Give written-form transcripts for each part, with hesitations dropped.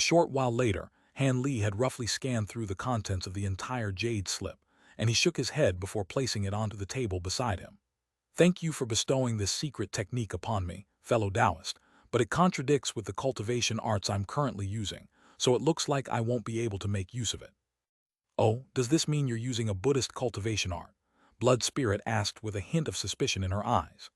short while later, Han Li had roughly scanned through the contents of the entire Jade slip, and he shook his head before placing it onto the table beside him. Thank you for bestowing this secret technique upon me, fellow Taoist, but it contradicts with the cultivation arts I'm currently using, so it looks like I won't be able to make use of it. Oh, does this mean you're using a Buddhist cultivation art? Blood Spirit asked with a hint of suspicion in her eyes.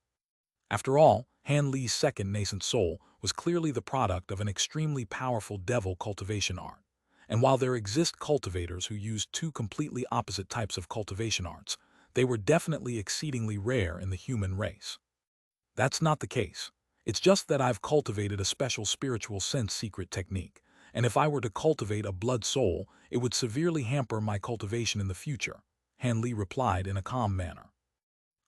After all, Han Li's second nascent soul was clearly the product of an extremely powerful devil cultivation art. And while there exist cultivators who use two completely opposite types of cultivation arts, they were definitely exceedingly rare in the human race. That's not the case. It's just that I've cultivated a special spiritual sense secret technique, and if I were to cultivate a blood soul, it would severely hamper my cultivation in the future, Han Li replied in a calm manner.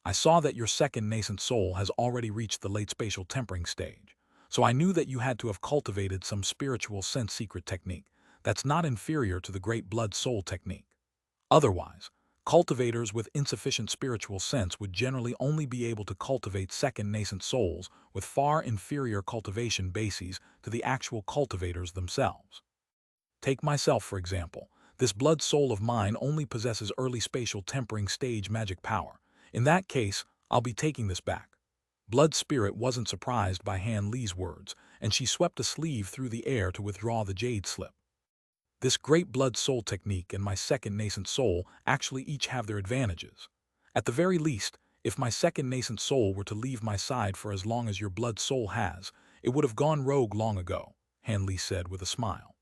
I saw that your second nascent soul has already reached the late spatial tempering stage, so I knew that you had to have cultivated some spiritual sense secret technique that's not inferior to the great blood soul technique. Otherwise, cultivators with insufficient spiritual sense would generally only be able to cultivate second nascent souls with far inferior cultivation bases to the actual cultivators themselves. Take myself, for example. This blood soul of mine only possesses early spatial tempering stage magic power. In that case, I'll be taking this back. Blood Spirit wasn't surprised by Han Li's words, and she swept a sleeve through the air to withdraw the jade slip. This great blood soul technique and my second nascent soul actually each have their advantages. At the very least, if my second nascent soul were to leave my side for as long as your blood soul has, it would have gone rogue long ago, Han Li said with a smile.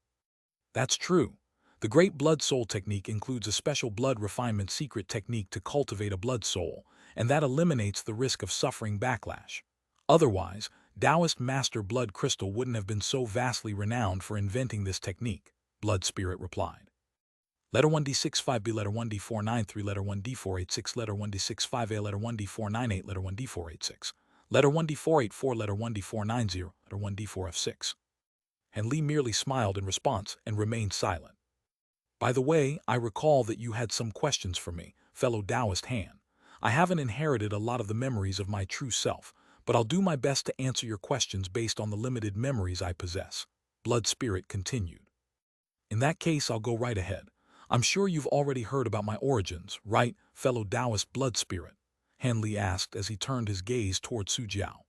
That's true. The great blood soul technique includes a special blood refinement secret technique to cultivate a blood soul, and that eliminates the risk of suffering backlash. Otherwise, Taoist Master Blood Crystal wouldn't have been so vastly renowned for inventing this technique, Blood Spirit replied. Letter 1D65B, letter 1D493, letter 1D486, letter 1D65A, letter 1D498, letter 1D486, letter 1D484, letter 1D490, letter 1D4F6. And Li merely smiled in response and remained silent. By the way, I recall that you had some questions for me, fellow Taoist Han. I haven't inherited a lot of the memories of my true self, but I'll do my best to answer your questions based on the limited memories I possess, Blood Spirit continued. In that case, I'll go right ahead. I'm sure you've already heard about my origins, right, fellow Taoist Blood Spirit? Han Li asked as he turned his gaze toward Su Jiao.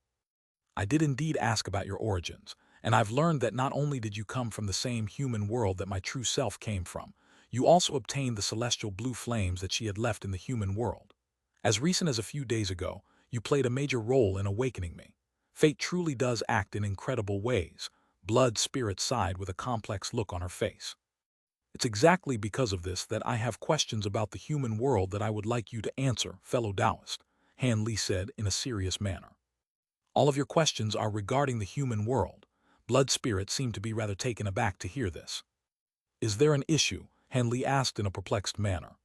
I did indeed ask about your origins, and I've learned that not only did you come from the same human world that my true self came from, you also obtained the celestial blue flames that she had left in the human world. As recent as a few days ago, you played a major role in awakening me. Fate truly does act in incredible ways, Blood Spirit sighed with a complex look on her face. It's exactly because of this that I have questions about the human world that I would like you to answer, fellow Taoist, Han Li said in a serious manner. All of your questions are regarding the human world. Blood Spirit seemed to be rather taken aback to hear this. Is there an issue? Han Li asked in a perplexed manner.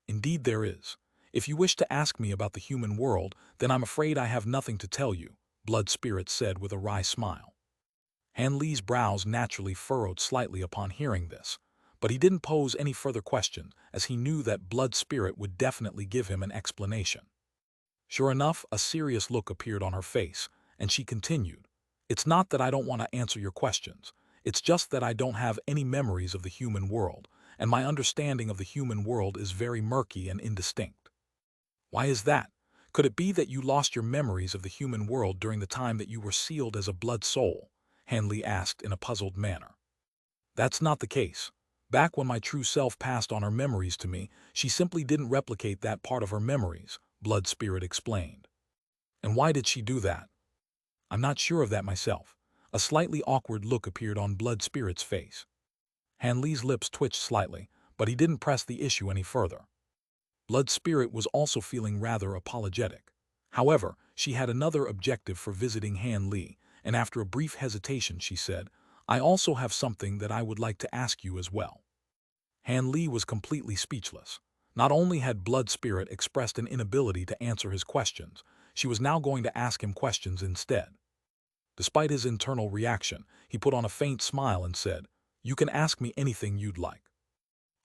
Indeed there is. If you wish to ask me about the human world, then I'm afraid I have nothing to tell you, Blood Spirit said with a wry smile. Han Li's brows naturally furrowed slightly upon hearing this, but he didn't pose any further question as he knew that Blood Spirit would definitely give him an explanation. Sure enough, a serious look appeared on her face, and she continued, It's not that I don't want to answer your questions, it's just that I don't have any memories of the human world, and my understanding of the human world is very murky and indistinct. Why is that? Could it be that you lost your memories of the human world during the time that you were sealed as a blood soul? Han Li asked in a puzzled manner. That's not the case. Back when my true self passed on her memories to me, she simply didn't replicate that part of her memories, Blood Spirit explained. And why did she do that? I'm not sure of that myself. A slightly awkward look appeared on Blood Spirit's face. Han Li's lips twitched slightly, but he didn't press the issue any further. Blood Spirit was also feeling rather apologetic. However, she had another objective for visiting Han Li, and after a brief hesitation she said, I also have something that I would like to ask you as well. Han Li was completely speechless. Not only had Blood Spirit expressed an inability to answer his questions, she was now going to ask him questions instead. Despite his internal reaction, he put on a faint smile and said, You can ask me anything you'd like.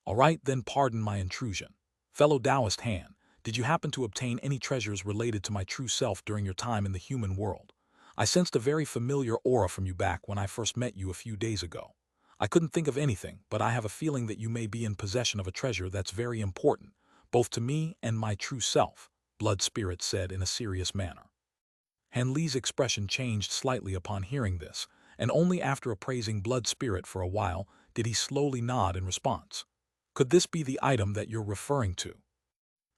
All right, then pardon my intrusion. Fellow Taoist Han, did you happen to obtain any treasures related to my true self during your time in the human world? I sensed a very familiar aura from you back when I first met you a few days ago. I couldn't think of anything, but I have a feeling that you may be in possession of a treasure that's very important, both to me and my true self, Blood Spirit said in a serious manner. Han Li's expression changed slightly upon hearing this, and only after appraising Blood Spirit for a while did he slowly nod in response. Could this be the item that you're referring to?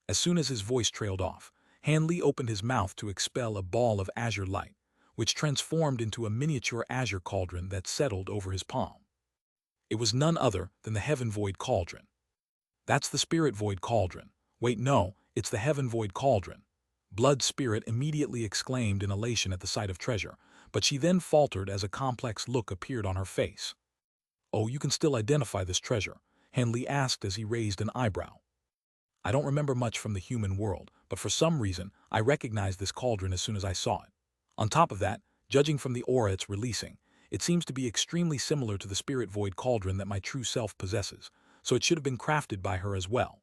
As soon as his voice trailed off, Han Li opened his mouth to expel a ball of azure light, which transformed into a miniature azure cauldron that settled over his palm. It was none other than the Heaven Void Cauldron. That's the Spirit Void Cauldron. Wait, no, it's the Heaven Void Cauldron. Blood Spirit immediately exclaimed in elation at the sight of treasure, but she then faltered as a complex look appeared on her face. Oh, you can still identify this treasure? Han Li asked as he raised an eyebrow. I don't remember much from the human world, but for some reason, I recognized this cauldron as soon as I saw it. On top of that, judging from the aura it's releasing, it seems to be extremely similar to the Spirit Void Cauldron that my true self possesses, so it should have been crafted by her as well.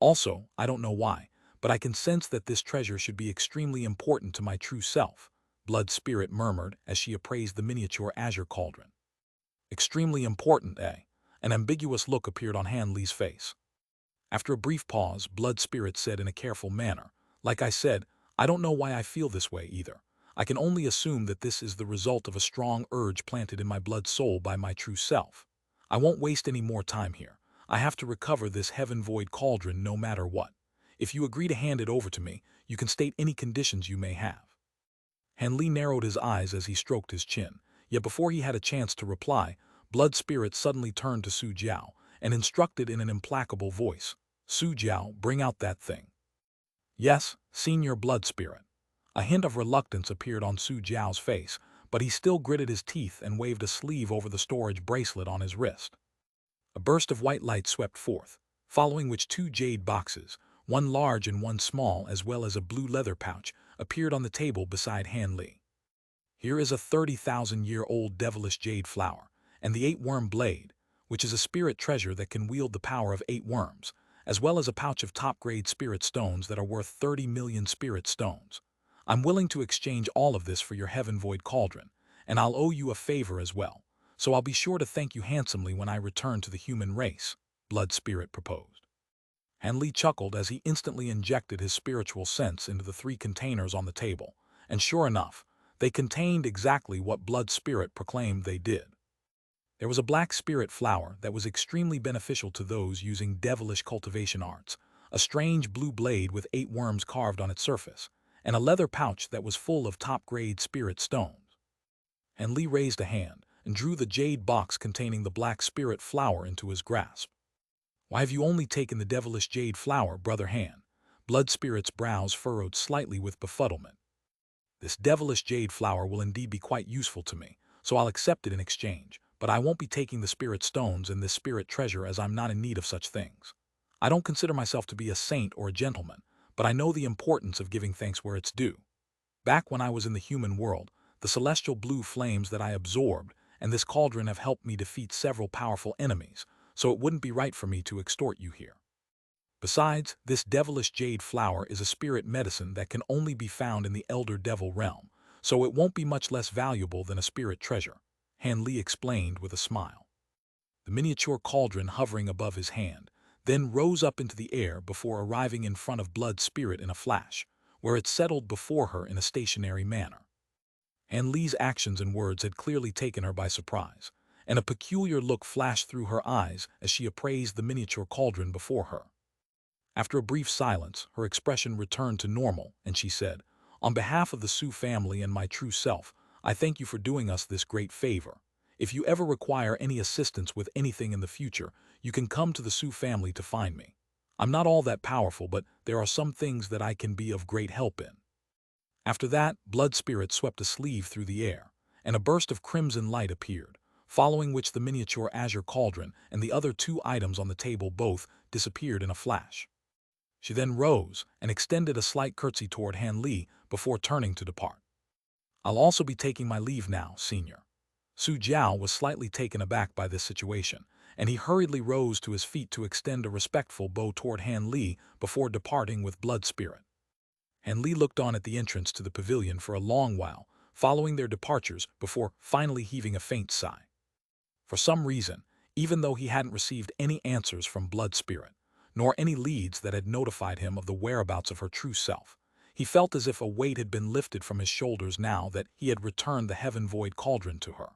Also, I don't know why, but I can sense that this treasure should be extremely important to my true self, Blood Spirit murmured as she appraised the miniature azure cauldron. Extremely important, eh? An ambiguous look appeared on Han Li's face. After a brief pause, Blood Spirit said in a careful manner, like I said, I don't know why I feel this way either. I can only assume that this is the result of a strong urge planted in my blood soul by my true self. I won't waste any more time here. I have to recover this Heaven Void Cauldron no matter what. If you agree to hand it over to me, you can state any conditions you may have. Han Li narrowed his eyes as he stroked his chin, yet before he had a chance to reply, Blood Spirit suddenly turned to Su Jiao and instructed in an implacable voice, Su Jiao, bring out that thing. Yes, Senior Blood Spirit. A hint of reluctance appeared on Su Jiao's face, but he still gritted his teeth and waved a sleeve over the storage bracelet on his wrist. A burst of white light swept forth, following which two jade boxes, one large and one small as well as a blue leather pouch, appeared on the table beside Han Li. Here is a 30,000-year-old devilish jade flower, and the 8-worm blade, which is a spirit treasure that can wield the power of 8 worms, as well as a pouch of top-grade spirit stones that are worth 30 million spirit stones. I'm willing to exchange all of this for your Heaven Void Cauldron, and I'll owe you a favor as well, so I'll be sure to thank you handsomely when I return to the human race, Blood Spirit proposed. Han Li chuckled as he instantly injected his spiritual sense into the 3 containers on the table, and sure enough, they contained exactly what Blood Spirit proclaimed they did. There was a black spirit flower that was extremely beneficial to those using devilish cultivation arts, a strange blue blade with 8 worms carved on its surface, and a leather pouch that was full of top-grade spirit stones. Han Li raised a hand and drew the jade box containing the black spirit flower into his grasp. Why have you only taken the devilish jade flower, Brother Han? Blood Spirit's brows furrowed slightly with befuddlement. This devilish jade flower will indeed be quite useful to me, so I'll accept it in exchange, but I won't be taking the spirit stones and this spirit treasure as I'm not in need of such things. I don't consider myself to be a saint or a gentleman, but I know the importance of giving thanks where it's due. Back when I was in the human world, the celestial blue flames that I absorbed and this cauldron have helped me defeat several powerful enemies, so it wouldn't be right for me to extort you here. Besides, this devilish jade flower is a spirit medicine that can only be found in the Elder Devil realm, so it won't be much less valuable than a spirit treasure, Han Li explained with a smile. The miniature cauldron hovering above his hand then rose up into the air before arriving in front of Blood Spirit in a flash, where it settled before her in a stationary manner. Han Li's actions and words had clearly taken her by surprise, and a peculiar look flashed through her eyes as she appraised the miniature cauldron before her. After a brief silence, her expression returned to normal, and she said, On behalf of the Su family and my true self, I thank you for doing us this great favor. If you ever require any assistance with anything in the future, you can come to the Su family to find me. I'm not all that powerful, but there are some things that I can be of great help in. After that, Blood Spirit swept a sleeve through the air, and a burst of crimson light appeared, following which the miniature azure cauldron and the other 2 items on the table both disappeared in a flash. She then rose and extended a slight curtsy toward Han Li before turning to depart. I'll also be taking my leave now, Senior. Su Jiao was slightly taken aback by this situation, and he hurriedly rose to his feet to extend a respectful bow toward Han Li before departing with Blood Spirit. Han Li looked on at the entrance to the pavilion for a long while, following their departures before finally heaving a faint sigh. For some reason, even though he hadn't received any answers from Blood Spirit, nor any leads that had notified him of the whereabouts of her true self, he felt as if a weight had been lifted from his shoulders now that he had returned the heaven-void cauldron to her.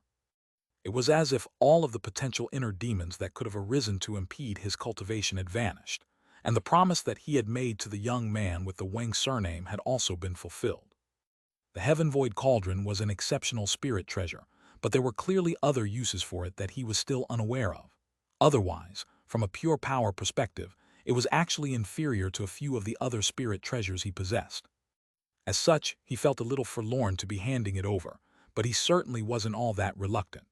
It was as if all of the potential inner demons that could have arisen to impede his cultivation had vanished, and the promise that he had made to the young man with the Wang surname had also been fulfilled. The heaven-void cauldron was an exceptional spirit treasure, but there were clearly other uses for it that he was still unaware of. Otherwise, from a pure power perspective, it was actually inferior to a few of the other spirit treasures he possessed. As such, he felt a little forlorn to be handing it over, but he certainly wasn't all that reluctant.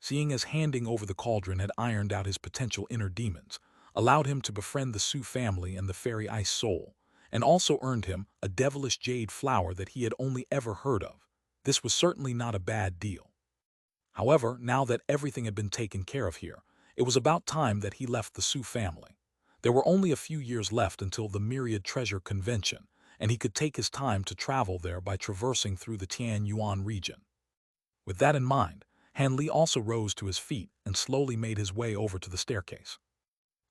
Seeing as handing over the cauldron had ironed out his potential inner demons, allowed him to befriend the Su family and the fairy Ice Soul, and also earned him a devilish jade flower that he had only ever heard of, this was certainly not a bad deal. However, now that everything had been taken care of here, it was about time that he left the Su family. There were only a few years left until the Myriad Treasure Convention, and he could take his time to travel there by traversing through the Tian Yuan region. With that in mind, Han Li also rose to his feet and slowly made his way over to the staircase.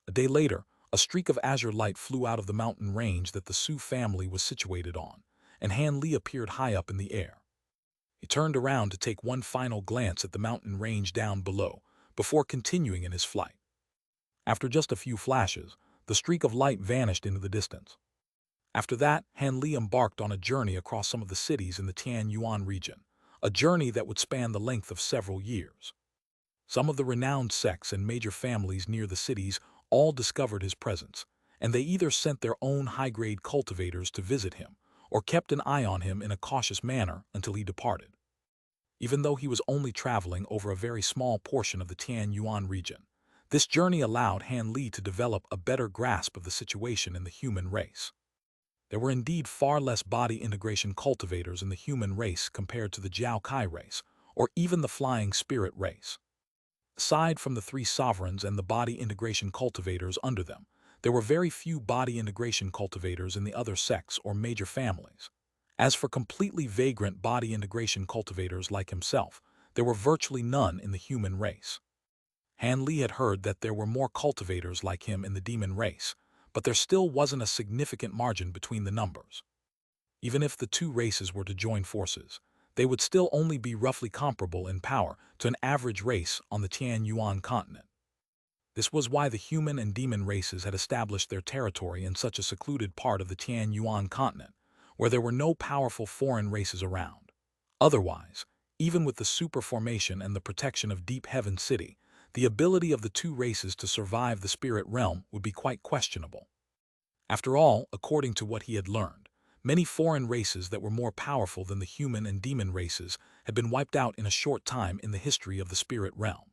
A day later, a streak of azure light flew out of the mountain range that the Su family was situated on, and Han Li appeared high up in the air. He turned around to take one final glance at the mountain range down below, before continuing in his flight. After just a few flashes, the streak of light vanished into the distance. After that, Han Li embarked on a journey across some of the cities in the Tian Yuan region, a journey that would span the length of several years. Some of the renowned sects and major families near the cities all discovered his presence, and they either sent their own high-grade cultivators to visit him, or kept an eye on him in a cautious manner until he departed. Even though he was only traveling over a very small portion of the Tian Yuan region, this journey allowed Han Li to develop a better grasp of the situation in the human race. There were indeed far less body integration cultivators in the human race compared to the Jiao Kai race, or even the flying spirit race. Aside from the three sovereigns and the body integration cultivators under them, there were very few body integration cultivators in the other sects or major families. As for completely vagrant body integration cultivators like himself, there were virtually none in the human race. Han Li had heard that there were more cultivators like him in the demon race, but there still wasn't a significant margin between the numbers. Even if the two races were to join forces, they would still only be roughly comparable in power to an average race on the Tian Yuan continent. This was why the human and demon races had established their territory in such a secluded part of the Tian Yuan continent, where there were no powerful foreign races around. Otherwise, even with the super formation and the protection of Deep Heaven City, the ability of the two races to survive the spirit realm would be quite questionable. After all, according to what he had learned, many foreign races that were more powerful than the human and demon races had been wiped out in a short time in the history of the spirit realm.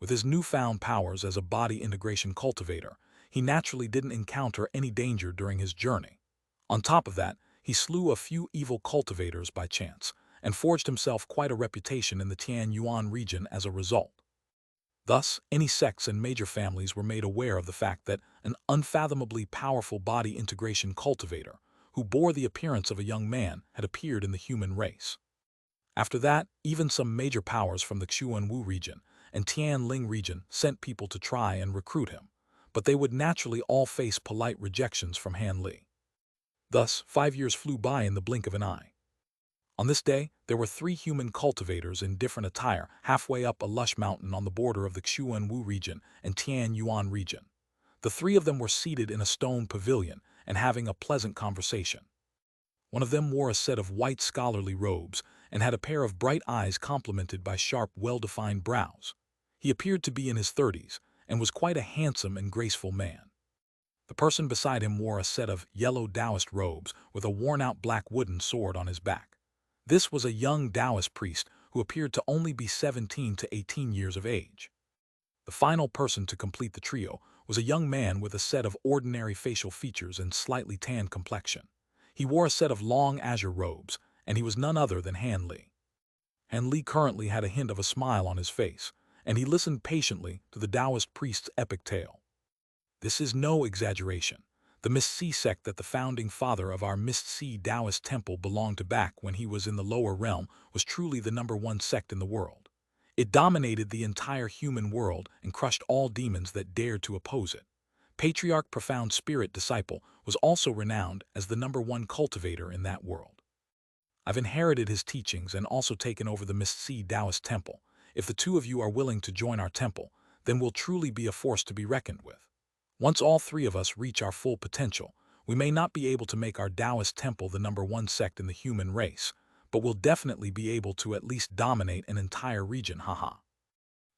With his newfound powers as a body integration cultivator, he naturally didn't encounter any danger during his journey. On top of that, he slew a few evil cultivators by chance, and forged himself quite a reputation in the Tian Yuan region as a result. Thus, any sects and major families were made aware of the fact that an unfathomably powerful body integration cultivator, who bore the appearance of a young man, had appeared in the human race. After that, even some major powers from the Xuanwu region and Tianling region sent people to try and recruit him, but they would naturally all face polite rejections from Han Li. Thus, 5 years flew by in the blink of an eye. On this day, there were 3 human cultivators in different attire halfway up a lush mountain on the border of the Xuanwu region and Tian Yuan region. The 3 of them were seated in a stone pavilion and having a pleasant conversation. One of them wore a set of white scholarly robes and had a pair of bright eyes complemented by sharp, well-defined brows. He appeared to be in his 30s and was quite a handsome and graceful man. The person beside him wore a set of yellow Taoist robes with a worn-out black wooden sword on his back. This was a young Taoist priest who appeared to only be 17 to 18 years of age. The final person to complete the trio was a young man with a set of ordinary facial features and slightly tanned complexion. He wore a set of long azure robes, and he was none other than Han Li. Han Li currently had a hint of a smile on his face, and he listened patiently to the Taoist priest's epic tale. This is no exaggeration. The Mist Sea sect that the founding father of our Mist Sea Taoist temple belonged to back when he was in the lower realm was truly the #1 sect in the world. It dominated the entire human world and crushed all demons that dared to oppose it. Patriarch Profound Spirit Disciple was also renowned as the #1 cultivator in that world. I've inherited his teachings and also taken over the Mist Sea Taoist Temple. If the two of you are willing to join our temple, then we'll truly be a force to be reckoned with. Once all three of us reach our full potential, we may not be able to make our Taoist temple the #1 sect in the human race, but we'll definitely be able to at least dominate an entire region, haha.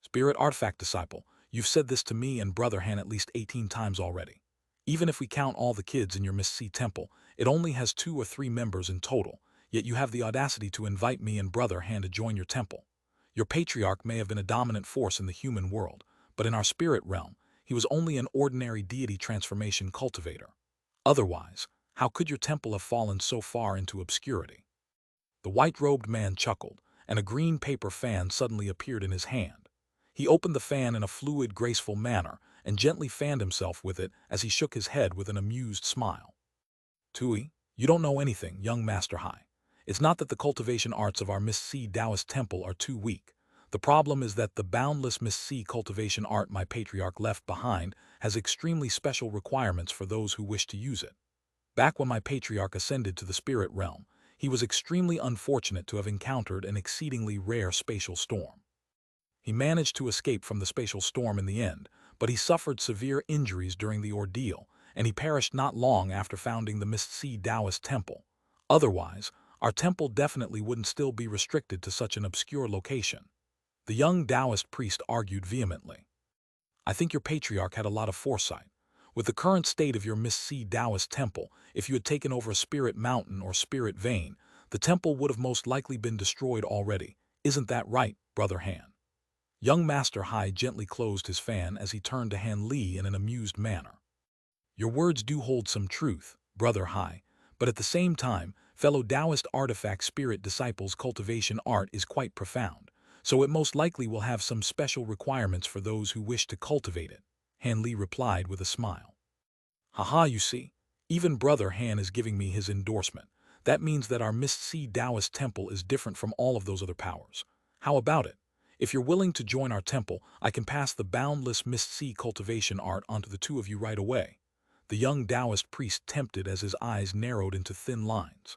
Spirit Artifact Disciple, you've said this to me and Brother Han at least 18 times already. Even if we count all the kids in your Mist Sea Temple, it only has 2 or 3 members in total, yet you have the audacity to invite me and Brother Han to join your temple. Your patriarch may have been a dominant force in the human world, but in our spirit realm, he was only an ordinary deity transformation cultivator. Otherwise, how could your temple have fallen so far into obscurity? The white-robed man chuckled, and a green paper fan suddenly appeared in his hand. He opened the fan in a fluid, graceful manner and gently fanned himself with it as he shook his head with an amused smile. Tui, you don't know anything, young Master Hai. It's not that the cultivation arts of our Mist Sea Taoist temple are too weak. The problem is that the boundless Mist Sea cultivation art my patriarch left behind has extremely special requirements for those who wish to use it. Back when my patriarch ascended to the spirit realm, he was extremely unfortunate to have encountered an exceedingly rare spatial storm. He managed to escape from the spatial storm in the end, but he suffered severe injuries during the ordeal, and he perished not long after founding the Mist Sea Taoist Temple. Otherwise, our temple definitely wouldn't still be restricted to such an obscure location. The young Taoist priest argued vehemently. I think your patriarch had a lot of foresight. With the current state of your Mist Sea Taoist Temple, if you had taken over a spirit mountain or spirit vein, the temple would have most likely been destroyed already. Isn't that right, Brother Han? Young Master Hai gently closed his fan as he turned to Han Li in an amused manner. Your words do hold some truth, Brother Hai, but at the same time, fellow Taoist artifact spirit disciples' cultivation art is quite profound, so it most likely will have some special requirements for those who wish to cultivate it, Han Li replied with a smile. Haha, you see, even Brother Han is giving me his endorsement. That means that our Mist Sea Taoist temple is different from all of those other powers. How about it? If you're willing to join our temple, I can pass the boundless Mist Sea cultivation art onto the two of you right away. The young Taoist priest tempted as his eyes narrowed into thin lines.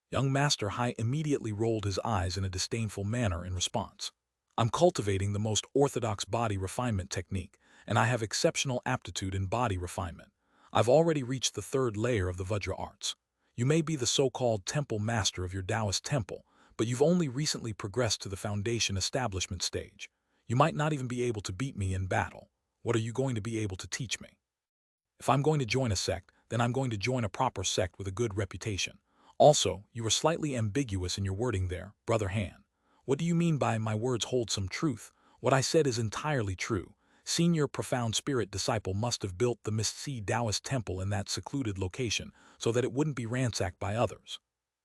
Young Master Hai immediately rolled his eyes in a disdainful manner in response. I'm cultivating the most orthodox body refinement technique, and I have exceptional aptitude in body refinement. I've already reached the 3rd layer of the Vajra arts. You may be the so-called temple master of your Taoist temple, but you've only recently progressed to the foundation establishment stage. You might not even be able to beat me in battle. What are you going to be able to teach me? If I'm going to join a sect, then I'm going to join a proper sect with a good reputation. Also, you were slightly ambiguous in your wording there, Brother Han. What do you mean by my words hold some truth? What I said is entirely true. Senior Profound Spirit Disciple must have built the Mist Sea Taoist Temple in that secluded location so that it wouldn't be ransacked by others.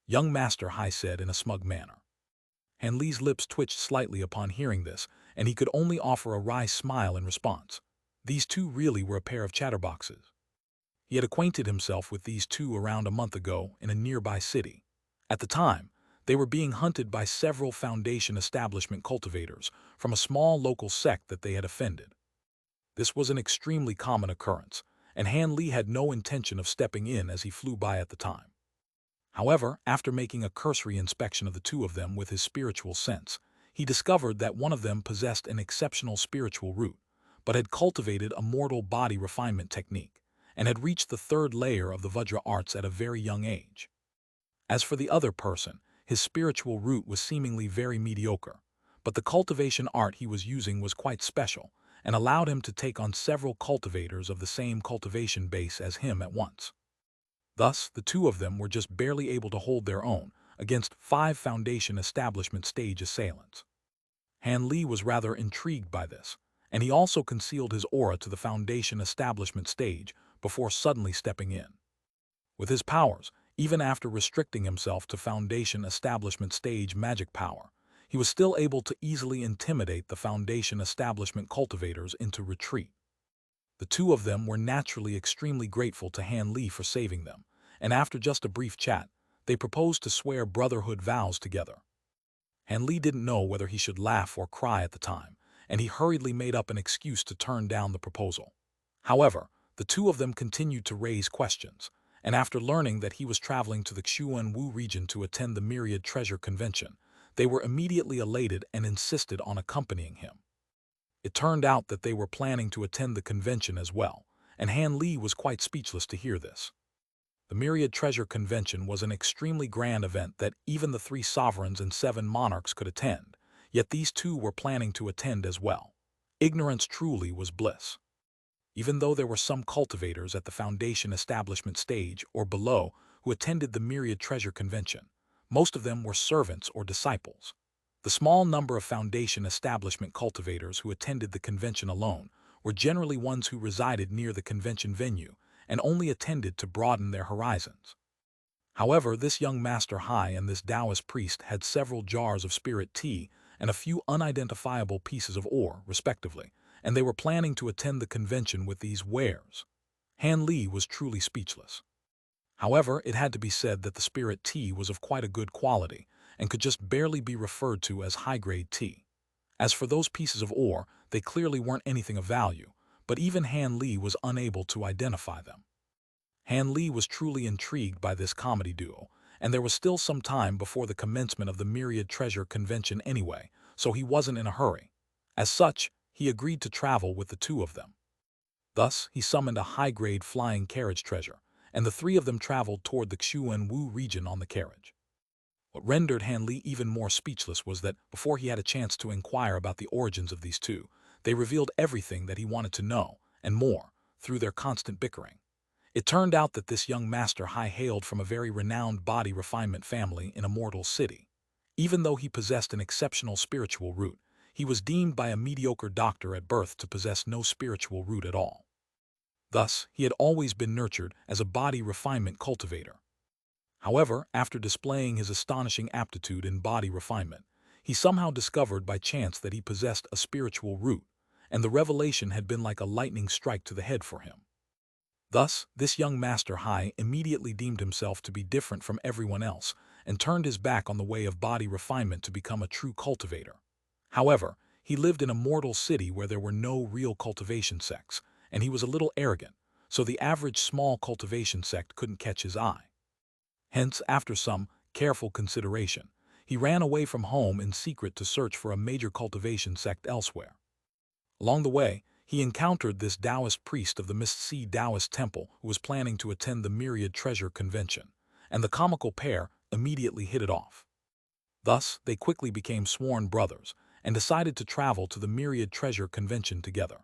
Young Master Hai said in a smug manner. Han Li's lips twitched slightly upon hearing this, and he could only offer a wry smile in response. These two really were a pair of chatterboxes. He had acquainted himself with these two around a month ago in a nearby city. At the time, they were being hunted by several foundation establishment cultivators from a small local sect that they had offended. This was an extremely common occurrence, and Han Li had no intention of stepping in as he flew by at the time. However, after making a cursory inspection of the two of them with his spiritual sense, he discovered that one of them possessed an exceptional spiritual root, but had cultivated a mortal body refinement technique, and had reached the 3rd layer of the Vajra arts at a very young age. As for the other person, his spiritual root was seemingly very mediocre, but the cultivation art he was using was quite special, and allowed him to take on several cultivators of the same cultivation base as him at once. Thus, the two of them were just barely able to hold their own against 5 foundation establishment stage assailants. Han Li was rather intrigued by this, and he also concealed his aura to the foundation establishment stage before suddenly stepping in. With his powers, even after restricting himself to foundation establishment stage magic power, he was still able to easily intimidate the foundation establishment cultivators into retreat. The two of them were naturally extremely grateful to Han Li for saving them, and after just a brief chat, they proposed to swear brotherhood vows together. Han Li didn't know whether he should laugh or cry at the time, and he hurriedly made up an excuse to turn down the proposal. However, the two of them continued to raise questions, and after learning that he was traveling to the Xuanwu region to attend the Myriad Treasure Convention, they were immediately elated and insisted on accompanying him. It turned out that they were planning to attend the convention as well, and Han Li was quite speechless to hear this. The Myriad Treasure Convention was an extremely grand event that even the 3 sovereigns and 7 monarchs could attend, yet these two were planning to attend as well. Ignorance truly was bliss. Even though there were some cultivators at the foundation establishment stage or below who attended the Myriad Treasure Convention, most of them were servants or disciples. The small number of foundation establishment cultivators who attended the convention alone were generally ones who resided near the convention venue and only attended to broaden their horizons. However, this young Master Hai and this Taoist priest had several jars of spirit tea and a few unidentifiable pieces of ore, respectively, and they were planning to attend the convention with these wares. Han Li was truly speechless. However, it had to be said that the spirit tea was of quite a good quality and could just barely be referred to as high-grade tea. As for those pieces of ore, they clearly weren't anything of value, but even Han Li was unable to identify them. Han Li was truly intrigued by this comedy duo, and there was still some time before the commencement of the Myriad Treasure Convention anyway, so he wasn't in a hurry. As such, he agreed to travel with the two of them. Thus, he summoned a high-grade flying carriage treasure, and the 3 of them traveled toward the Xuanwu region on the carriage. What rendered Han Li even more speechless was that, before he had a chance to inquire about the origins of these two, they revealed everything that he wanted to know, and more, through their constant bickering. It turned out that this young Master Hai hailed from a very renowned body refinement family in Immortal City. Even though he possessed an exceptional spiritual root, he was deemed by a mediocre doctor at birth to possess no spiritual root at all. Thus, he had always been nurtured as a body refinement cultivator. However, after displaying his astonishing aptitude in body refinement, he somehow discovered by chance that he possessed a spiritual root, and the revelation had been like a lightning strike to the head for him. Thus, this young Master Hai immediately deemed himself to be different from everyone else and turned his back on the way of body refinement to become a true cultivator. However, he lived in a mortal city where there were no real cultivation sects, and he was a little arrogant, so the average small cultivation sect couldn't catch his eye. Hence, after some careful consideration, he ran away from home in secret to search for a major cultivation sect elsewhere. Along the way, he encountered this Taoist priest of the Mist Sea Taoist Temple who was planning to attend the Myriad Treasure Convention, and the comical pair immediately hit it off. Thus, they quickly became sworn brothers and decided to travel to the Myriad Treasure Convention together.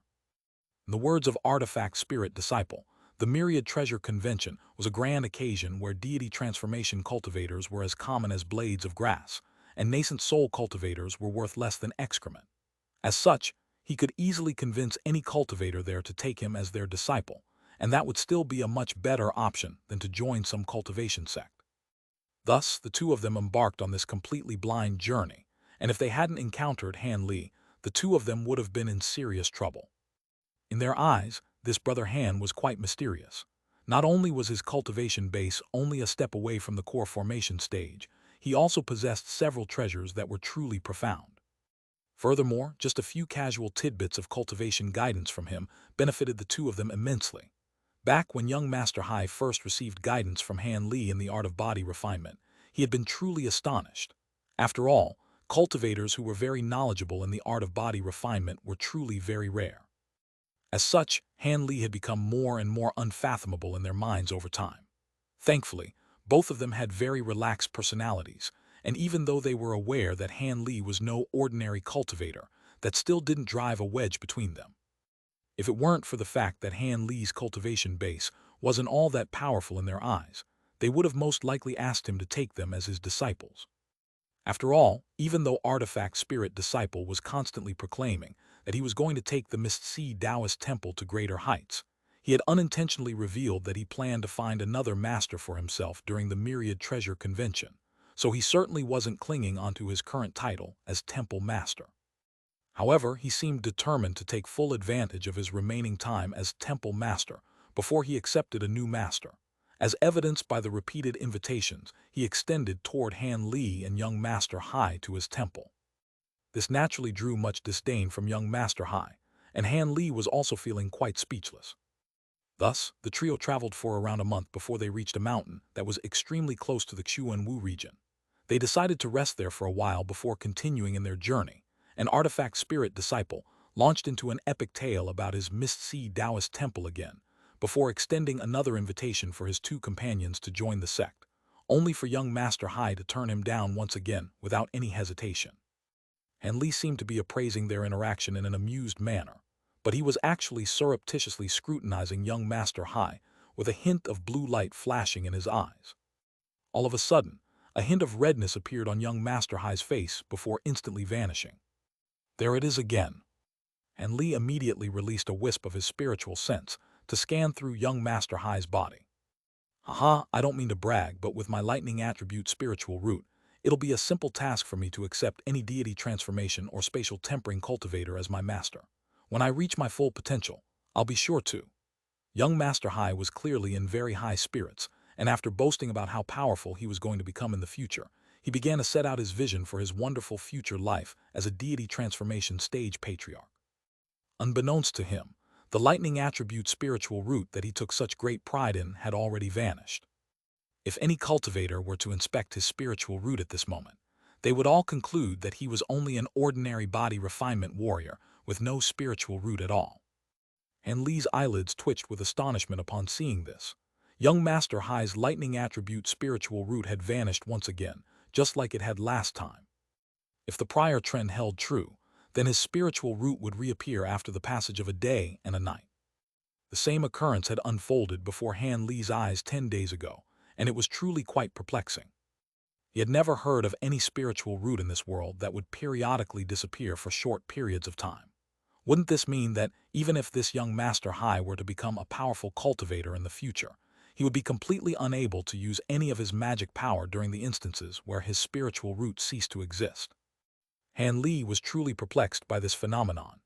In the words of Artifact Spirit Disciple, the Myriad Treasure Convention was a grand occasion where deity transformation cultivators were as common as blades of grass, and nascent soul cultivators were worth less than excrement. As such, he could easily convince any cultivator there to take him as their disciple, and that would still be a much better option than to join some cultivation sect. Thus, the two of them embarked on this completely blind journey, and if they hadn't encountered Han Li, the two of them would have been in serious trouble. In their eyes, this brother Han was quite mysterious. Not only was his cultivation base only a step away from the core formation stage, he also possessed several treasures that were truly profound. Furthermore, just a few casual tidbits of cultivation guidance from him benefited the two of them immensely. Back when young Master Hai first received guidance from Han Li in the art of body refinement, he had been truly astonished. After all, cultivators who were very knowledgeable in the art of body refinement were truly very rare. As such, Han Li had become more and more unfathomable in their minds over time. Thankfully, both of them had very relaxed personalities, and even though they were aware that Han Li was no ordinary cultivator, that still didn't drive a wedge between them. If it weren't for the fact that Han Li's cultivation base wasn't all that powerful in their eyes, they would have most likely asked him to take them as his disciples. After all, even though Artifact Spirit Disciple was constantly proclaiming that he was going to take the Mist Sea Taoist Temple to greater heights, he had unintentionally revealed that he planned to find another master for himself during the Myriad Treasure Convention, so he certainly wasn't clinging onto his current title as Temple Master. However, he seemed determined to take full advantage of his remaining time as Temple Master before he accepted a new master, as evidenced by the repeated invitations he extended toward Han Li and young Master Hai to his temple. This naturally drew much disdain from young Master Hai, and Han Li was also feeling quite speechless. Thus, the trio traveled for around a month before they reached a mountain that was extremely close to the Xuanwu region. They decided to rest there for a while before continuing in their journey. An artifact spirit disciple launched into an epic tale about his Mist Sea Taoist temple again, before extending another invitation for his two companions to join the sect, only for young Master Hai to turn him down once again without any hesitation. Han Li seemed to be appraising their interaction in an amused manner, but he was actually surreptitiously scrutinizing young Master Hai with a hint of blue light flashing in his eyes. All of a sudden, a hint of redness appeared on young Master Hai's face before instantly vanishing. There it is again. Han Li immediately released a wisp of his spiritual sense to scan through young Master Hai's body. Haha, I don't mean to brag, but with my lightning attribute spiritual root, it'll be a simple task for me to accept any deity transformation or spatial tempering cultivator as my master. When I reach my full potential, I'll be sure to. Young Master Hai was clearly in very high spirits, and after boasting about how powerful he was going to become in the future, he began to set out his vision for his wonderful future life as a deity transformation stage patriarch. Unbeknownst to him, the lightning attribute spiritual root that he took such great pride in had already vanished. If any cultivator were to inspect his spiritual root at this moment, they would all conclude that he was only an ordinary body refinement warrior with no spiritual root at all. Han Li's eyelids twitched with astonishment upon seeing this. Young Master Hai's lightning attribute spiritual root had vanished once again, just like it had last time. If the prior trend held true, then his spiritual root would reappear after the passage of a day and a night. The same occurrence had unfolded before Han Li's eyes 10 days ago, and it was truly quite perplexing. He had never heard of any spiritual root in this world that would periodically disappear for short periods of time. Wouldn't this mean that even if this young Master Hai were to become a powerful cultivator in the future, he would be completely unable to use any of his magic power during the instances where his spiritual root ceased to exist? Han Li was truly perplexed by this phenomenon.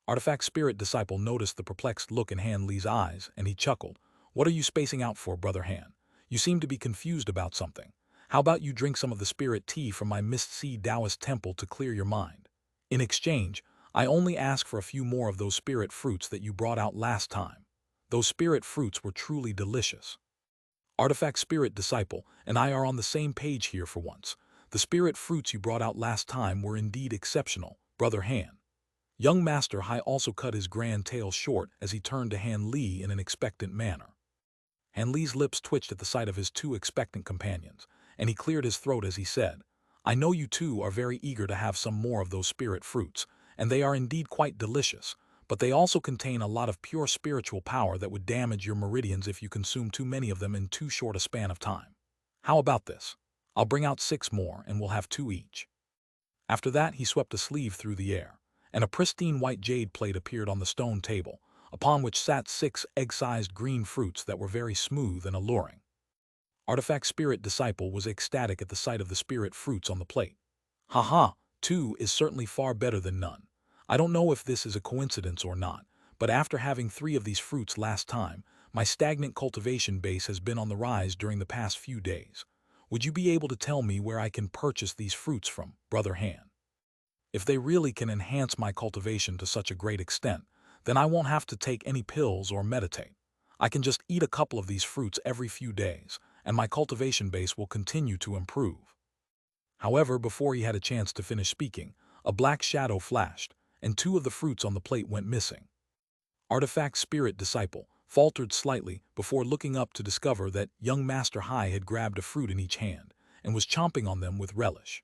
Artifact Spirit Disciple noticed the perplexed look in Han Li's eyes, and he chuckled. "What are you spacing out for, Brother Han? You seem to be confused about something. How about you drink some of the spirit tea from my Mist Sea Taoist temple to clear your mind? In exchange, I only ask for a few more of those spirit fruits that you brought out last time. Those spirit fruits were truly delicious." Artifact Spirit Disciple and I are on the same page here for once. The spirit fruits you brought out last time were indeed exceptional, Brother Han. Young Master Hai also cut his grand tale short as he turned to Han Li in an expectant manner. Han Li's lips twitched at the sight of his two expectant companions, and he cleared his throat as he said, "I know you two are very eager to have some more of those spirit fruits, and they are indeed quite delicious, but they also contain a lot of pure spiritual power that would damage your meridians if you consume too many of them in too short a span of time. How about this? I'll bring out 6 more and we'll have 2 each." After that, he swept a sleeve through the air, and a pristine white jade plate appeared on the stone table, upon which sat 6 egg-sized green fruits that were very smooth and alluring. Artifact Spirit Disciple was ecstatic at the sight of the spirit fruits on the plate. "Haha, 2 is certainly far better than none. I don't know if this is a coincidence or not, but after having 3 of these fruits last time, my stagnant cultivation base has been on the rise during the past few days. Would you be able to tell me where I can purchase these fruits from, Brother Han? If they really can enhance my cultivation to such a great extent, then I won't have to take any pills or meditate. I can just eat a couple of these fruits every few days, and my cultivation base will continue to improve." However, before he had a chance to finish speaking, a black shadow flashed, and 2 of the fruits on the plate went missing. Artifact Spirit Disciple faltered slightly before looking up to discover that young Master Hai had grabbed a fruit in each hand and was chomping on them with relish.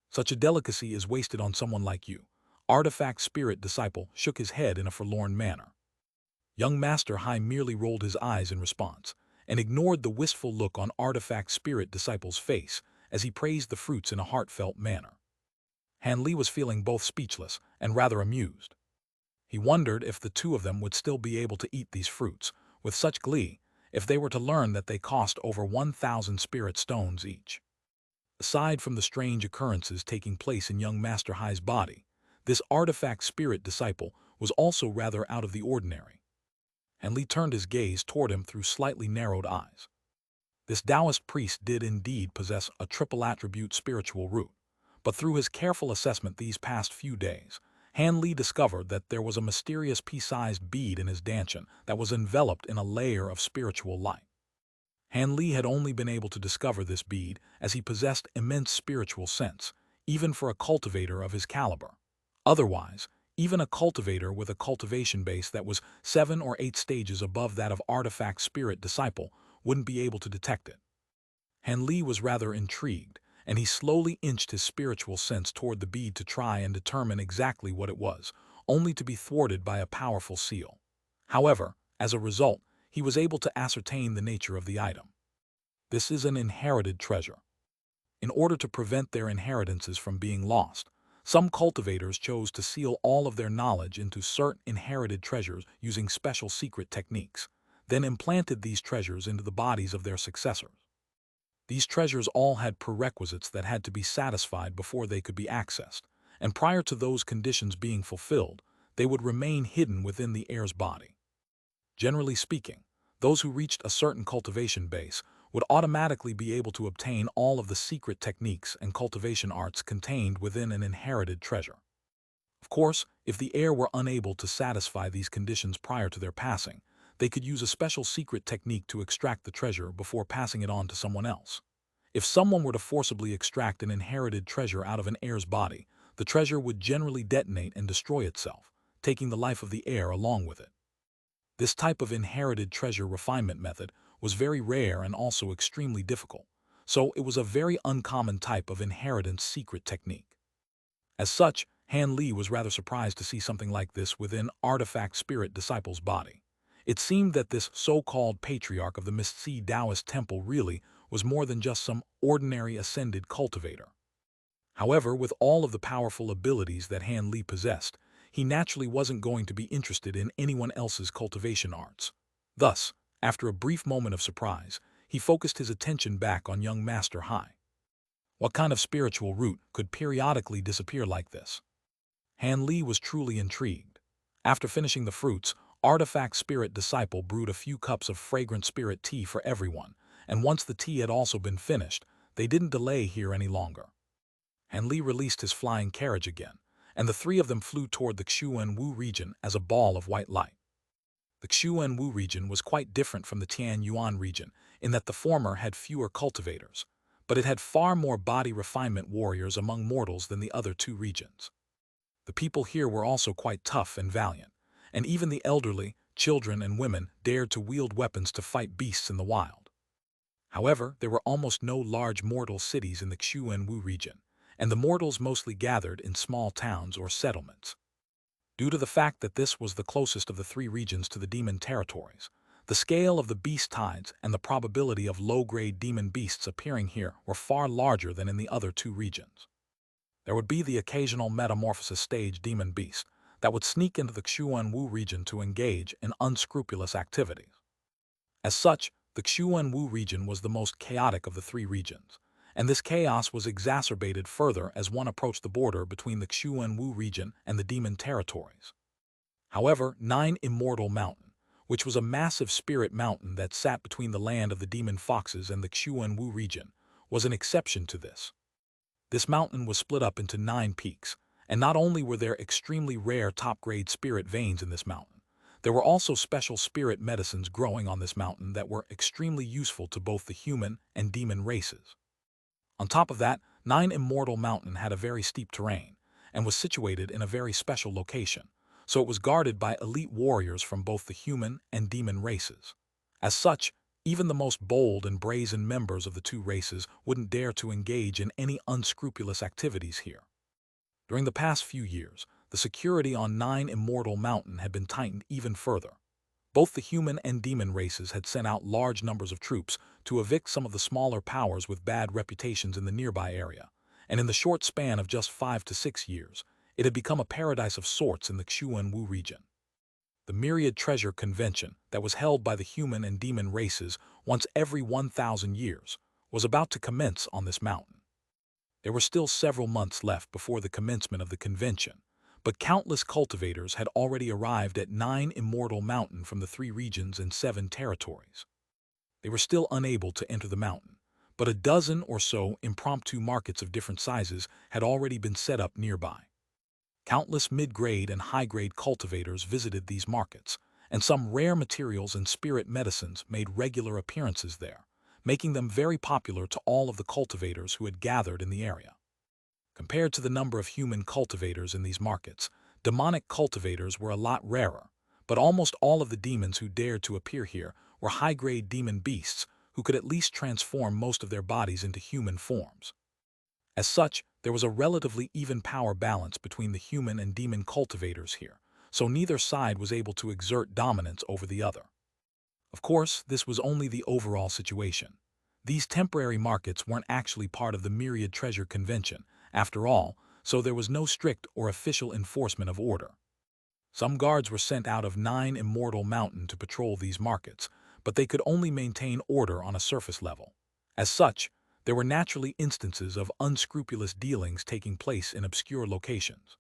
"Such a delicacy is wasted on someone like you." Artifact Spirit Disciple shook his head in a forlorn manner. Young Master Hai merely rolled his eyes in response and ignored the wistful look on Artifact Spirit Disciple's face as he praised the fruits in a heartfelt manner. Han Li was feeling both speechless and rather amused. He wondered if the 2 of them would still be able to eat these fruits with such glee if they were to learn that they cost over 1,000 spirit stones each. Aside from the strange occurrences taking place in young Master Hai's body, this Artifact Spirit Disciple was also rather out of the ordinary. and Li turned his gaze toward him through slightly narrowed eyes. This Taoist priest did indeed possess a triple attribute spiritual root, but through his careful assessment these past few days, Han Li discovered that there was a mysterious pea-sized bead in his dantian that was enveloped in a layer of spiritual light. Han Li had only been able to discover this bead as he possessed immense spiritual sense, even for a cultivator of his caliber. Otherwise, even a cultivator with a cultivation base that was 7 or 8 stages above that of artifact spirit disciple wouldn't be able to detect it. Han Li was rather intrigued, and he slowly inched his spiritual sense toward the bead to try and determine exactly what it was, only to be thwarted by a powerful seal. However, as a result, he was able to ascertain the nature of the item. This is an inherited treasure. In order to prevent their inheritances from being lost, some cultivators chose to seal all of their knowledge into certain inherited treasures using special secret techniques, then implanted these treasures into the bodies of their successors. These treasures all had prerequisites that had to be satisfied before they could be accessed, and prior to those conditions being fulfilled, they would remain hidden within the heir's body. Generally speaking, those who reached a certain cultivation base would automatically be able to obtain all of the secret techniques and cultivation arts contained within an inherited treasure. Of course, if the heir were unable to satisfy these conditions prior to their passing, they could use a special secret technique to extract the treasure before passing it on to someone else. If someone were to forcibly extract an inherited treasure out of an heir's body, the treasure would generally detonate and destroy itself, taking the life of the heir along with it. This type of inherited treasure refinement method was very rare and also extremely difficult, so it was a very uncommon type of inheritance secret technique. As such, Han Li was rather surprised to see something like this within Artifact Spirit Disciple's body. It seemed that this so-called patriarch of the Mist-Sea Taoist temple really was more than just some ordinary ascended cultivator. However, with all of the powerful abilities that Han Li possessed, he naturally wasn't going to be interested in anyone else's cultivation arts. Thus, after a brief moment of surprise, he focused his attention back on young Master Hai. What kind of spiritual root could periodically disappear like this? Han Li was truly intrigued. After finishing the fruits, Artifact Spirit Disciple brewed a few cups of fragrant spirit tea for everyone, and once the tea had also been finished, they didn't delay here any longer. Han Li released his flying carriage again, and the three of them flew toward the Xuan Wu region as a ball of white light. The Xuan Wu region was quite different from the Tian Yuan region in that the former had fewer cultivators, but it had far more body refinement warriors among mortals than the other two regions. The people here were also quite tough and valiant, and even the elderly, children and women dared to wield weapons to fight beasts in the wild. However, there were almost no large mortal cities in the Xuan Wu region, and the mortals mostly gathered in small towns or settlements. Due to the fact that this was the closest of the three regions to the demon territories, the scale of the beast tides and the probability of low-grade demon beasts appearing here were far larger than in the other two regions. There would be the occasional metamorphosis stage demon beast that would sneak into the Xuan Wu region to engage in unscrupulous activities. As such, the Xuan Wu region was the most chaotic of the three regions, and this chaos was exacerbated further as one approached the border between the Xuan Wu region and the demon territories. However, Nine Immortal Mountain, which was a massive spirit mountain that sat between the land of the demon foxes and the Xuan Wu region, was an exception to this. This mountain was split up into 9 peaks, and not only were there extremely rare top-grade spirit veins in this mountain, there were also special spirit medicines growing on this mountain that were extremely useful to both the human and demon races. On top of that, Nine Immortal Mountain had a very steep terrain, and was situated in a very special location, so it was guarded by elite warriors from both the human and demon races. As such, even the most bold and brazen members of the two races wouldn't dare to engage in any unscrupulous activities here. During the past few years, the security on Nine Immortal Mountain had been tightened even further. Both the human and demon races had sent out large numbers of troops to evict some of the smaller powers with bad reputations in the nearby area, and in the short span of just 5 to 6 years, it had become a paradise of sorts in the Xuan Wu region. The Myriad Treasure Convention that was held by the human and demon races once every 1,000 years was about to commence on this mountain. There were still several months left before the commencement of the convention, but countless cultivators had already arrived at 9 Immortal Mountain from the 3 regions and 7 territories. They were still unable to enter the mountain, but a dozen or so impromptu markets of different sizes had already been set up nearby. Countless mid-grade and high-grade cultivators visited these markets, and some rare materials and spirit medicines made regular appearances there, making them very popular to all of the cultivators who had gathered in the area. Compared to the number of human cultivators in these markets, demonic cultivators were a lot rarer, but almost all of the demons who dared to appear here were high-grade demon beasts who could at least transform most of their bodies into human forms. As such, there was a relatively even power balance between the human and demon cultivators here, so neither side was able to exert dominance over the other. Of course, this was only the overall situation. These temporary markets weren't actually part of the Myriad Treasure Convention, after all, so there was no strict or official enforcement of order. Some guards were sent out of 9 Immortal Mountain to patrol these markets, but they could only maintain order on a surface level. As such, there were naturally instances of unscrupulous dealings taking place in obscure locations.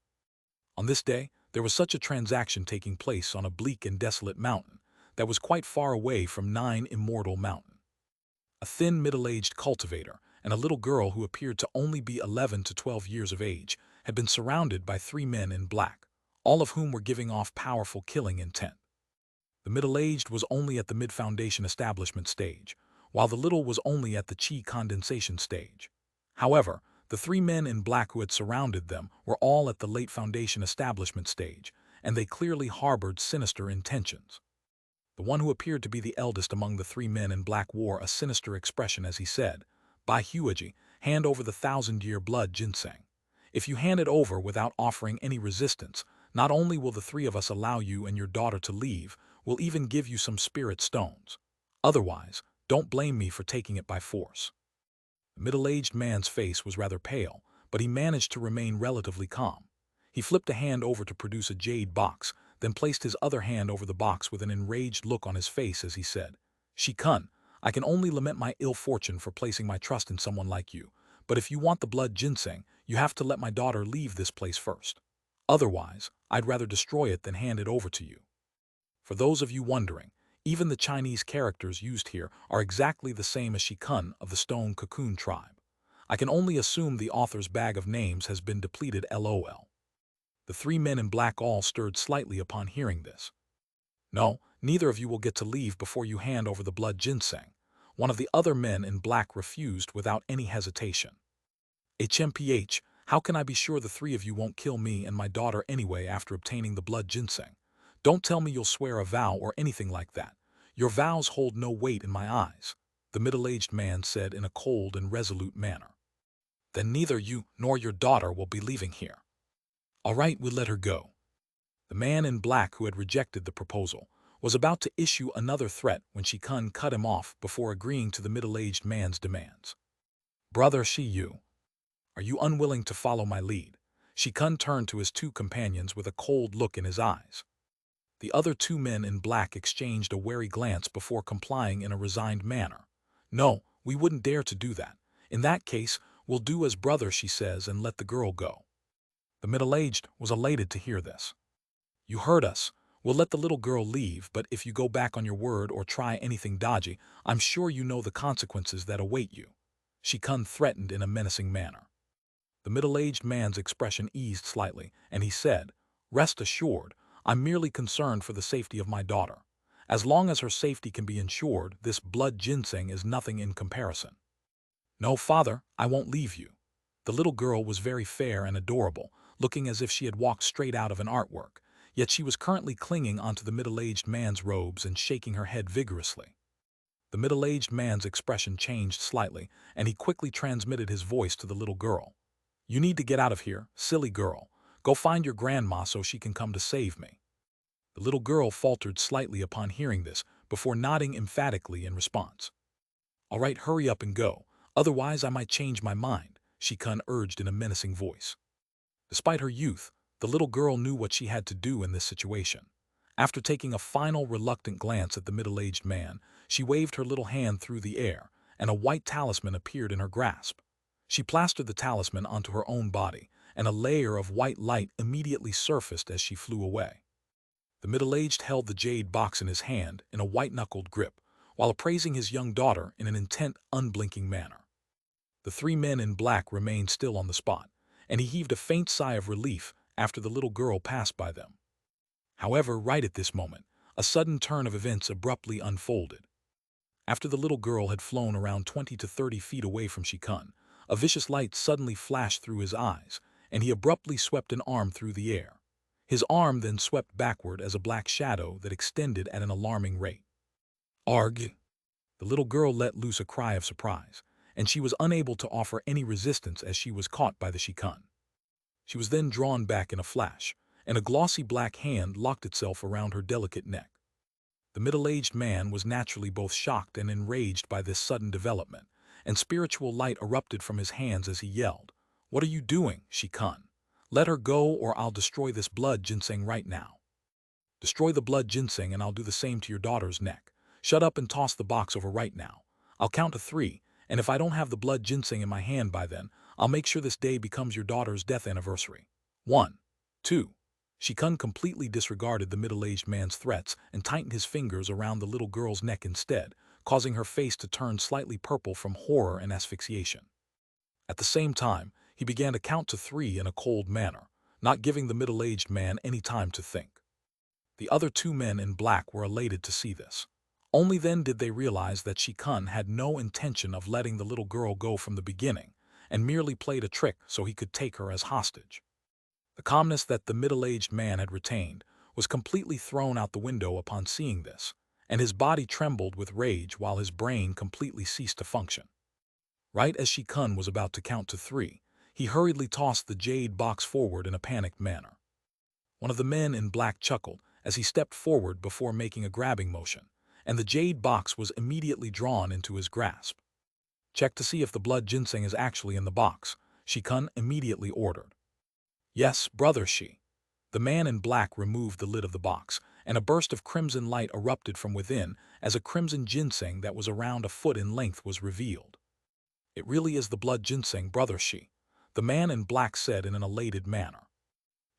On this day, there was such a transaction taking place on a bleak and desolate mountain that was quite far away from 9 Immortal Mountain. A thin middle-aged cultivator and a little girl who appeared to only be 11 to 12 years of age had been surrounded by 3 men in black, all of whom were giving off powerful killing intent. The middle-aged was only at the mid-foundation establishment stage, while the little was only at the chi condensation stage. However, the 3 men in black who had surrounded them were all at the late foundation establishment stage, and they clearly harbored sinister intentions. The one who appeared to be the eldest among the 3 men in black wore a sinister expression as he said, "By Huaji, hand over the 1,000-year blood ginseng. If you hand it over without offering any resistance, not only will the 3 of us allow you and your daughter to leave, we'll even give you some spirit stones. Otherwise, don't blame me for taking it by force." The middle-aged man's face was rather pale, but he managed to remain relatively calm. He flipped a hand over to produce a jade box, then placed his other hand over the box with an enraged look on his face as he said, "Shikun, I can only lament my ill fortune for placing my trust in someone like you, but if you want the blood ginseng, you have to let my daughter leave this place first. Otherwise, I'd rather destroy it than hand it over to you." For those of you wondering, even the Chinese characters used here are exactly the same as Shikun of the Stone Cocoon tribe. I can only assume the author's bag of names has been depleted LOL. The 3 men in black all stirred slightly upon hearing this. "No, neither of you will get to leave before you hand over the blood ginseng," one of the other men in black refused without any hesitation. "HMPH, how can I be sure the 3 of you won't kill me and my daughter anyway after obtaining the blood ginseng? Don't tell me you'll swear a vow or anything like that. Your vows hold no weight in my eyes," the middle-aged man said in a cold and resolute manner. "Then neither you nor your daughter will be leaving here." "All right, we'll let her go." The man in black who had rejected the proposal was about to issue another threat when Shikun cut him off before agreeing to the middle-aged man's demands. "Brother Shiyu, are you unwilling to follow my lead?" Shikun turned to his 2 companions with a cold look in his eyes. The other 2 men in black exchanged a wary glance before complying in a resigned manner. "No, we wouldn't dare to do that. In that case, we'll do as brother she says and let the girl go." The middle-aged was elated to hear this. "You heard us. We'll let the little girl leave, but if you go back on your word or try anything dodgy, I'm sure you know the consequences that await you," Shikun threatened in a menacing manner. The middle-aged man's expression eased slightly, and he said, "Rest assured, I'm merely concerned for the safety of my daughter. As long as her safety can be ensured, this blood ginseng is nothing in comparison." "No, father, I won't leave you." The little girl was very fair and adorable, looking as if she had walked straight out of an artwork, yet she was currently clinging onto the middle-aged man's robes and shaking her head vigorously. The middle-aged man's expression changed slightly, and he quickly transmitted his voice to the little girl. "You need to get out of here, silly girl. Go find your grandma so she can come to save me." The little girl faltered slightly upon hearing this, before nodding emphatically in response. "All right, hurry up and go, otherwise I might change my mind," Shikun urged in a menacing voice. Despite her youth, the little girl knew what she had to do in this situation. After taking a final reluctant glance at the middle-aged man, she waved her little hand through the air, and a white talisman appeared in her grasp. She plastered the talisman onto her own body, and a layer of white light immediately surfaced as she flew away. The middle-aged held the jade box in his hand in a white-knuckled grip, while appraising his young daughter in an intent, unblinking manner. The three men in black remained still on the spot, and he heaved a faint sigh of relief after the little girl passed by them. However, right at this moment, a sudden turn of events abruptly unfolded. After the little girl had flown around 20 to 30 feet away from Xianxia, a vicious light suddenly flashed through his eyes, and he abruptly swept an arm through the air. His arm then swept backward as a black shadow that extended at an alarming rate. Arg! The little girl let loose a cry of surprise, and she was unable to offer any resistance as she was caught by the Xianxia. She was then drawn back in a flash, and a glossy black hand locked itself around her delicate neck. The middle-aged man was naturally both shocked and enraged by this sudden development, and spiritual light erupted from his hands as he yelled, "What are you doing, Xianxia? Let her go or I'll destroy this blood ginseng right now. Destroy the blood ginseng and I'll do the same to your daughter's neck. Shut up and toss the box over right now. I'll count to 3, and if I don't have the blood ginseng in my hand by then, I'll make sure this day becomes your daughter's death anniversary. 1, 2. Xianxia completely disregarded the middle-aged man's threats and tightened his fingers around the little girl's neck instead, causing her face to turn slightly purple from horror and asphyxiation. At the same time, he began to count to 3 in a cold manner, not giving the middle-aged man any time to think. The other two men in black were elated to see this. Only then did they realize that Xianxia had no intention of letting the little girl go from the beginning, and merely played a trick so he could take her as hostage. The calmness that the middle-aged man had retained was completely thrown out the window upon seeing this, and his body trembled with rage while his brain completely ceased to function. Right as Xianxia was about to count to 3, he hurriedly tossed the jade box forward in a panicked manner. One of the men in black chuckled as he stepped forward before making a grabbing motion, and the jade box was immediately drawn into his grasp. Check to see if the blood ginseng is actually in the box, Xianxia immediately ordered. Yes, brother Shi. The man in black removed the lid of the box, and a burst of crimson light erupted from within as a crimson ginseng that was around a foot in length was revealed. It really is the blood ginseng, brother Shi, the man in black said in an elated manner.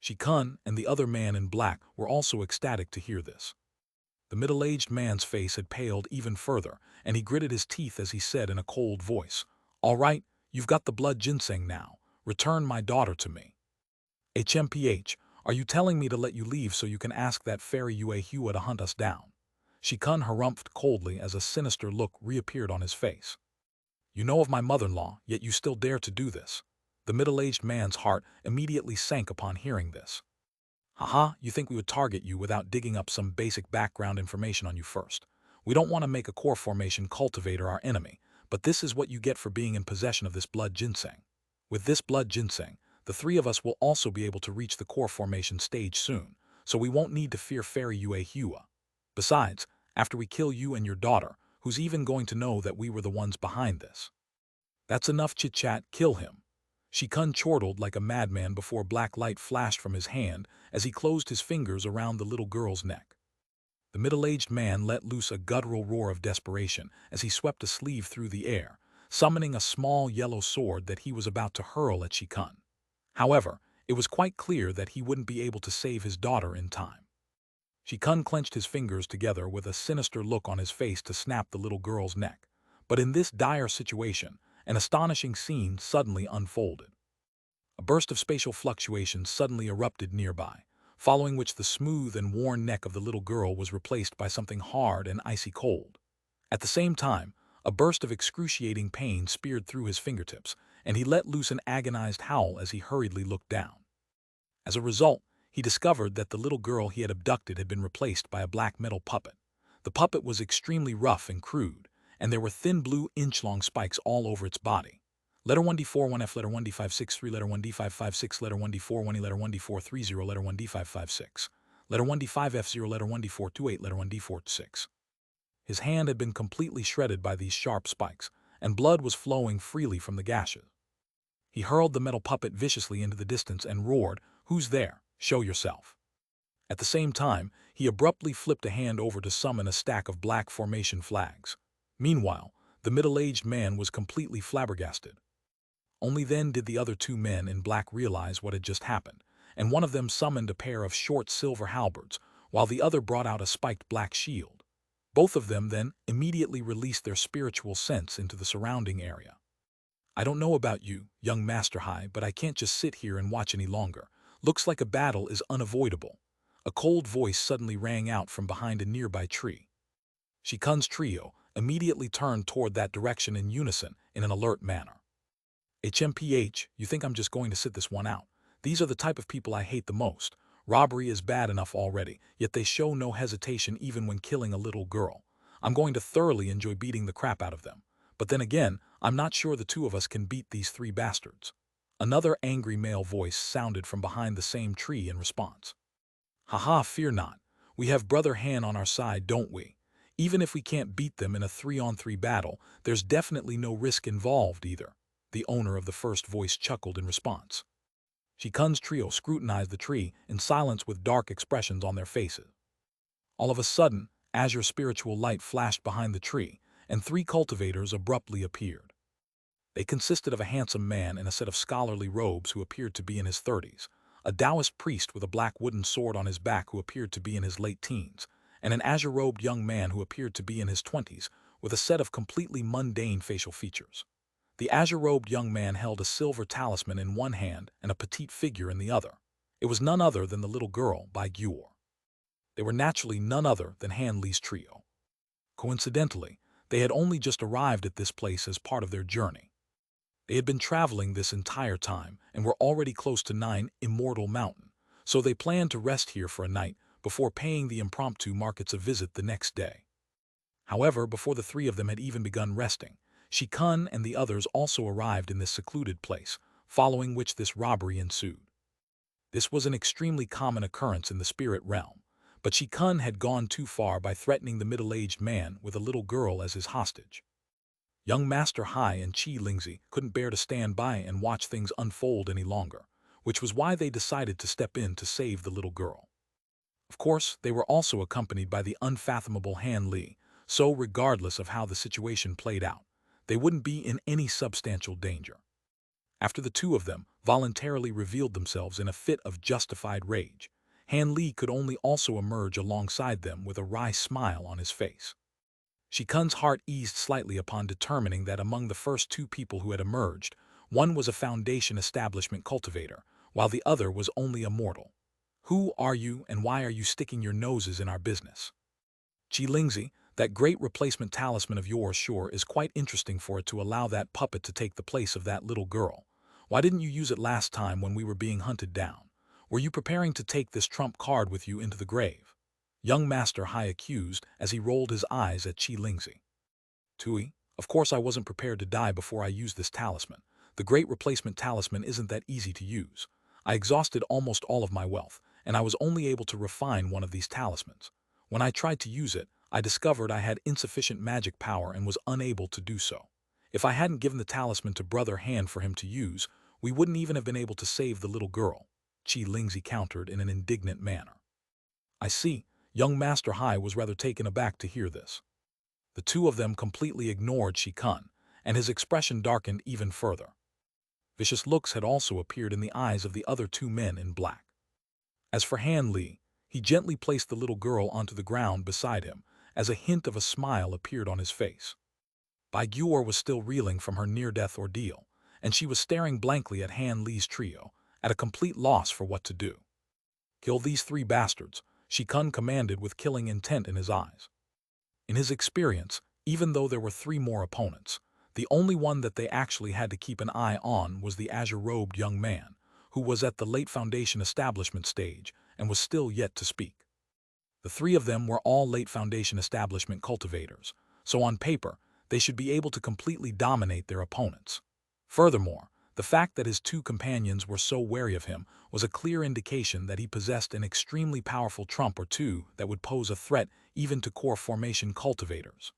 Xianxia and the other man in black were also ecstatic to hear this. The middle-aged man's face had paled even further, and he gritted his teeth as he said in a cold voice, "All right, you've got the blood ginseng now. Return my daughter to me." HMPH, are you telling me to let you leave so you can ask that fairy Yue Hua to hunt us down? Xianxia harumphed coldly as a sinister look reappeared on his face. You know of my mother-in-law, yet you still dare to do this. The middle-aged man's heart immediately sank upon hearing this. Haha, you think we would target you without digging up some basic background information on you first. We don't want to make a core formation cultivator our enemy, but this is what you get for being in possession of this blood ginseng. With this blood ginseng, the 3 of us will also be able to reach the core formation stage soon, so we won't need to fear fairy Yue Hua. Besides, after we kill you and your daughter, who's even going to know that we were the ones behind this? That's enough chit-chat, kill him. Xianxia chortled like a madman before black light flashed from his hand as he closed his fingers around the little girl's neck. The middle-aged man let loose a guttural roar of desperation as he swept a sleeve through the air, summoning a small yellow sword that he was about to hurl at Xianxia. However, it was quite clear that he wouldn't be able to save his daughter in time. Xianxia clenched his fingers together with a sinister look on his face to snap the little girl's neck. But in this dire situation, an astonishing scene suddenly unfolded. A burst of spatial fluctuations suddenly erupted nearby, following which the smooth and worn neck of the little girl was replaced by something hard and icy cold. At the same time, a burst of excruciating pain speared through his fingertips, and he let loose an agonized howl as he hurriedly looked down. As a result, he discovered that the little girl he had abducted had been replaced by a black metal puppet. The puppet was extremely rough and crude, and there were thin blue inch-long spikes all over its body. Letter 1D4 1F, letter 1D563, letter 1D556, letter 1D4 1E, letter 1D430, letter 1D556, letter 1D5F0, letter 1D428, letter 1D46. His hand had been completely shredded by these sharp spikes, and blood was flowing freely from the gashes. He hurled the metal puppet viciously into the distance and roared, "Who's there? Show yourself." At the same time, he abruptly flipped a hand over to summon a stack of black formation flags. Meanwhile, the middle-aged man was completely flabbergasted. Only then did the other two men in black realize what had just happened, and one of them summoned a pair of short silver halberds, while the other brought out a spiked black shield. Both of them then immediately released their spiritual sense into the surrounding area. I don't know about you, young Master High, but I can't just sit here and watch any longer. Looks like a battle is unavoidable. A cold voice suddenly rang out from behind a nearby tree. Shikun's trio immediately turned toward that direction in unison in an alert manner. HMPH, you think I'm just going to sit this one out? These are the type of people I hate the most. Robbery is bad enough already, yet they show no hesitation even when killing a little girl. I'm going to thoroughly enjoy beating the crap out of them. But then again, I'm not sure the two of us can beat these three bastards. Another angry male voice sounded from behind the same tree in response. Haha, fear not. We have Brother Han on our side, don't we? Even if we can't beat them in a 3-on-3 battle, there's definitely no risk involved either. The owner of the first voice chuckled in response. Shikun's trio scrutinized the tree in silence with dark expressions on their faces. All of a sudden, azure spiritual light flashed behind the tree, and three cultivators abruptly appeared. They consisted of a handsome man in a set of scholarly robes who appeared to be in his 30s, a Taoist priest with a black wooden sword on his back who appeared to be in his late teens, and an azure-robed young man who appeared to be in his 20s with a set of completely mundane facial features. The azure-robed young man held a silver talisman in one hand and a petite figure in the other. It was none other than the little girl by Gyur. They were naturally none other than Han Li's trio. Coincidentally, they had only just arrived at this place as part of their journey. They had been traveling this entire time and were already close to 9 Immortal Mountain, so they planned to rest here for a night before paying the impromptu markets a visit the next day. However, before the three of them had even begun resting, Shikun and the others also arrived in this secluded place, following which this robbery ensued. This was an extremely common occurrence in the spirit realm, but Shikun had gone too far by threatening the middle-aged man with a little girl as his hostage. Young Master Hai and Qi Lingzi couldn't bear to stand by and watch things unfold any longer, which was why they decided to step in to save the little girl. Of course, they were also accompanied by the unfathomable Han Li, so regardless of how the situation played out, they wouldn't be in any substantial danger. After the two of them voluntarily revealed themselves in a fit of justified rage, Han Li could only also emerge alongside them with a wry smile on his face. Shikun's heart eased slightly upon determining that among the first two people who had emerged, one was a Foundation establishment cultivator, while the other was only a mortal. Who are you and why are you sticking your noses in our business? Qi Lingzi, that great replacement talisman of yours sure is quite interesting for it to allow that puppet to take the place of that little girl. Why didn't you use it last time when we were being hunted down? Were you preparing to take this trump card with you into the grave? Young Master Hai accused as he rolled his eyes at Qi Lingzi. Tui, of course I wasn't prepared to die before I used this talisman. The great replacement talisman isn't that easy to use. I exhausted almost all of my wealth, and I was only able to refine one of these talismans. When I tried to use it, I discovered I had insufficient magic power and was unable to do so. If I hadn't given the talisman to Brother Han for him to use, we wouldn't even have been able to save the little girl, Qi Lingzi countered in an indignant manner. I see. Young Master Hai was rather taken aback to hear this. The two of them completely ignored Shikun, and his expression darkened even further. Vicious looks had also appeared in the eyes of the other two men in black. As for Han Li, he gently placed the little girl onto the ground beside him, as a hint of a smile appeared on his face. Bai Gyur was still reeling from her near-death ordeal, and she was staring blankly at Han Li's trio, at a complete loss for what to do. Kill these three bastards, Shikun commanded with killing intent in his eyes. In his experience, even though there were three more opponents, the only one that they actually had to keep an eye on was the azure-robed young man, who was at the late Foundation establishment stage and was still yet to speak. The three of them were all late Foundation establishment cultivators, so on paper, they should be able to completely dominate their opponents. Furthermore, the fact that his two companions were so wary of him was a clear indication that he possessed an extremely powerful trump or two that would pose a threat even to core formation cultivators.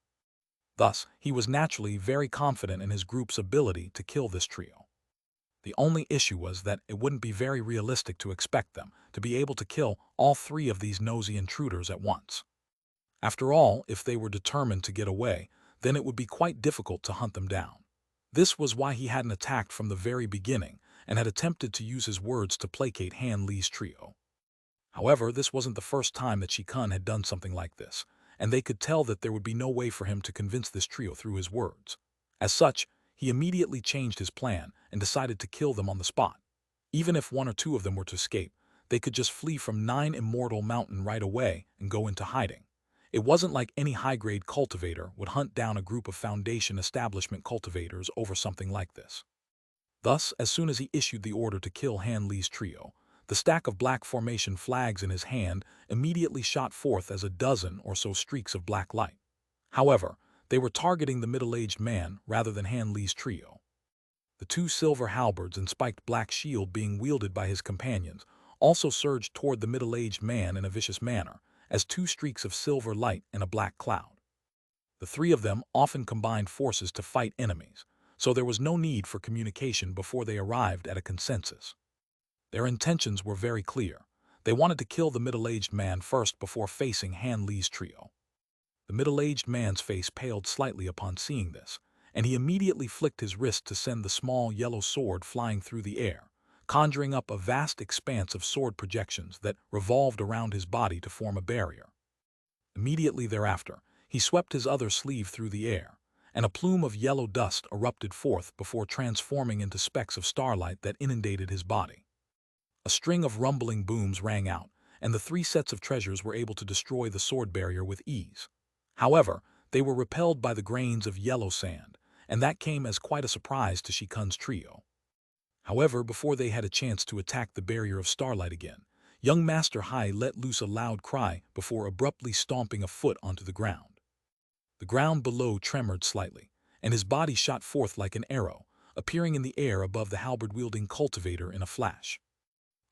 Thus, he was naturally very confident in his group's ability to kill this trio. The only issue was that it wouldn't be very realistic to expect them to be able to kill all three of these nosy intruders at once. After all, if they were determined to get away, then it would be quite difficult to hunt them down. This was why he hadn't attacked from the very beginning and had attempted to use his words to placate Han Li's trio. However, this wasn't the first time that Shikun had done something like this, and they could tell that there would be no way for him to convince this trio through his words. As such, he immediately changed his plan and decided to kill them on the spot. Even if one or two of them were to escape, they could just flee from 9 Immortal Mountain right away and go into hiding. It wasn't like any high-grade cultivator would hunt down a group of Foundation establishment cultivators over something like this. Thus, as soon as he issued the order to kill Han Li's trio, the stack of black formation flags in his hand immediately shot forth as a dozen or so streaks of black light. However, they were targeting the middle-aged man rather than Han Li's trio. The 2 silver halberds and spiked black shield being wielded by his companions also surged toward the middle-aged man in a vicious manner, as 2 streaks of silver light and a black cloud. The 3 of them often combined forces to fight enemies, so there was no need for communication before they arrived at a consensus. Their intentions were very clear. They wanted to kill the middle-aged man first before facing Han Li's trio. The middle-aged man's face paled slightly upon seeing this, and he immediately flicked his wrist to send the small yellow sword flying through the air, conjuring up a vast expanse of sword projections that revolved around his body to form a barrier. Immediately thereafter, he swept his other sleeve through the air, and a plume of yellow dust erupted forth before transforming into specks of starlight that inundated his body. A string of rumbling booms rang out, and the 3 sets of treasures were able to destroy the sword barrier with ease. However, they were repelled by the grains of yellow sand, and that came as quite a surprise to Shikun's trio. However, before they had a chance to attack the barrier of starlight again, young Master Hai let loose a loud cry before abruptly stomping a foot onto the ground. The ground below tremored slightly, and his body shot forth like an arrow, appearing in the air above the halberd-wielding cultivator in a flash.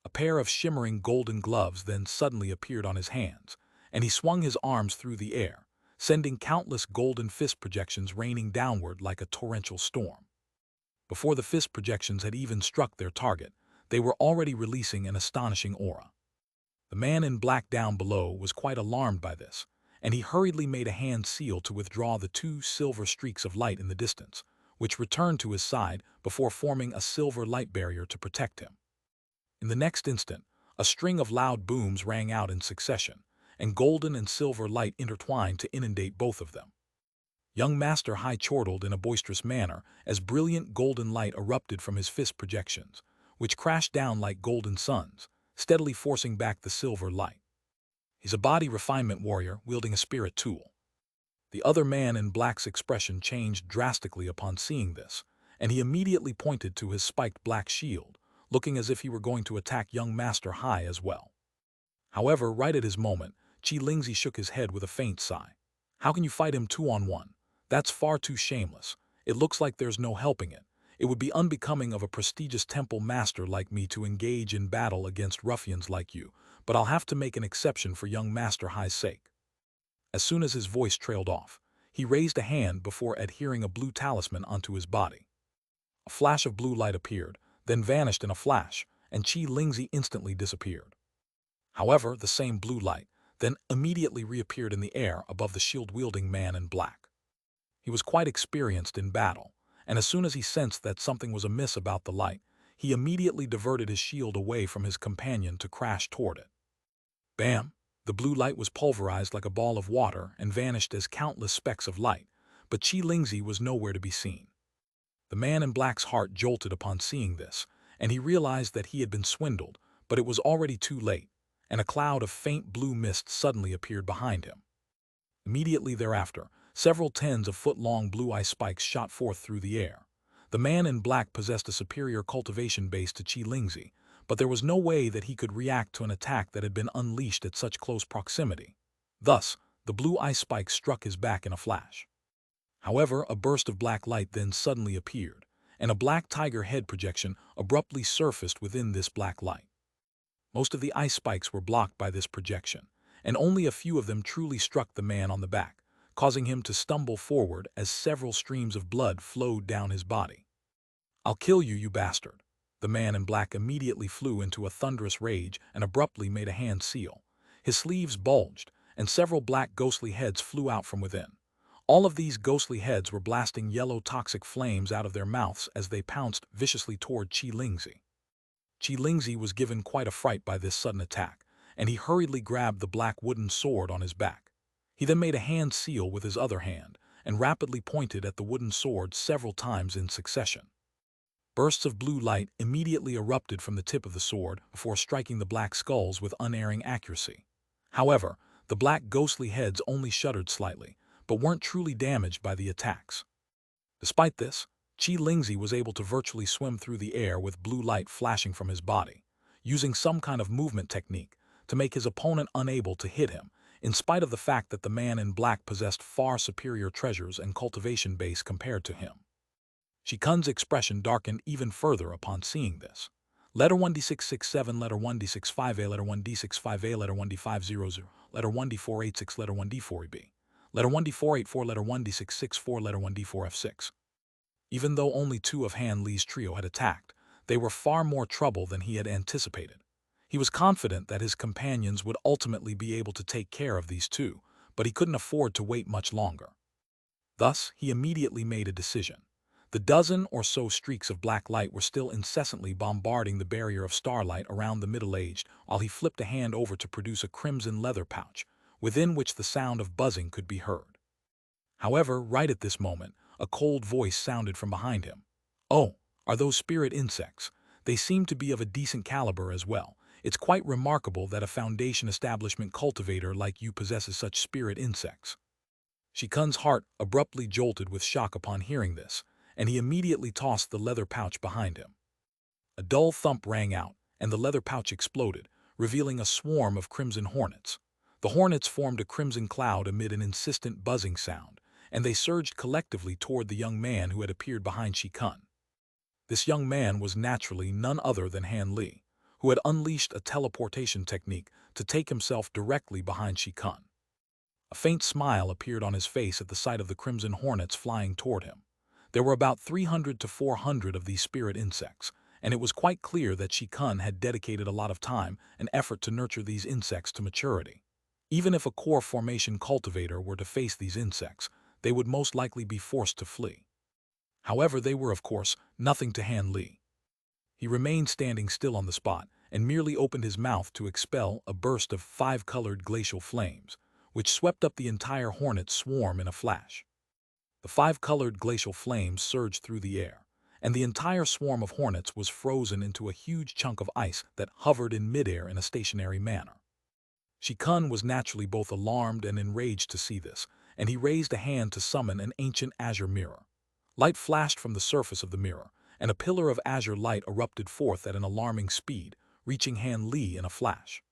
A pair of shimmering golden gloves then suddenly appeared on his hands, and he swung his arms through the air, sending countless golden fist projections raining downward like a torrential storm. Before the fist projections had even struck their target, they were already releasing an astonishing aura. The man in black down below was quite alarmed by this, and he hurriedly made a hand seal to withdraw the 2 silver streaks of light in the distance, which returned to his side before forming a silver light barrier to protect him. In the next instant, a string of loud booms rang out in succession, and golden and silver light intertwined to inundate both of them. Young Master Hai chortled in a boisterous manner as brilliant golden light erupted from his fist projections, which crashed down like golden suns, steadily forcing back the silver light. He's a body refinement warrior wielding a spirit tool. The other man in black's expression changed drastically upon seeing this, and he immediately pointed to his spiked black shield, looking as if he were going to attack young Master Hai as well. However, right at his moment, Qi Lingzi shook his head with a faint sigh. How can you fight him 2-on-1? That's far too shameless. It looks like there's no helping it. It would be unbecoming of a prestigious temple master like me to engage in battle against ruffians like you, but I'll have to make an exception for young Master Hai's sake. As soon as his voice trailed off, he raised a hand before adhering a blue talisman onto his body. A flash of blue light appeared, then vanished in a flash, and Qi Lingzi instantly disappeared. However, the same blue light then immediately reappeared in the air above the shield-wielding man in black. He was quite experienced in battle, and as soon as he sensed that something was amiss about the light, he immediately diverted his shield away from his companion to crash toward it. Bam! The blue light was pulverized like a ball of water and vanished as countless specks of light, but Qi Lingzi was nowhere to be seen. The man in black's heart jolted upon seeing this, and he realized that he had been swindled, but it was already too late, and a cloud of faint blue mist suddenly appeared behind him. Immediately thereafter, several tens of foot-long blue eye spikes shot forth through the air. The man in black possessed a superior cultivation base to Qi Lingzi, but there was no way that he could react to an attack that had been unleashed at such close proximity. Thus, the blue eye spikes struck his back in a flash. However, a burst of black light then suddenly appeared, and a black tiger head projection abruptly surfaced within this black light. Most of the ice spikes were blocked by this projection, and only a few of them truly struck the man on the back, causing him to stumble forward as several streams of blood flowed down his body. "I'll kill you, you bastard!" The man in black immediately flew into a thunderous rage and abruptly made a hand seal. His sleeves bulged, and several black ghostly heads flew out from within. All of these ghostly heads were blasting yellow toxic flames out of their mouths as they pounced viciously toward Xianxia. Xianxia was given quite a fright by this sudden attack, and he hurriedly grabbed the black wooden sword on his back. He then made a hand seal with his other hand, and rapidly pointed at the wooden sword several times in succession. Bursts of blue light immediately erupted from the tip of the sword before striking the black skulls with unerring accuracy. However, the black ghostly heads only shuddered slightly, but weren't truly damaged by the attacks. Despite this, Xianxia was able to virtually swim through the air with blue light flashing from his body, using some kind of movement technique to make his opponent unable to hit him, in spite of the fact that the man in black possessed far superior treasures and cultivation base compared to him. Xianxia's expression darkened even further upon seeing this. Letter 1D667, letter 1D65A, letter 1D65A, letter 1D500, letter 1D486, letter 1D4EB, letter 1D484, letter 1D664, letter 1D4F6. Even though only two of Han Li's trio had attacked, they were far more trouble than he had anticipated. He was confident that his companions would ultimately be able to take care of these two, but he couldn't afford to wait much longer. Thus, he immediately made a decision. The dozen or so streaks of black light were still incessantly bombarding the barrier of starlight around the middle-aged, while he flipped a hand over to produce a crimson leather pouch, within which the sound of buzzing could be heard. However, right at this moment, a cold voice sounded from behind him. "Oh, are those spirit insects? They seem to be of a decent caliber as well. It's quite remarkable that a Foundation establishment cultivator like you possesses such spirit insects." Xianxia's heart abruptly jolted with shock upon hearing this, and he immediately tossed the leather pouch behind him. A dull thump rang out, and the leather pouch exploded, revealing a swarm of crimson hornets. The hornets formed a crimson cloud amid an insistent buzzing sound, and they surged collectively toward the young man who had appeared behind Xianxia. This young man was naturally none other than Han Li, who had unleashed a teleportation technique to take himself directly behind Xianxia. A faint smile appeared on his face at the sight of the crimson hornets flying toward him. There were about 300 to 400 of these spirit insects, and it was quite clear that Xianxia had dedicated a lot of time and effort to nurture these insects to maturity. Even if a core formation cultivator were to face these insects, they would most likely be forced to flee. However, they were, of course, nothing to Han Li. He remained standing still on the spot and merely opened his mouth to expel a burst of 5-colored glacial flames, which swept up the entire hornet swarm in a flash. The 5-colored glacial flames surged through the air, and the entire swarm of hornets was frozen into a huge chunk of ice that hovered in midair in a stationary manner. Xianxia was naturally both alarmed and enraged to see this, and he raised a hand to summon an ancient azure mirror. Light flashed from the surface of the mirror, and a pillar of azure light erupted forth at an alarming speed, reaching Han Li in a flash.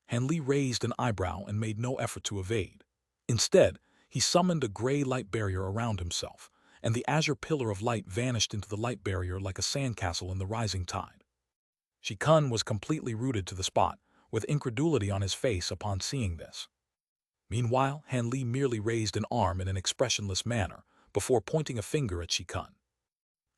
Han Li raised an eyebrow and made no effort to evade. Instead, he summoned a gray light barrier around himself, and the azure pillar of light vanished into the light barrier like a sandcastle in the rising tide. Xianxia was completely rooted to the spot, with incredulity on his face upon seeing this. Meanwhile, Han Li merely raised an arm in an expressionless manner before pointing a finger at Xianxia.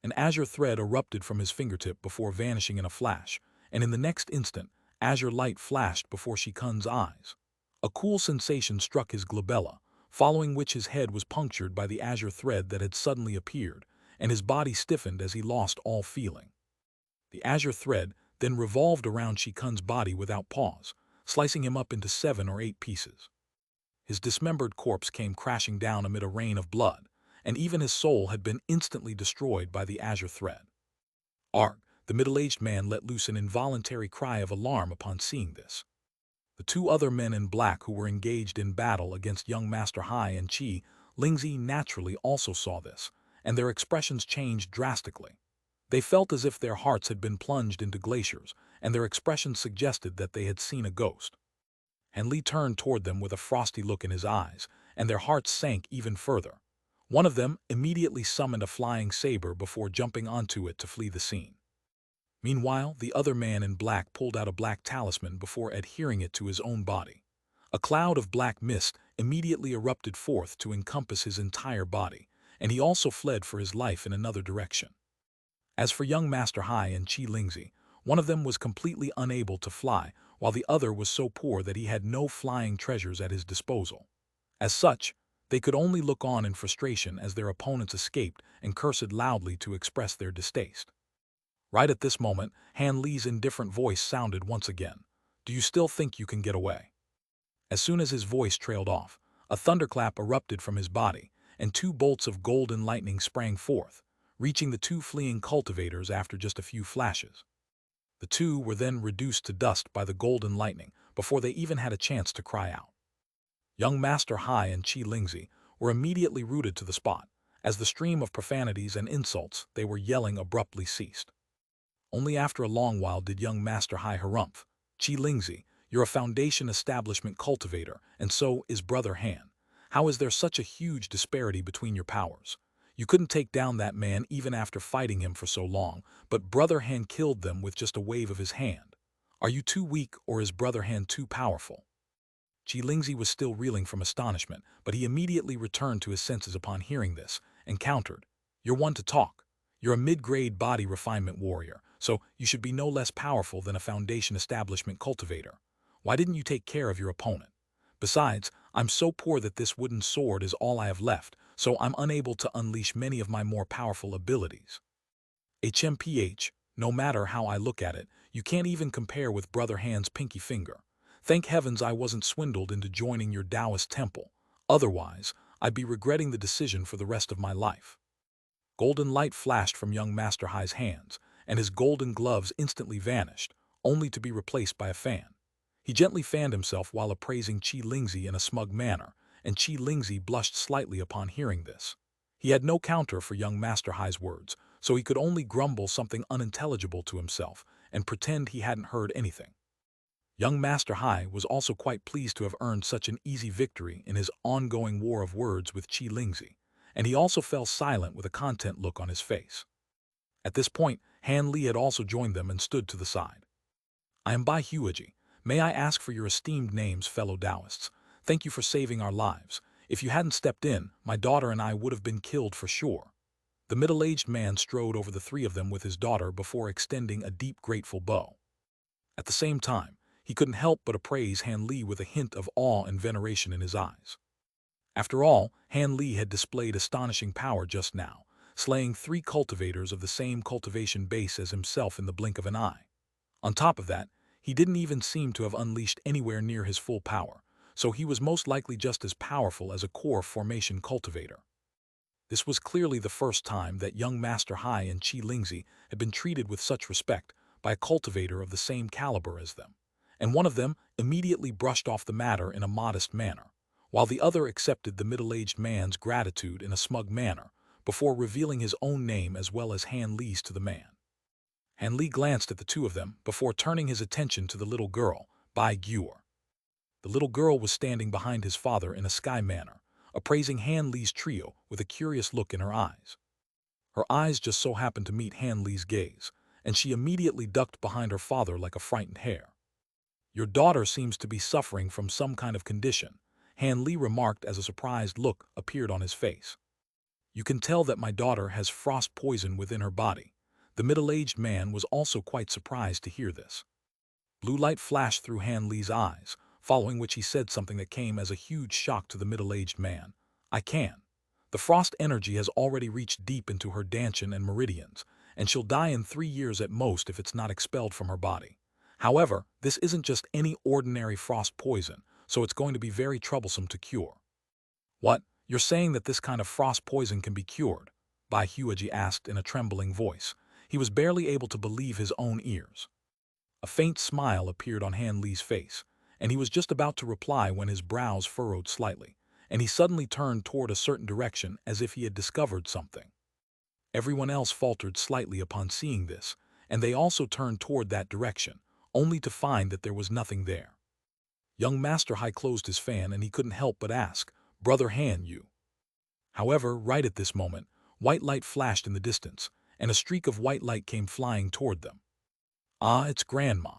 An azure thread erupted from his fingertip before vanishing in a flash, and in the next instant, azure light flashed before Xianxia's eyes. A cool sensation struck his glabella, following which his head was punctured by the azure thread that had suddenly appeared, and his body stiffened as he lost all feeling. The azure thread then revolved around Xianxia's body without pause, slicing him up into 7 or 8 pieces. His dismembered corpse came crashing down amid a rain of blood, and even his soul had been instantly destroyed by the azure thread. Arg! The middle-aged man let loose an involuntary cry of alarm upon seeing this. The two other men in black who were engaged in battle against young Master Hai and Xianxia naturally also saw this, and their expressions changed drastically. They felt as if their hearts had been plunged into glaciers, and their expressions suggested that they had seen a ghost. Han Li turned toward them with a frosty look in his eyes, and their hearts sank even further. One of them immediately summoned a flying saber before jumping onto it to flee the scene. Meanwhile, the other man in black pulled out a black talisman before adhering it to his own body. A cloud of black mist immediately erupted forth to encompass his entire body, and he also fled for his life in another direction. As for young Master Hai and Xianxia, one of them was completely unable to fly, while the other was so poor that he had no flying treasures at his disposal. As such, They could only look on in frustration as their opponents escaped and cursed loudly to express their distaste. Right at this moment, Han Li's indifferent voice sounded once again. "Do you still think you can get away?" As soon as his voice trailed off, a thunderclap erupted from his body, and 2 bolts of golden lightning sprang forth, reaching the 2 fleeing cultivators after just a few flashes. The 2 were then reduced to dust by the golden lightning before they even had a chance to cry out. Young Master Hai and Qi Lingzi were immediately rooted to the spot, as the stream of profanities and insults they were yelling abruptly ceased. Only after a long while did young Master Hai harumph, "Qi Lingzi, you're a Foundation establishment cultivator, and so is Brother Han. How is there such a huge disparity between your powers? You couldn't take down that man even after fighting him for so long, but Brother Han killed them with just a wave of his hand. Are you too weak, or is Brother Han too powerful?" Qi Lingzi was still reeling from astonishment, but he immediately returned to his senses upon hearing this, and countered, "You're one to talk. You're a mid-grade body refinement warrior, so you should be no less powerful than a Foundation establishment cultivator. Why didn't you take care of your opponent? Besides, I'm so poor that this wooden sword is all I have left, so I'm unable to unleash many of my more powerful abilities. HMPH, no matter how I look at it, you can't even compare with Brother Han's pinky finger. Thank heavens I wasn't swindled into joining your Taoist temple. Otherwise, I'd be regretting the decision for the rest of my life." Golden light flashed from young Master Hai's hands, and his golden gloves instantly vanished, only to be replaced by a fan. He gently fanned himself while appraising Qi Lingzi in a smug manner, and Qi Lingzi blushed slightly upon hearing this. He had no counter for young Master Hai's words, so he could only grumble something unintelligible to himself and pretend he hadn't heard anything. Young Master Hai was also quite pleased to have earned such an easy victory in his ongoing war of words with Qi Lingzi, and he also fell silent with a content look on his face. At this point, Han Li had also joined them and stood to the side. "I am Bai Huaji. May I ask for your esteemed names, fellow Taoists? Thank you for saving our lives. If you hadn't stepped in, my daughter and I would have been killed for sure." The middle-aged man strode over the 3 of them with his daughter before extending a deep, grateful bow. At the same time, he couldn't help but appraise Han Li with a hint of awe and veneration in his eyes. After all, Han Li had displayed astonishing power just now, slaying 3 cultivators of the same cultivation base as himself in the blink of an eye. On top of that, he didn't even seem to have unleashed anywhere near his full power, so he was most likely just as powerful as a core formation cultivator. This was clearly the first time that young Master Hai and Qi Lingzi had been treated with such respect by a cultivator of the same caliber as them, and one of them immediately brushed off the matter in a modest manner, while the other accepted the middle-aged man's gratitude in a smug manner, before revealing his own name as well as Han Li's to the man. Han Li glanced at the 2 of them before turning his attention to the little girl, Bai Guor. The little girl was standing behind his father in a sky manner, appraising Han Li's trio with a curious look in her eyes. Her eyes just so happened to meet Han Li's gaze, and she immediately ducked behind her father like a frightened hare. "Your daughter seems to be suffering from some kind of condition," Han Li remarked as a surprised look appeared on his face. "You can tell that my daughter has frost poison within her body." The middle-aged man was also quite surprised to hear this. Blue light flashed through Han Li's eyes, following which he said something that came as a huge shock to the middle-aged man. "I can. The frost energy has already reached deep into her dantian and meridians, and she'll die in 3 years at most if it's not expelled from her body. However, this isn't just any ordinary frost poison, so it's going to be very troublesome to cure." "What? You're saying that this kind of frost poison can be cured?" Bai Huaji asked in a trembling voice. He was barely able to believe his own ears. A faint smile appeared on Han Li's face, and he was just about to reply when his brows furrowed slightly, and he suddenly turned toward a certain direction as if he had discovered something. Everyone else faltered slightly upon seeing this, and they also turned toward that direction, only to find that there was nothing there. Young Master Hai closed his fan and he couldn't help but ask, "Brother Han, you?" However, right at this moment, white light flashed in the distance, and a streak of white light came flying toward them. "Ah, it's Grandma."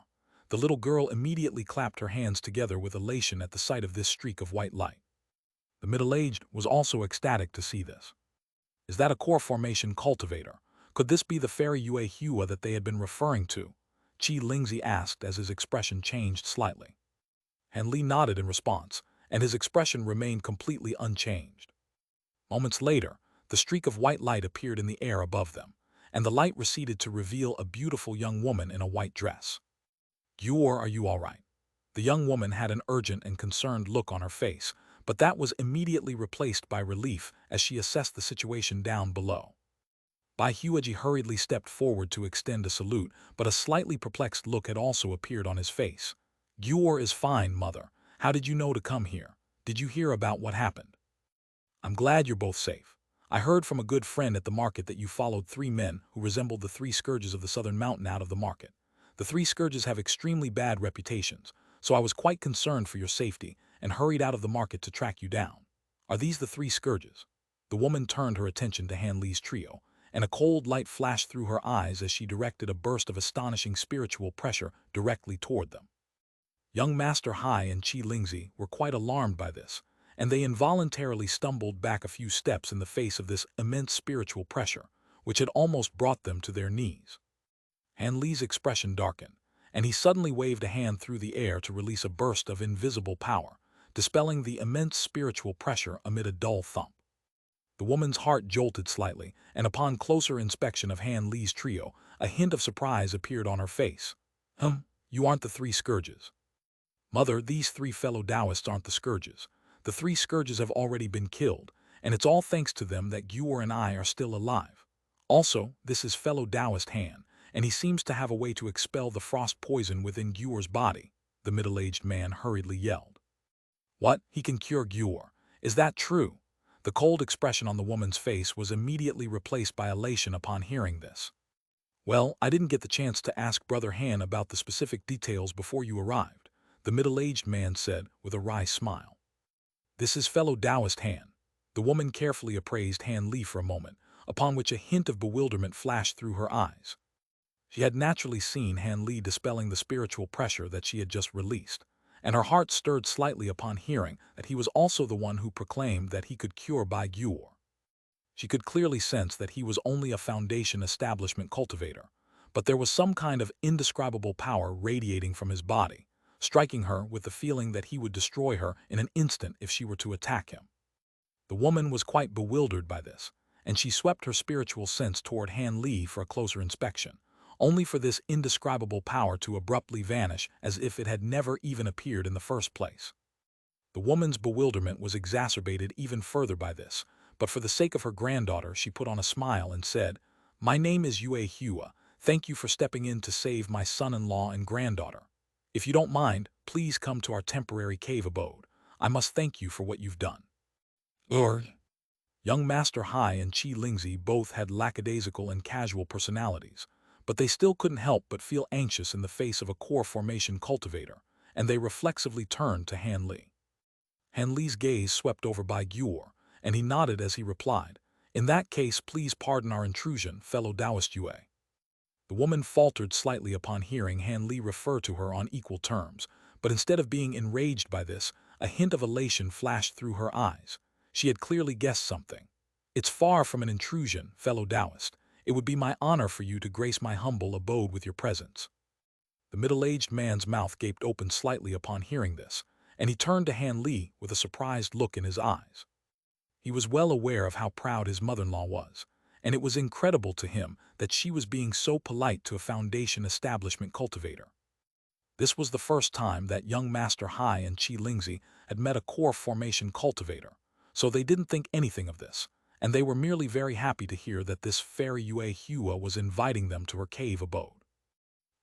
The little girl immediately clapped her hands together with elation at the sight of this streak of white light. The middle-aged was also ecstatic to see this. "Is that a core formation cultivator? Could this be the fairy Yue Hua that they had been referring to?" Qi Lingzi asked as his expression changed slightly. Han Li nodded in response, and his expression remained completely unchanged. Moments later, the streak of white light appeared in the air above them, and the light receded to reveal a beautiful young woman in a white dress. "Gyur, are you all right?" The young woman had an urgent and concerned look on her face, but that was immediately replaced by relief as she assessed the situation down below. Bai Huaji hurriedly stepped forward to extend a salute, but a slightly perplexed look had also appeared on his face. "Gyur is fine, mother. How did you know to come here? Did you hear about what happened?" "I'm glad you're both safe. I heard from a good friend at the market that you followed 3 men who resembled the 3 scourges of the southern mountain out of the market. The 3 scourges have extremely bad reputations, so I was quite concerned for your safety and hurried out of the market to track you down. Are these the 3 scourges?" The woman turned her attention to Han Li's trio, and a cold light flashed through her eyes as she directed a burst of astonishing spiritual pressure directly toward them. Young Master Hai and Qi Lingzi were quite alarmed by this, and they involuntarily stumbled back a few steps in the face of this immense spiritual pressure, which had almost brought them to their knees. Han Li's expression darkened, and he suddenly waved a hand through the air to release a burst of invisible power, dispelling the immense spiritual pressure amid a dull thump. The woman's heart jolted slightly, and upon closer inspection of Han Li's trio, a hint of surprise appeared on her face. You aren't the 3 scourges." "Mother, these 3 fellow Taoists aren't the scourges. The 3 scourges have already been killed, and it's all thanks to them that Gyur and I are still alive. Also, this is fellow Taoist Han, and he seems to have a way to expel the frost poison within Gyur's body," the middle-aged man hurriedly yelled. "What? He can cure Gyur? Is that true?" The cold expression on the woman's face was immediately replaced by elation upon hearing this. "Well, I didn't get the chance to ask Brother Han about the specific details before you arrived," the middle-aged man said with a wry smile. "This is fellow Taoist Han." The woman carefully appraised Han Li for a moment, upon which a hint of bewilderment flashed through her eyes. She had naturally seen Han Li dispelling the spiritual pressure that she had just released, and her heart stirred slightly upon hearing that he was also the one who proclaimed that he could cure Bai Gyur. She could clearly sense that he was only a foundation establishment cultivator, but there was some kind of indescribable power radiating from his body, striking her with the feeling that he would destroy her in an instant if she were to attack him. The woman was quite bewildered by this, and she swept her spiritual sense toward Han Li for a closer inspection, only for this indescribable power to abruptly vanish as if it had never even appeared in the first place. The woman's bewilderment was exacerbated even further by this, but for the sake of her granddaughter she put on a smile and said, "My name is Yue Hua. Thank you for stepping in to save my son-in-law and granddaughter. If you don't mind, please come to our temporary cave abode. I must thank you for what you've done." Young Master Hai and Qi Lingzi both had lackadaisical and casual personalities, but they still couldn't help but feel anxious in the face of a core formation cultivator, and they reflexively turned to Han Li. Han Li's gaze swept over by Gyur, and he nodded as he replied, "In that case, please pardon our intrusion, fellow Taoist Yue." The woman faltered slightly upon hearing Han Li refer to her on equal terms, but instead of being enraged by this, a hint of elation flashed through her eyes. She had clearly guessed something. "It's far from an intrusion, fellow Taoist. It would be my honor for you to grace my humble abode with your presence." The middle-aged man's mouth gaped open slightly upon hearing this, and he turned to Han Li with a surprised look in his eyes. He was well aware of how proud his mother-in-law was, and it was incredible to him that she was being so polite to a foundation establishment cultivator. This was the first time that young Master Hai and Qi Lingzi had met a core formation cultivator, so they didn't think anything of this, and they were merely very happy to hear that this fairy Yue Hua was inviting them to her cave abode.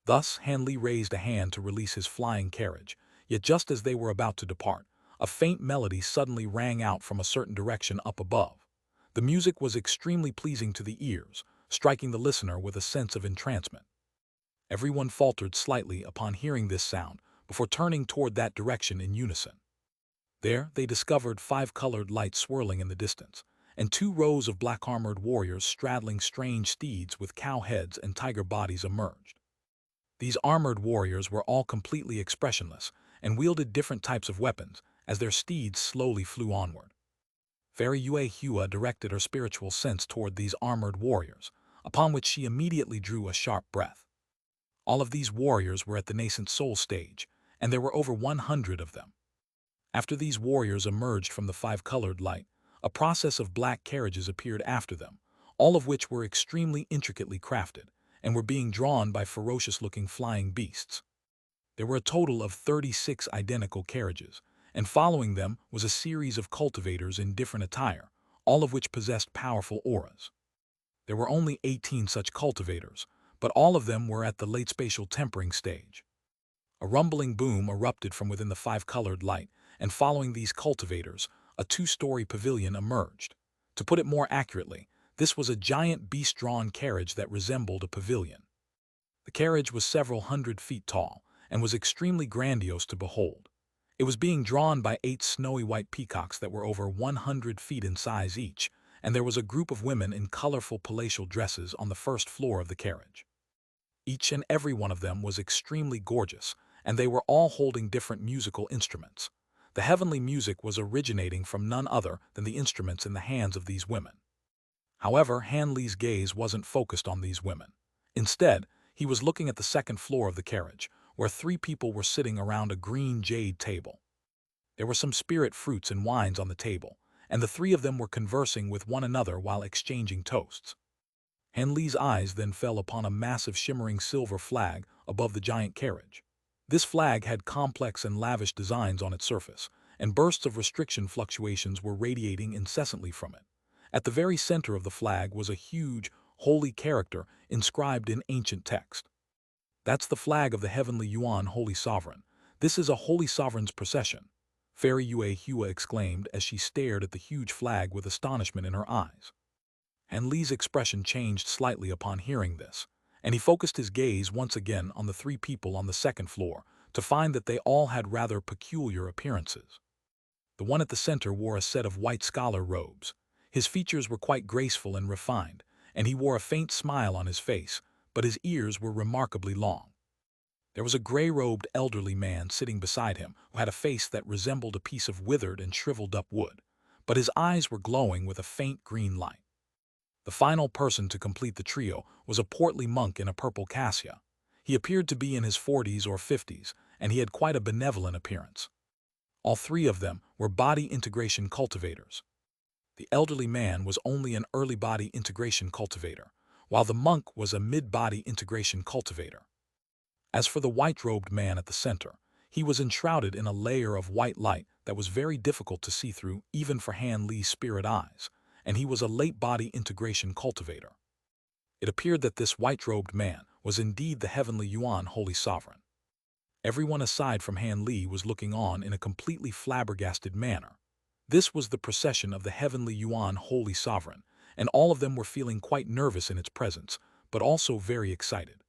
Thus, Han Li raised a hand to release his flying carriage, yet just as they were about to depart, a faint melody suddenly rang out from a certain direction up above. The music was extremely pleasing to the ears, striking the listener with a sense of entrancement. Everyone faltered slightly upon hearing this sound before turning toward that direction in unison. There they discovered 5 colored lights swirling in the distance, and 2 rows of black-armored warriors straddling strange steeds with cow heads and tiger bodies emerged. These armored warriors were all completely expressionless and wielded different types of weapons as their steeds slowly flew onward. Fairy Yue Hua directed her spiritual sense toward these armored warriors, upon which she immediately drew a sharp breath. All of these warriors were at the nascent soul stage, and there were over 100 of them. After these warriors emerged from the five-colored light, a process of black carriages appeared after them, all of which were extremely intricately crafted, and were being drawn by ferocious-looking flying beasts. There were a total of 36 identical carriages, and following them was a series of cultivators in different attire, all of which possessed powerful auras. There were only 18 such cultivators, but all of them were at the late spatial tempering stage. A rumbling boom erupted from within the five-colored light, and following these cultivators, a two-story pavilion emerged. To put it more accurately, this was a giant beast-drawn carriage that resembled a pavilion. The carriage was several hundred feet tall, and was extremely grandiose to behold. It was being drawn by 8 snowy white peacocks that were over 100 feet in size each, and there was a group of women in colorful palatial dresses on the first floor of the carriage. Each and every one of them was extremely gorgeous, and they were all holding different musical instruments. The heavenly music was originating from none other than the instruments in the hands of these women. However, Han Li's gaze wasn't focused on these women. Instead, he was looking at the second floor of the carriage, where 3 people were sitting around a green jade table. There were some spirit fruits and wines on the table, and the 3 of them were conversing with one another while exchanging toasts. Han Li's eyes then fell upon a massive shimmering silver flag above the giant carriage. This flag had complex and lavish designs on its surface, and bursts of restriction fluctuations were radiating incessantly from it. At the very center of the flag was a huge, holy character inscribed in ancient text. "That's the flag of the Heavenly Yuan Holy Sovereign. This is a Holy Sovereign's procession," Fairy Yue Hua exclaimed as she stared at the huge flag with astonishment in her eyes. Han Li's expression changed slightly upon hearing this, and he focused his gaze once again on the 3 people on the second floor to find that they all had rather peculiar appearances. The one at the center wore a set of white scholar robes. His features were quite graceful and refined, and he wore a faint smile on his face, but his ears were remarkably long. There was a gray-robed elderly man sitting beside him who had a face that resembled a piece of withered and shriveled-up wood, but his eyes were glowing with a faint green light. The final person to complete the trio was a portly monk in a purple cassia. He appeared to be in his 40s or 50s, and he had quite a benevolent appearance. All 3 of them were body integration cultivators. The elderly man was only an early body integration cultivator, while the monk was a mid-body integration cultivator. As for the white-robed man at the center, he was enshrouded in a layer of white light that was very difficult to see through even for Han Li's spirit eyes, and he was a late-body integration cultivator. It appeared that this white-robed man was indeed the Heavenly Yuan Holy Sovereign. Everyone aside from Han Li was looking on in a completely flabbergasted manner. This was the procession of the Heavenly Yuan Holy Sovereign, and all of them were feeling quite nervous in its presence, but also very excited.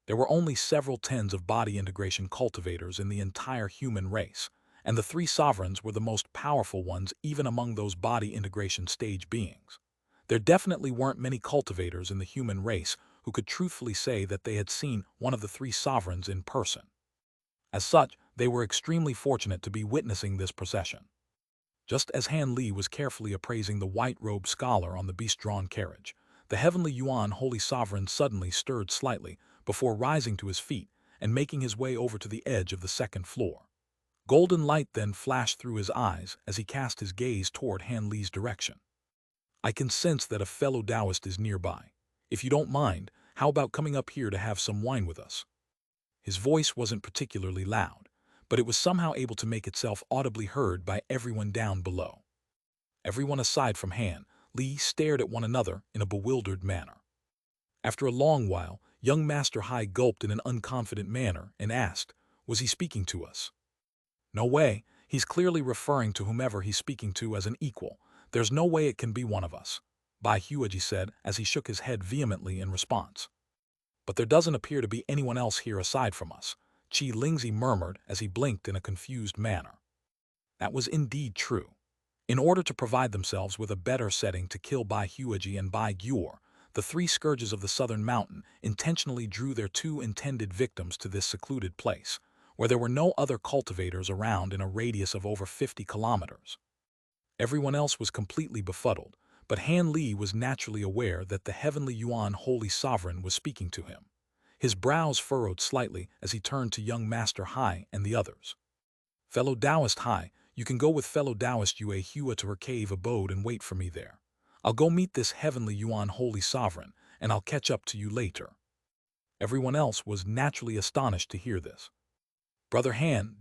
There were only several tens of body integration cultivators in the entire human race, and the 3 sovereigns were the most powerful ones even among those body integration stage beings. There definitely weren't many cultivators in the human race who could truthfully say that they had seen one of the 3 sovereigns in person. As such, they were extremely fortunate to be witnessing this procession. Just as Han Li was carefully appraising the white-robed scholar on the beast-drawn carriage, the Heavenly Yuan Holy Sovereign suddenly stirred slightly before rising to his feet and making his way over to the edge of the second floor. Golden light then flashed through his eyes as he cast his gaze toward Han Li's direction. "I can sense that a fellow Taoist is nearby. If you don't mind, how about coming up here to have some wine with us?" His voice wasn't particularly loud, but it was somehow able to make itself audibly heard by everyone down below. Everyone aside from Han Li stared at one another in a bewildered manner. After a long while, young Master Hai gulped in an unconfident manner and asked, "Was he speaking to us?" "No way. He's clearly referring to whomever he's speaking to as an equal. There's no way it can be one of us," Bai Huaji said as he shook his head vehemently in response. "But there doesn't appear to be anyone else here aside from us," Qi Lingzi murmured as he blinked in a confused manner. That was indeed true. In order to provide themselves with a better setting to kill Bai Huaji and Bai Gyur, the 3 scourges of the southern mountain intentionally drew their 2 intended victims to this secluded place, where there were no other cultivators around in a radius of over 50 kilometers. Everyone else was completely befuddled, but Han Li was naturally aware that the Heavenly Yuan Holy Sovereign was speaking to him. His brows furrowed slightly as he turned to young Master Hai and the others. "Fellow Taoist Hai, You can go with fellow Taoist Yue Hua to her cave abode and wait for me there. I'll go meet this heavenly Yuan holy sovereign, and I'll catch up to you later." Everyone else was naturally astonished to hear this. "Brother Han,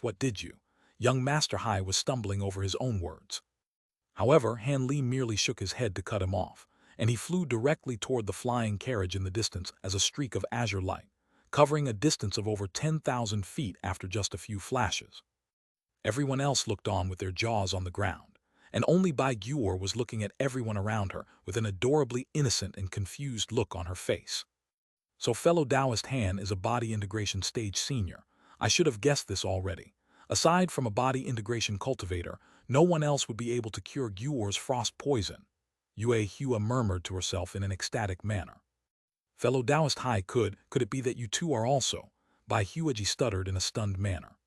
what did you?" Young Master Hai was stumbling over his own words. However, Han Li merely shook his head to cut him off, and he flew directly toward the flying carriage in the distance as a streak of azure light, covering a distance of over 10,000 feet after just a few flashes. Everyone else looked on with their jaws on the ground, and only Bai Gyur was looking at everyone around her with an adorably innocent and confused look on her face. So fellow Taoist Han is a body integration stage senior. I should have guessed this already. Aside from a body integration cultivator, no one else would be able to cure Gyur's frost poison. Yue Hua murmured to herself in an ecstatic manner. "Fellow Taoist Hai, could it be that you two are also?" Bai Huaji stuttered in a stunned manner.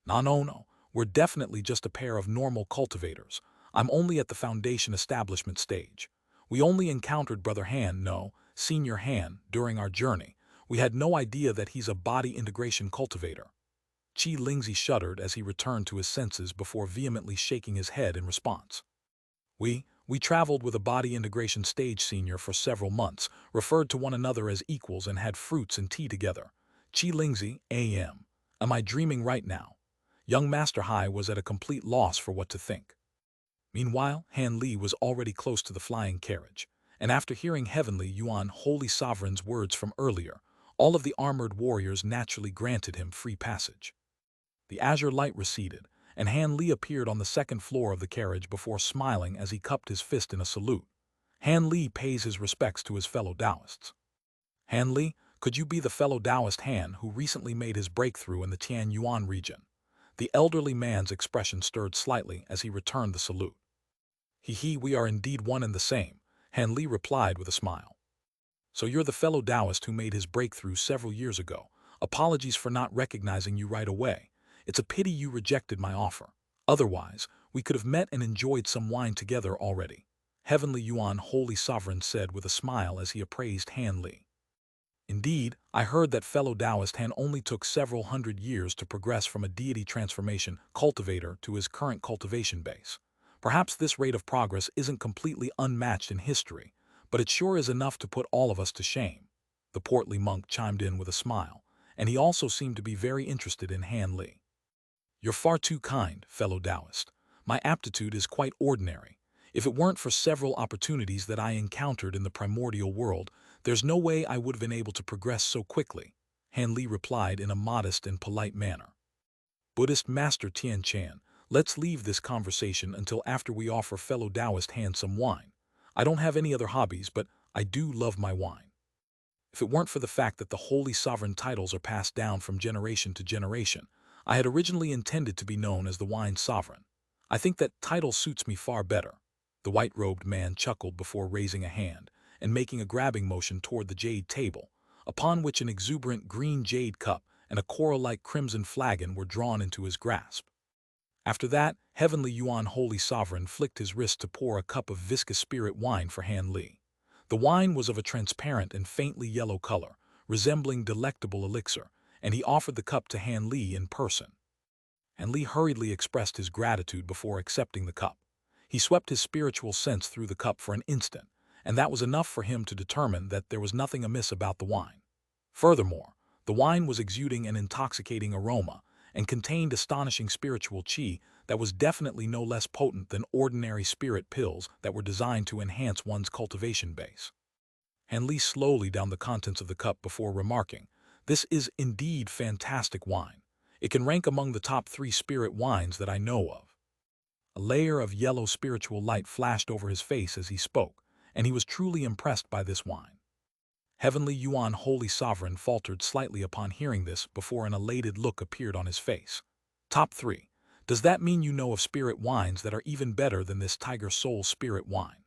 No. We're definitely just a pair of normal cultivators. I'm only at the foundation establishment stage. We only encountered Brother Han, Senior Han, during our journey. We had no idea that he's a body integration cultivator." Qi Lingzi shuddered as he returned to his senses before vehemently shaking his head in response. We traveled with a body integration stage senior for several months, referred to one another as equals and had fruits and tea together. Qi Lingzi, A.M. Am I dreaming right now? Young Master Hai was at a complete loss for what to think. Meanwhile, Han Li was already close to the flying carriage, and after hearing Heavenly Yuan Holy Sovereign's words from earlier, all of the armored warriors naturally granted him free passage. The azure light receded, and Han Li appeared on the second floor of the carriage before smiling as he cupped his fist in a salute. Han Li pays his respects to his fellow Taoists. "Han Li, could you be the fellow Taoist Han who recently made his breakthrough in the Tian Yuan region?" The elderly man's expression stirred slightly as he returned the salute. We are indeed one and the same," Han Li replied with a smile. "So you're the fellow Taoist who made his breakthrough several years ago. Apologies for not recognizing you right away. It's a pity you rejected my offer. Otherwise, we could have met and enjoyed some wine together already," Heavenly Yuan Holy Sovereign said with a smile as he appraised Han Li. "Indeed, I heard that fellow Taoist Han only took several hundred years to progress from a deity transformation cultivator to his current cultivation base. Perhaps this rate of progress isn't completely unmatched in history, but it sure is enough to put all of us to shame." The portly monk chimed in with a smile, and he also seemed to be very interested in Han Li. "You're far too kind, fellow Taoist. My aptitude is quite ordinary. If it weren't for several opportunities that I encountered in the primordial world, there's no way I would have been able to progress so quickly," Han Li replied in a modest and polite manner. "Buddhist Master Tian Chan, let's leave this conversation until after we offer fellow Taoist Han some wine. I don't have any other hobbies, but I do love my wine. If it weren't for the fact that the holy sovereign titles are passed down from generation to generation, I had originally intended to be known as the wine sovereign. I think that title suits me far better." The white-robed man chuckled before raising a hand and making a grabbing motion toward the jade table, upon which an exuberant green jade cup and a coral-like crimson flagon were drawn into his grasp. After that, Heavenly Yuan Holy Sovereign flicked his wrist to pour a cup of viscous spirit wine for Han Li. The wine was of a transparent and faintly yellow color, resembling delectable elixir, and he offered the cup to Han Li in person. Han Li hurriedly expressed his gratitude before accepting the cup. He swept his spiritual sense through the cup for an instant, and that was enough for him to determine that there was nothing amiss about the wine. Furthermore, the wine was exuding an intoxicating aroma and contained astonishing spiritual qi that was definitely no less potent than ordinary spirit pills that were designed to enhance one's cultivation base. Han Li slowly downed the contents of the cup before remarking, "This is indeed fantastic wine. It can rank among the top 3 spirit wines that I know of." A layer of yellow spiritual light flashed over his face as he spoke, and he was truly impressed by this wine. Heavenly Yuan Holy Sovereign faltered slightly upon hearing this before an elated look appeared on his face. "Top 3. Does that mean you know of spirit wines that are even better than this Tiger Soul spirit wine?"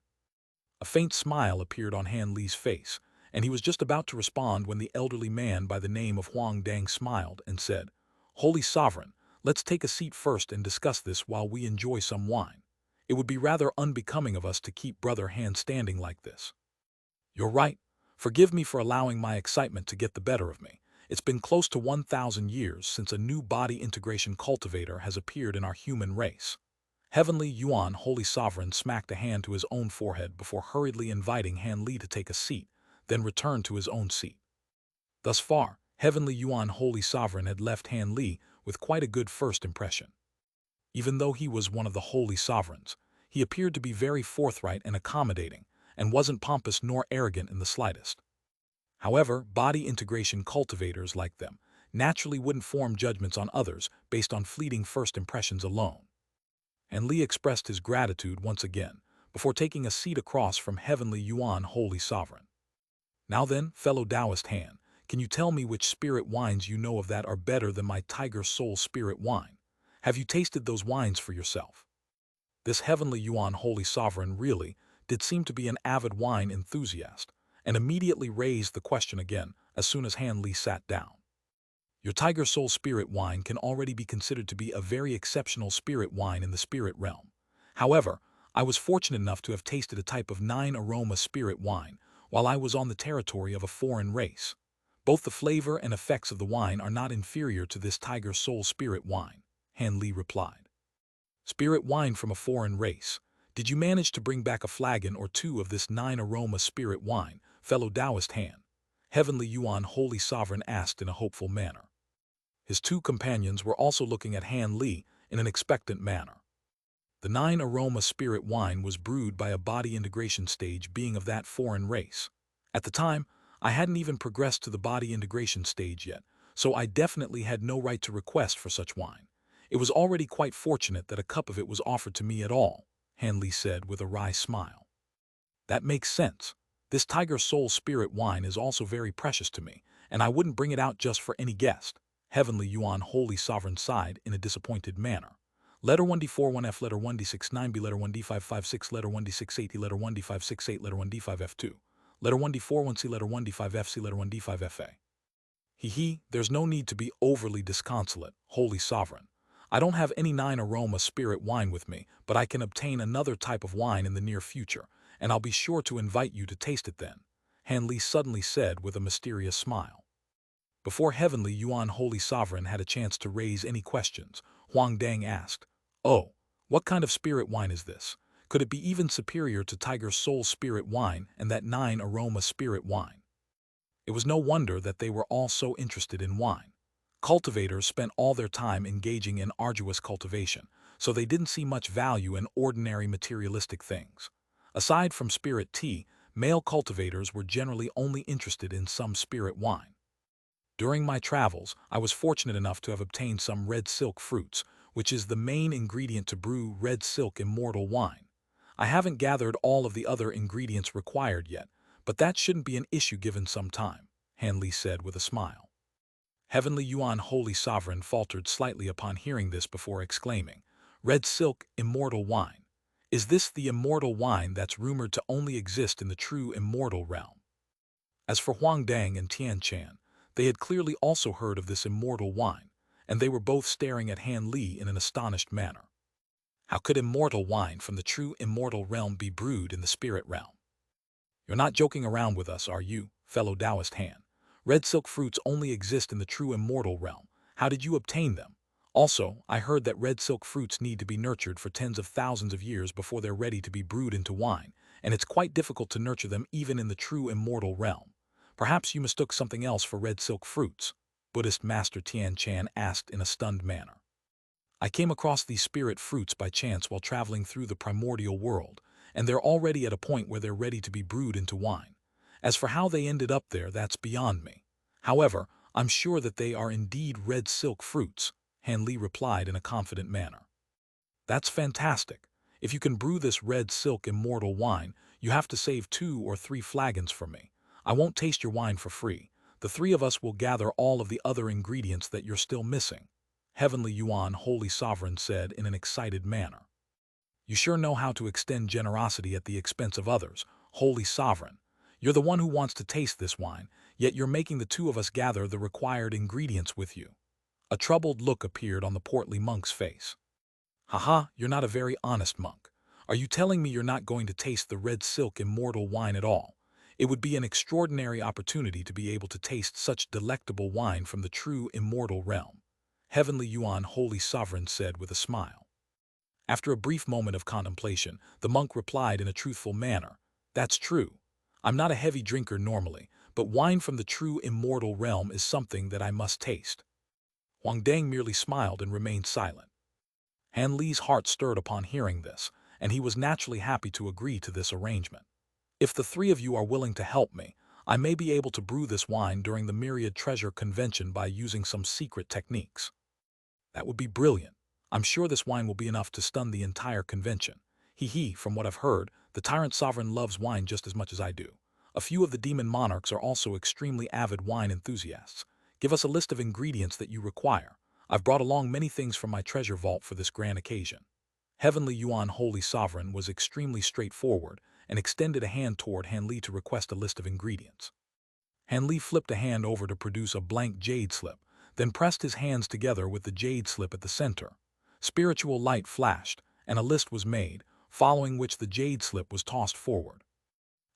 A faint smile appeared on Han Li's face, and he was just about to respond when the elderly man by the name of Huang Dang smiled and said, "Holy Sovereign, let's take a seat first and discuss this while we enjoy some wine. It would be rather unbecoming of us to keep Brother Han standing like this." "You're right. Forgive me for allowing my excitement to get the better of me. It's been close to 1,000 years since a new body integration cultivator has appeared in our human race. Heavenly Yuan, Holy Sovereign, smacked a hand to his own forehead before hurriedly inviting Han Li to take a seat, then returned to his own seat. Thus far, Heavenly Yuan, Holy Sovereign, had left Han Li with quite a good first impression. Even though he was one of the Holy Sovereigns, he appeared to be very forthright and accommodating, and wasn't pompous nor arrogant in the slightest. However, body integration cultivators like them naturally wouldn't form judgments on others based on fleeting first impressions alone. And Li expressed his gratitude once again, before taking a seat across from Heavenly Yuan, Holy Sovereign. Now then, fellow Taoist Han, can you tell me which spirit wines you know of that are better than my Tiger Soul spirit wine? Have you tasted those wines for yourself? This Heavenly Yuan, Holy Sovereign really did seem to be an avid wine enthusiast, and immediately raised the question again as soon as Han Li sat down. Your Tiger Soul spirit wine can already be considered to be a very exceptional spirit wine in the spirit realm. However, I was fortunate enough to have tasted a type of 9-aroma spirit wine while I was on the territory of a foreign race. Both the flavor and effects of the wine are not inferior to this Tiger Soul spirit wine, Han Li replied. Spirit wine from a foreign race. Did you manage to bring back a flagon or two of this 9-aroma spirit wine, fellow Taoist Han? Heavenly Yuan, Holy Sovereign, asked in a hopeful manner. His two companions were also looking at Han Li in an expectant manner. The 9-aroma spirit wine was brewed by a body integration stage being of that foreign race. At the time, I hadn't even progressed to the body integration stage yet, so I definitely had no right to request for such wine. It was already quite fortunate that a cup of it was offered to me at all, Han Li said with a wry smile. That makes sense. This Tiger Soul spirit wine is also very precious to me, and I wouldn't bring it out just for any guest. Heavenly Yuan, Holy Sovereign, sighed in a disappointed manner. Letter 1D41F, letter 1D69B, letter 1D556, letter 1D680, letter 1D568, letter 1D5F2, letter 1D41C, letter 1D5FC, letter 1D5FA. There's no need to be overly disconsolate, Holy Sovereign. I don't have any 9-aroma spirit wine with me, but I can obtain another type of wine in the near future, and I'll be sure to invite you to taste it then, Han Li suddenly said with a mysterious smile. Before Heavenly Yuan, Holy Sovereign, had a chance to raise any questions, Huang Dang asked, "Oh, what kind of spirit wine is this? Could it be even superior to Tiger Soul spirit wine and that 9-aroma spirit wine?" It was no wonder that they were all so interested in wine. Cultivators spent all their time engaging in arduous cultivation, so they didn't see much value in ordinary materialistic things. Aside from spirit tea, male cultivators were generally only interested in some spirit wine. During my travels, I was fortunate enough to have obtained some red silk fruits, which is the main ingredient to brew red silk immortal wine. I haven't gathered all of the other ingredients required yet, but that shouldn't be an issue given some time, Han Li said with a smile. Heavenly Yuan, Holy Sovereign, faltered slightly upon hearing this before exclaiming, "Red silk immortal wine. Is this the immortal wine that's rumored to only exist in the true immortal realm?" As for Huang Dang and Tian Chan, they had clearly also heard of this immortal wine, and they were both staring at Han Li in an astonished manner. How could immortal wine from the true immortal realm be brewed in the spirit realm? You're not joking around with us, are you, fellow Taoist Han? Red silk fruits only exist in the true immortal realm. How did you obtain them? Also, I heard that red silk fruits need to be nurtured for tens of thousands of years before they're ready to be brewed into wine, and it's quite difficult to nurture them even in the true immortal realm. Perhaps you mistook something else for red silk fruits, Buddhist Master Tian Chan asked in a stunned manner. I came across these spirit fruits by chance while traveling through the primordial world, and they're already at a point where they're ready to be brewed into wine. As for how they ended up there, that's beyond me. However, I'm sure that they are indeed red silk fruits, Han Li replied in a confident manner. That's fantastic. If you can brew this red silk immortal wine, you have to save 2 or 3 flagons for me. I won't taste your wine for free. The 3 of us will gather all of the other ingredients that you're still missing, Heavenly Yuan, Holy Sovereign, said in an excited manner. You sure know how to extend generosity at the expense of others, Holy Sovereign. You're the one who wants to taste this wine, yet you're making the 2 of us gather the required ingredients with you. A troubled look appeared on the portly monk's face. Haha, you're not a very honest monk. Are you telling me you're not going to taste the red silk immortal wine at all? It would be an extraordinary opportunity to be able to taste such delectable wine from the true immortal realm. Heavenly Yuan, Holy Sovereign, said with a smile. After a brief moment of contemplation, the monk replied in a truthful manner, "That's true. I'm not a heavy drinker normally, but wine from the true immortal realm is something that I must taste." Huang Dang merely smiled and remained silent. Han Li's heart stirred upon hearing this, and he was naturally happy to agree to this arrangement. "If the three of you are willing to help me, I may be able to brew this wine during the Myriad Treasure Convention by using some secret techniques." "That would be brilliant. I'm sure this wine will be enough to stun the entire convention. From what I've heard, the Tyrant Sovereign loves wine just as much as I do. A few of the demon monarchs are also extremely avid wine enthusiasts. Give us a list of ingredients that you require. I've brought along many things from my treasure vault for this grand occasion." Heavenly Yuan, Holy Sovereign, was extremely straightforward and extended a hand toward Han Li to request a list of ingredients. Han Li flipped a hand over to produce a blank jade slip, then pressed his hands together with the jade slip at the center. Spiritual light flashed, and a list was made, following which the jade slip was tossed forward.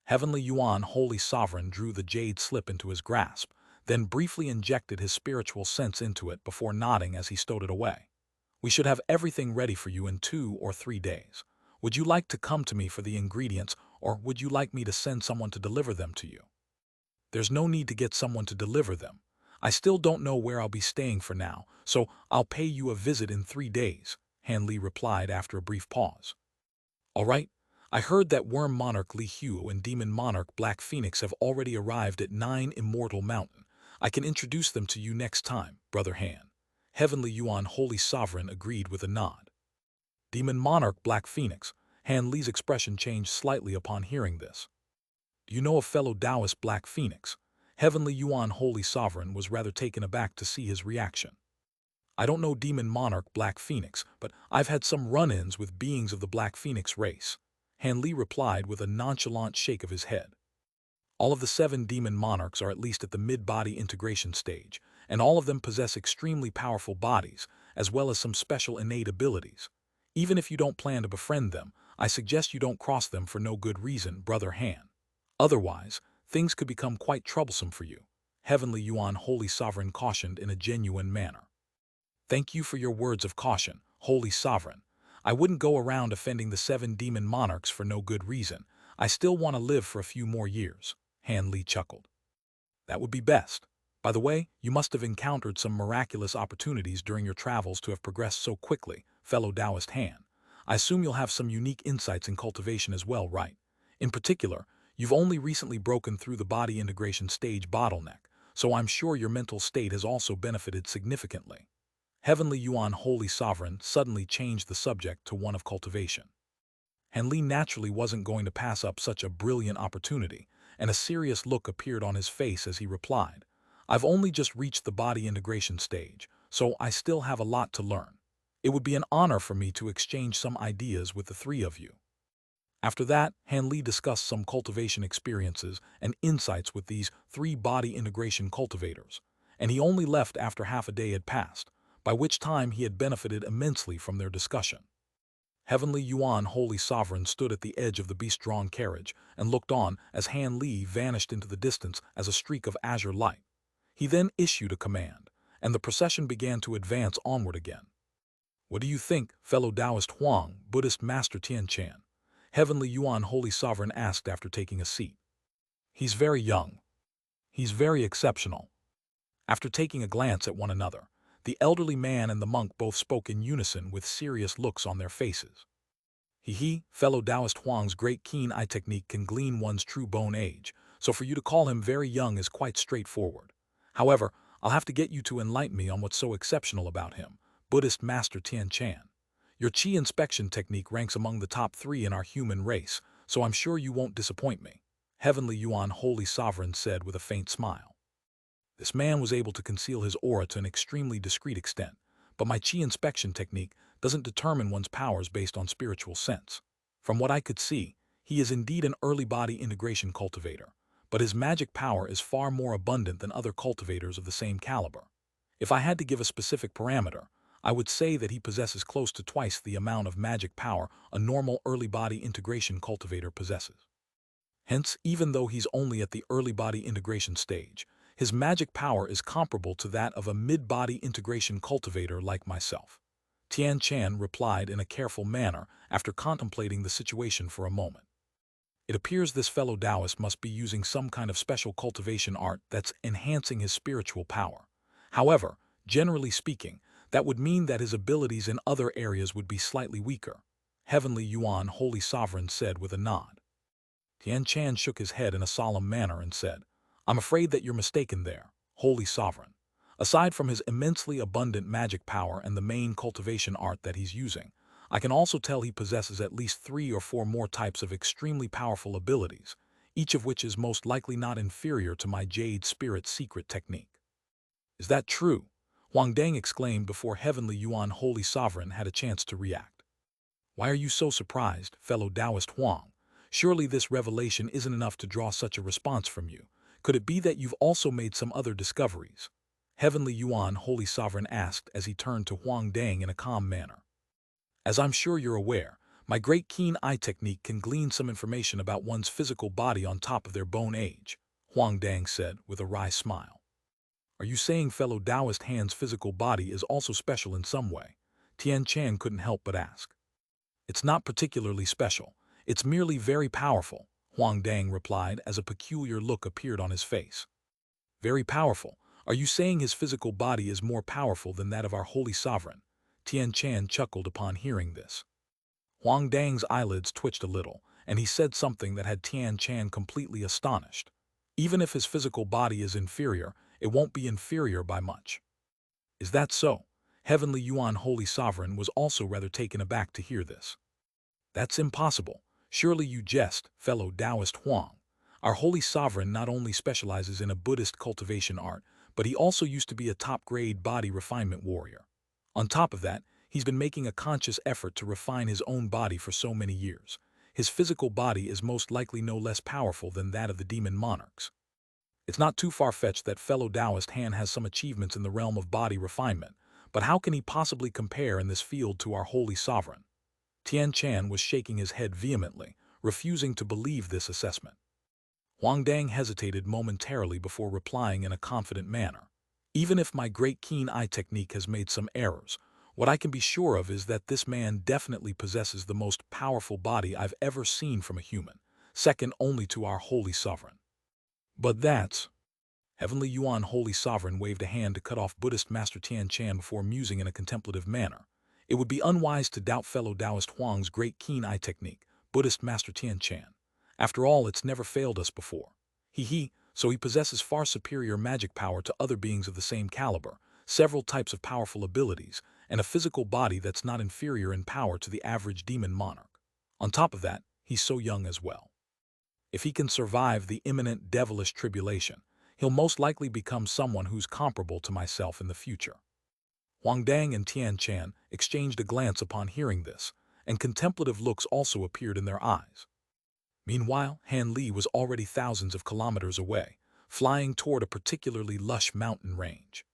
Heavenly Yuan, Holy Sovereign, drew the jade slip into his grasp, then briefly injected his spiritual sense into it before nodding as he stowed it away. "We should have everything ready for you in 2 or 3 days. Would you like to come to me for the ingredients, or would you like me to send someone to deliver them to you?" "There's no need to get someone to deliver them. I still don't know where I'll be staying for now, so I'll pay you a visit in 3 days," Han Li replied after a brief pause. "All right. I heard that Worm Monarch Li Hu and Demon Monarch Black Phoenix have already arrived at 9 Immortal Mountain. I can introduce them to you next time, Brother Han." Heavenly Yuan, Holy Sovereign, agreed with a nod. Demon Monarch Black Phoenix. Han Li's expression changed slightly upon hearing this. "Do you know a fellow Taoist Black Phoenix?" Heavenly Yuan, Holy Sovereign, was rather taken aback to see his reaction. "I don't know Demon Monarch Black Phoenix, but I've had some run-ins with beings of the Black Phoenix race," Han Li replied with a nonchalant shake of his head. "All of the 7 demon monarchs are at least at the mid-body integration stage, and all of them possess extremely powerful bodies, as well as some special innate abilities. Even if you don't plan to befriend them, I suggest you don't cross them for no good reason, Brother Han. Otherwise, things could become quite troublesome for you," Heavenly Yuan, Holy Sovereign, cautioned in a genuine manner. "Thank you for your words of caution, Holy Sovereign. I wouldn't go around offending the 7 demon monarchs for no good reason. I still want to live for a few more years," Han Li chuckled. "That would be best. By the way, you must have encountered some miraculous opportunities during your travels to have progressed so quickly, fellow Taoist Han. I assume you'll have some unique insights in cultivation as well, right? In particular, you've only recently broken through the body integration stage bottleneck, so I'm sure your mental state has also benefited significantly." Heavenly Yuan, Holy Sovereign, suddenly changed the subject to one of cultivation. Han Li naturally wasn't going to pass up such a brilliant opportunity, and a serious look appeared on his face as he replied, "I've only just reached the body integration stage, so I still have a lot to learn. It would be an honor for me to exchange some ideas with the 3 of you." After that, Han Li discussed some cultivation experiences and insights with these 3 body integration cultivators, and he only left after half a day had passed, by which time he had benefited immensely from their discussion. Heavenly Yuan, Holy Sovereign, stood at the edge of the beast-drawn carriage and looked on as Han Li vanished into the distance as a streak of azure light. He then issued a command, and the procession began to advance onward again. "What do you think, fellow Taoist Huang, Buddhist Master Tian Chan?" Heavenly Yuan, Holy Sovereign, asked after taking a seat. "He's very young. He's very exceptional." After taking a glance at one another, the elderly man and the monk both spoke in unison with serious looks on their faces. Fellow Taoist Huang's great keen eye technique can glean one's true bone age, so for you to call him very young is quite straightforward. However, I'll have to get you to enlighten me on what's so exceptional about him, Buddhist Master Tian Chan. Your Qi inspection technique ranks among the top 3 in our human race, so I'm sure you won't disappoint me," Heavenly Yuan, Holy Sovereign, said with a faint smile. This man was able to conceal his aura to an extremely discreet extent, but my Qi inspection technique doesn't determine one's powers based on spiritual sense. From what I could see, he is indeed an early body integration cultivator, but his magic power is far more abundant than other cultivators of the same caliber. If I had to give a specific parameter, I would say that he possesses close to twice the amount of magic power a normal early body integration cultivator possesses. Hence, even though he's only at the early body integration stage, his magic power is comparable to that of a mid-body integration cultivator like myself. Tian Chan replied in a careful manner after contemplating the situation for a moment. It appears this fellow Taoist must be using some kind of special cultivation art that's enhancing his spiritual power. However, generally speaking, that would mean that his abilities in other areas would be slightly weaker. Heavenly Yuan, Holy Sovereign, said with a nod. Tian Chan shook his head in a solemn manner and said, I'm afraid that you're mistaken there, Holy Sovereign. Aside from his immensely abundant magic power and the main cultivation art that he's using, I can also tell he possesses at least 3 or 4 more types of extremely powerful abilities, each of which is most likely not inferior to my Jade Spirit secret technique. Is that true? Huang Dang exclaimed before Heavenly Yuan, Holy Sovereign, had a chance to react. Why are you so surprised, fellow Taoist Huang? Surely this revelation isn't enough to draw such a response from you. Could it be that you've also made some other discoveries? Heavenly Yuan, Holy Sovereign, asked as he turned to Huang Dang in a calm manner. As I'm sure you're aware, my great keen eye technique can glean some information about one's physical body on top of their bone age, Huang Dang said with a wry smile. Are you saying fellow Taoist Han's physical body is also special in some way? Tian Chan couldn't help but ask. It's not particularly special. It's merely very powerful, Huang Dang replied as a peculiar look appeared on his face. Very powerful? Are you saying his physical body is more powerful than that of our Holy Sovereign? Tian Chan chuckled upon hearing this. Huang Dang's eyelids twitched a little, and he said something that had Tian Chan completely astonished. Even if his physical body is inferior, it won't be inferior by much. Is that so? Heavenly Yuan, Holy Sovereign, was also rather taken aback to hear this. That's impossible. Surely you jest, fellow Taoist Huang. Our Holy Sovereign not only specializes in a Buddhist cultivation art, but he also used to be a top-grade body refinement warrior. On top of that, he's been making a conscious effort to refine his own body for so many years. His physical body is most likely no less powerful than that of the demon monarchs. It's not too far-fetched that fellow Taoist Han has some achievements in the realm of body refinement, but how can he possibly compare in this field to our Holy Sovereign? Tian Chan was shaking his head vehemently, refusing to believe this assessment. Huang Dang hesitated momentarily before replying in a confident manner. Even if my great keen eye technique has made some errors, what I can be sure of is that this man definitely possesses the most powerful body I've ever seen from a human, second only to our Holy Sovereign. But that's... Heavenly Yuan, Holy Sovereign, waved a hand to cut off Buddhist Master Tian Chan before musing in a contemplative manner. It would be unwise to doubt fellow Taoist Huang's great keen eye technique, Buddhist Master Tian Chan. After all, it's never failed us before. So he possesses far superior magic power to other beings of the same caliber, several types of powerful abilities, and a physical body that's not inferior in power to the average demon monarch. On top of that, he's so young as well. If he can survive the imminent devilish tribulation, he'll most likely become someone who's comparable to myself in the future. Huang Dang and Tian Chan exchanged a glance upon hearing this, and contemplative looks also appeared in their eyes. Meanwhile, Han Li was already thousands of kilometers away, flying toward a particularly lush mountain range.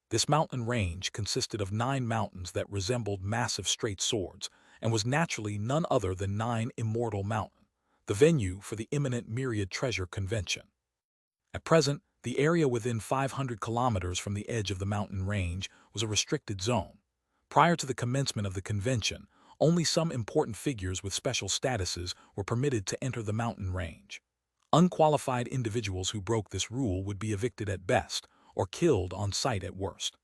This mountain range consisted of 9 mountains that resembled massive straight swords, and was naturally none other than 9 Immortal Mountain, the venue for the imminent Myriad Treasure Convention. At present, the area within 500 kilometers from the edge of the mountain range was a restricted zone. Prior to the commencement of the convention, only some important figures with special statuses were permitted to enter the mountain range. Unqualified individuals who broke this rule would be evicted at best, or killed on sight at worst.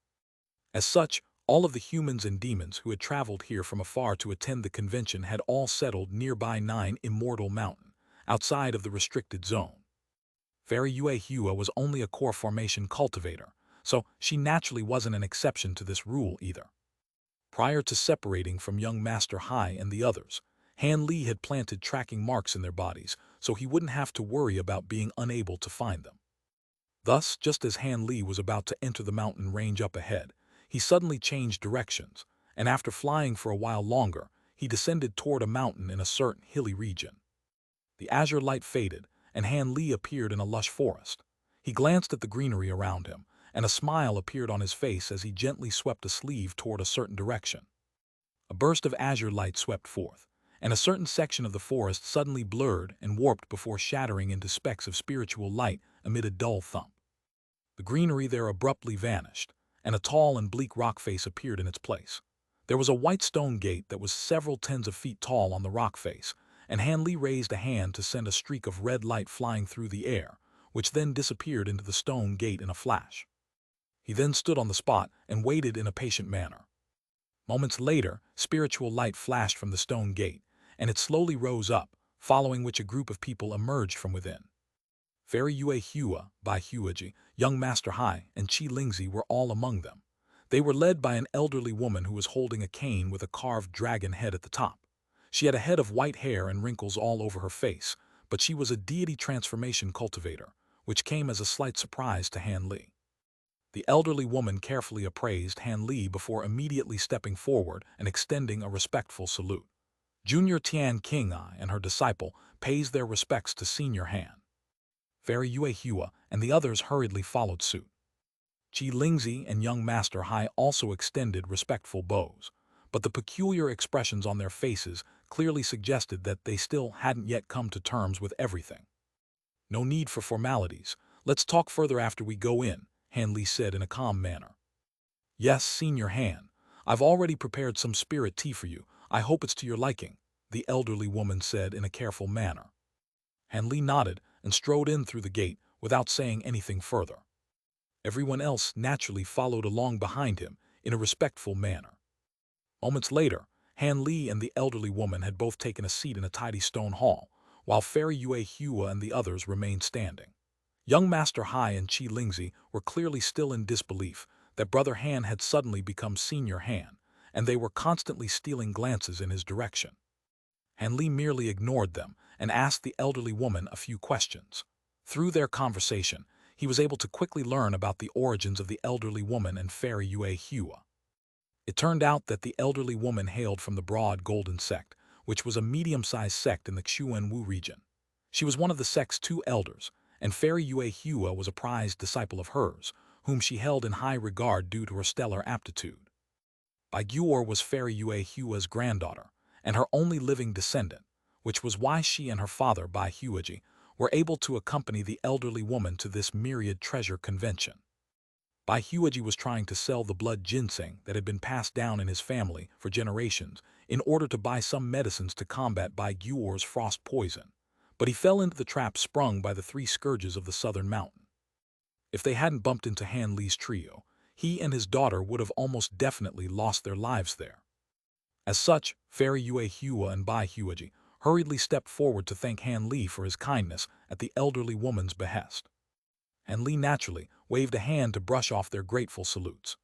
As such, all of the humans and demons who had traveled here from afar to attend the convention had all settled nearby 9 Immortal Mountain, outside of the restricted zone. Fairy Yue Hua was only a core formation cultivator, so she naturally wasn't an exception to this rule either. Prior to separating from young Master Hai and the others, Han Li had planted tracking marks in their bodies so he wouldn't have to worry about being unable to find them. Thus, just as Han Li was about to enter the mountain range up ahead, he suddenly changed directions, and after flying for a while longer, he descended toward a mountain in a certain hilly region. The azure light faded, and Han Li appeared in a lush forest. He glanced at the greenery around him, and a smile appeared on his face as he gently swept a sleeve toward a certain direction. A burst of azure light swept forth, and a certain section of the forest suddenly blurred and warped before shattering into specks of spiritual light amid a dull thump. The greenery there abruptly vanished, and a tall and bleak rock face appeared in its place. There was a white stone gate that was several tens of feet tall on the rock face, and Hanli raised a hand to send a streak of red light flying through the air, which then disappeared into the stone gate in a flash. He then stood on the spot and waited in a patient manner. Moments later, spiritual light flashed from the stone gate, and it slowly rose up, following which a group of people emerged from within. Fairy Yue Hua, Bai Huaji, Young Master Hai, and Qi Lingzi were all among them. They were led by an elderly woman who was holding a cane with a carved dragon head at the top. She had a head of white hair and wrinkles all over her face, but she was a deity transformation cultivator, which came as a slight surprise to Han Li. The elderly woman carefully appraised Han Li before immediately stepping forward and extending a respectful salute. Junior Tian Qingai and her disciple pays their respects to Senior Han. Fairy Yue Hua and the others hurriedly followed suit. Qi Lingzi and Young Master Hai also extended respectful bows, but the peculiar expressions on their faces clearly suggested that they still hadn't yet come to terms with everything. No need for formalities. Let's talk further after we go in, Han Li said in a calm manner. Yes, Senior Han. I've already prepared some spirit tea for you. I hope it's to your liking, the elderly woman said in a careful manner. Han Li nodded and strode in through the gate without saying anything further. Everyone else naturally followed along behind him in a respectful manner. Moments later, Han Li and the elderly woman had both taken a seat in a tidy stone hall, while Fairy Yue Hua and the others remained standing. Young Master Hai and Qi Lingzi were clearly still in disbelief that Brother Han had suddenly become Senior Han, and they were constantly stealing glances in his direction. Han Li merely ignored them and asked the elderly woman a few questions. Through their conversation, he was able to quickly learn about the origins of the elderly woman and Fairy Yue Hua. It turned out that the elderly woman hailed from the broad Golden Sect, which was a medium-sized sect in the Xuanwu region. She was one of the sect's two elders, and Fairy Yue Hua was a prized disciple of hers, whom she held in high regard due to her stellar aptitude. Bai Guor was Fairy Yue Hua's granddaughter, and her only living descendant, which was why she and her father, Bai Huaji, were able to accompany the elderly woman to this myriad treasure convention. Bai Huaji was trying to sell the blood ginseng that had been passed down in his family for generations in order to buy some medicines to combat Bai Guor's frost poison, but he fell into the trap sprung by the three scourges of the southern mountain. If they hadn't bumped into Han Li's trio, he and his daughter would have almost definitely lost their lives there. As such, Fairy Yue Hua and Bai Huaji hurriedly stepped forward to thank Han Li for his kindness at the elderly woman's behest. Han Li naturally waved a hand to brush off their grateful salutes.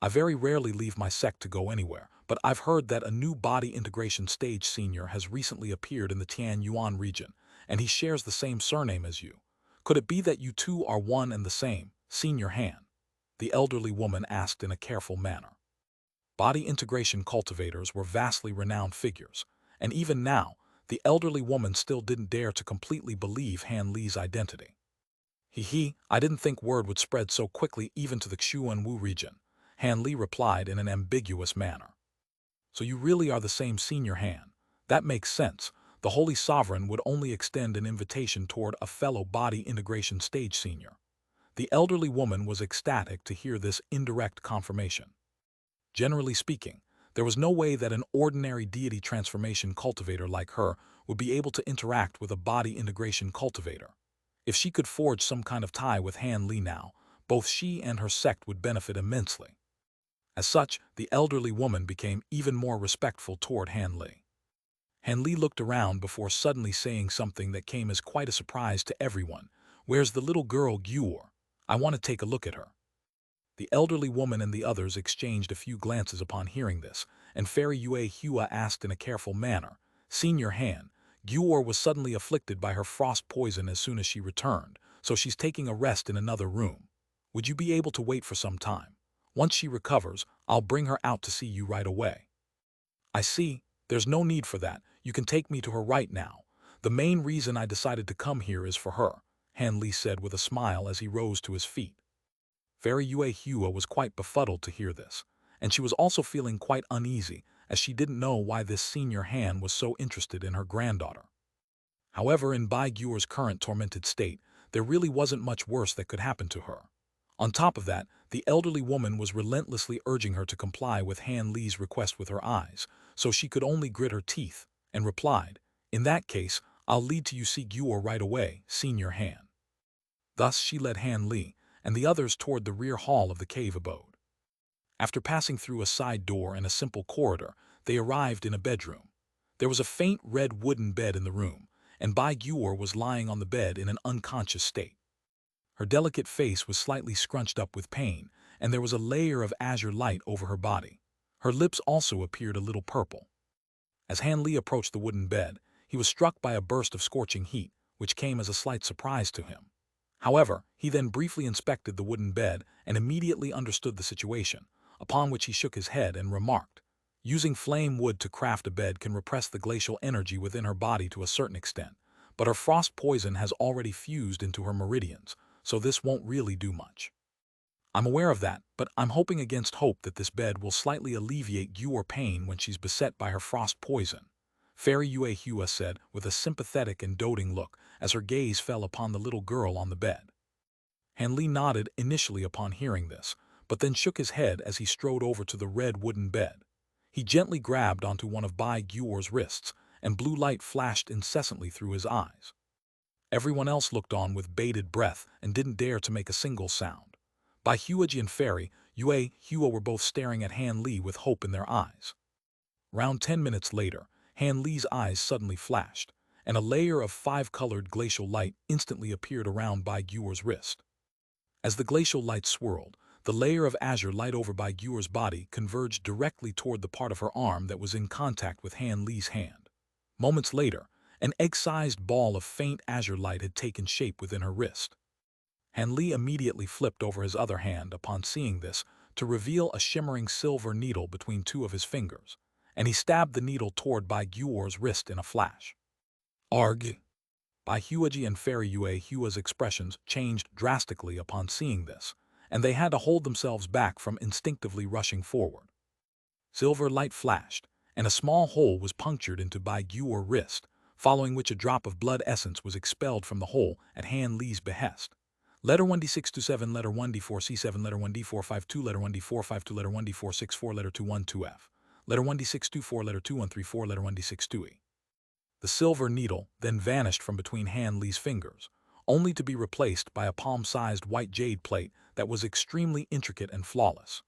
I very rarely leave my sect to go anywhere, but I've heard that a new body integration stage senior has recently appeared in the Tian Yuan region, and he shares the same surname as you. Could it be that you two are one and the same, Senior Han? The elderly woman asked in a careful manner. Body integration cultivators were vastly renowned figures, and even now, the elderly woman still didn't dare to completely believe Han Li's identity. I didn't think word would spread so quickly even to the Xuanwu region, Han Li replied in an ambiguous manner. So you really are the same Senior Han. That makes sense. The Holy Sovereign would only extend an invitation toward a fellow body integration stage senior. The elderly woman was ecstatic to hear this indirect confirmation. Generally speaking, there was no way that an ordinary deity transformation cultivator like her would be able to interact with a body integration cultivator. If she could forge some kind of tie with Han Li now, both she and her sect would benefit immensely. As such, the elderly woman became even more respectful toward Han Li. Han Li looked around before suddenly saying something that came as quite a surprise to everyone. Where's the little girl Guor? I want to take a look at her. The elderly woman and the others exchanged a few glances upon hearing this, and Fairy Yue Hua asked in a careful manner, Senior Han, Guor was suddenly afflicted by her frost poison as soon as she returned, so she's taking a rest in another room. Would you be able to wait for some time? Once she recovers, I'll bring her out to see you right away. I see. There's no need for that. You can take me to her right now. The main reason I decided to come here is for her, Han Li said with a smile as he rose to his feet. Fairy Yue Hua was quite befuddled to hear this, and she was also feeling quite uneasy as she didn't know why this senior Han was so interested in her granddaughter. However, in Bai Guo's current tormented state, there really wasn't much worse that could happen to her. On top of that, the elderly woman was relentlessly urging her to comply with Han Li's request with her eyes, so she could only grit her teeth, and replied, "In that case, I'll lead to you see Guo right away, Senior Han." Thus she led Han Li and the others toward the rear hall of the cave abode. After passing through a side door and a simple corridor, they arrived in a bedroom. There was a faint red wooden bed in the room, and Bai Guo was lying on the bed in an unconscious state. Her delicate face was slightly scrunched up with pain, and there was a layer of azure light over her body. Her lips also appeared a little purple. As Han Li approached the wooden bed, he was struck by a burst of scorching heat, which came as a slight surprise to him. However, he then briefly inspected the wooden bed and immediately understood the situation, upon which he shook his head and remarked, "Using flame wood to craft a bed can repress the glacial energy within her body to a certain extent, but her frost poison has already fused into her meridians, so this won't really do much. I'm aware of that, but I'm hoping against hope that this bed will slightly alleviate your pain when she's beset by her frost poison," Fairy Yue Hua said with a sympathetic and doting look as her gaze fell upon the little girl on the bed. Han Li nodded initially upon hearing this, but then shook his head as he strode over to the red wooden bed. He gently grabbed onto one of Bai Guo's wrists, and blue light flashed incessantly through his eyes. Everyone else looked on with bated breath and didn't dare to make a single sound. Bai Huaji and Fairy Yue Hua were both staring at Han Li with hope in their eyes. Round 10 minutes later, Han Li's eyes suddenly flashed, and a layer of 5-colored glacial light instantly appeared around Bai Guo's wrist. As the glacial light swirled, the layer of azure light over Bai Guo's body converged directly toward the part of her arm that was in contact with Han Li's hand. Moments later, an egg-sized ball of faint azure light had taken shape within her wrist. Han Li immediately flipped over his other hand upon seeing this to reveal a shimmering silver needle between two of his fingers, and he stabbed the needle toward Bai Guo's wrist in a flash. Arg! Bai Huaji and Fairy Yue Hua's expressions changed drastically upon seeing this, and they had to hold themselves back from instinctively rushing forward. Silver light flashed, and a small hole was punctured into Bai Guo's wrist, following which a drop of blood essence was expelled from the hole at Han Li's behest. Letter 1D627, letter 1D4C7, letter 1D452, letter 1D452, letter 1D464, letter 212F, letter 1D624, letter 2134, letter 1D62E. The silver needle then vanished from between Han Li's fingers, only to be replaced by a palm-sized white jade plate that was extremely intricate and flawless.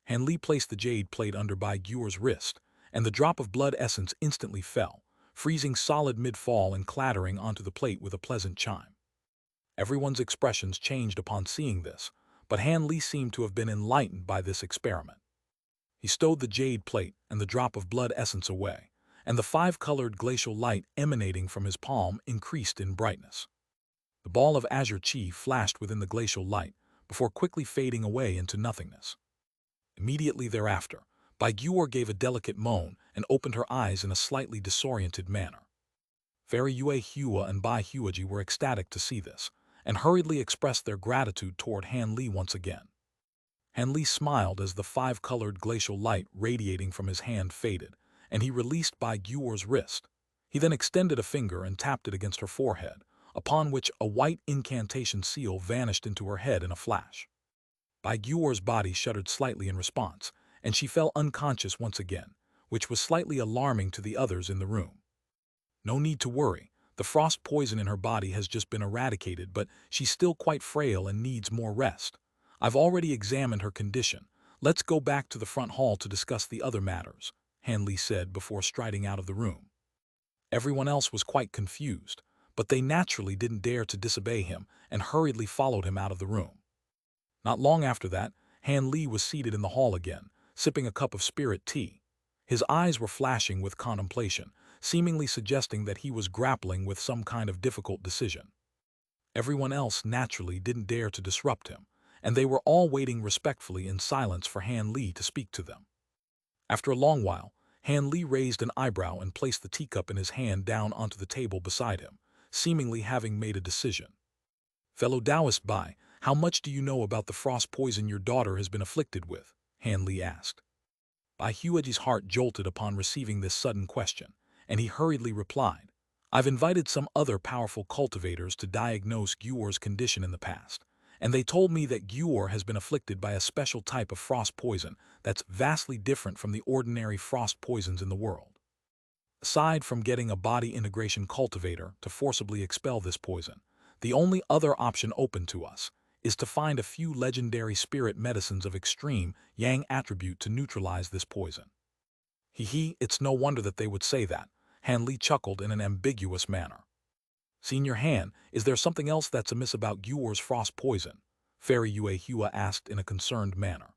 Han Li placed the jade plate under Bai Guo's wrist, and the drop of blood essence instantly fell, freezing solid mid-fall and clattering onto the plate with a pleasant chime. Everyone's expressions changed upon seeing this, but Han Li seemed to have been enlightened by this experiment. He stowed the jade plate and the drop of blood essence away, and the 5-colored glacial light emanating from his palm increased in brightness. The ball of azure chi flashed within the glacial light before quickly fading away into nothingness. Immediately thereafter, Bai Guo gave a delicate moan and opened her eyes in a slightly disoriented manner. Fairy Yue Hua and Bai Huaji were ecstatic to see this, and hurriedly expressed their gratitude toward Han Li once again. Han Li smiled as the 5-colored glacial light radiating from his hand faded, and he released Bai Guo's wrist. He then extended a finger and tapped it against her forehead, upon which a white incantation seal vanished into her head in a flash. Bai Guo's body shuddered slightly in response, and she fell unconscious once again, which was slightly alarming to the others in the room. No need to worry, the frost poison in her body has just been eradicated, but she's still quite frail and needs more rest. I've already examined her condition. Let's go back to the front hall to discuss the other matters, Han Li said before striding out of the room. Everyone else was quite confused, but they naturally didn't dare to disobey him and hurriedly followed him out of the room. Not long after that, Han Li was seated in the hall again, sipping a cup of spirit tea. His eyes were flashing with contemplation, seemingly suggesting that he was grappling with some kind of difficult decision. Everyone else naturally didn't dare to disrupt him, and they were all waiting respectfully in silence for Han Li to speak to them. After a long while, Han Li raised an eyebrow and placed the teacup in his hand down onto the table beside him, seemingly having made a decision. "Fellow Taoist Bai, how much do you know about the frost poison your daughter has been afflicted with?" Han Li asked. Bai Huaji's heart jolted upon receiving this sudden question, and he hurriedly replied, I've invited some other powerful cultivators to diagnose Guor's condition in the past, and they told me that Guor has been afflicted by a special type of frost poison that's vastly different from the ordinary frost poisons in the world. Aside from getting a body integration cultivator to forcibly expel this poison, the only other option open to us is to find a few legendary spirit medicines of extreme yang attribute to neutralize this poison. It's no wonder that they would say that. Han Li chuckled in an ambiguous manner. Senior Han, is there something else that's amiss about Guor's frost poison? Fairy Yue Hua asked in a concerned manner.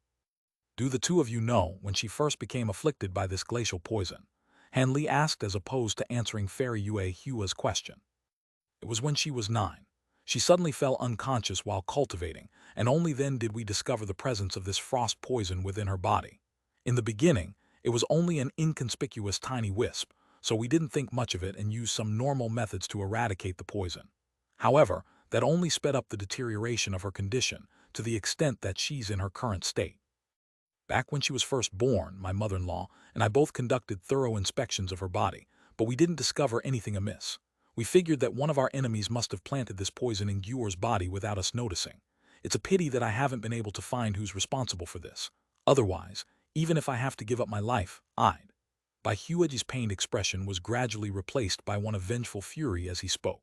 Do the two of you know when she first became afflicted by this glacial poison? Han Li asked as opposed to answering Fairy Yue Hua's question. It was when she was 9. She suddenly fell unconscious while cultivating, and only then did we discover the presence of this frost poison within her body. In the beginning, it was only an inconspicuous tiny wisp, so we didn't think much of it and used some normal methods to eradicate the poison. However, that only sped up the deterioration of her condition to the extent that she's in her current state. Back when she was first born, my mother-in-law and I both conducted thorough inspections of her body, but we didn't discover anything amiss. We figured that one of our enemies must have planted this poison in Guor's body without us noticing. It's a pity that I haven't been able to find who's responsible for this. Otherwise, even if I have to give up my life, I'd. Bai Huaji's pained expression was gradually replaced by one of vengeful fury as he spoke.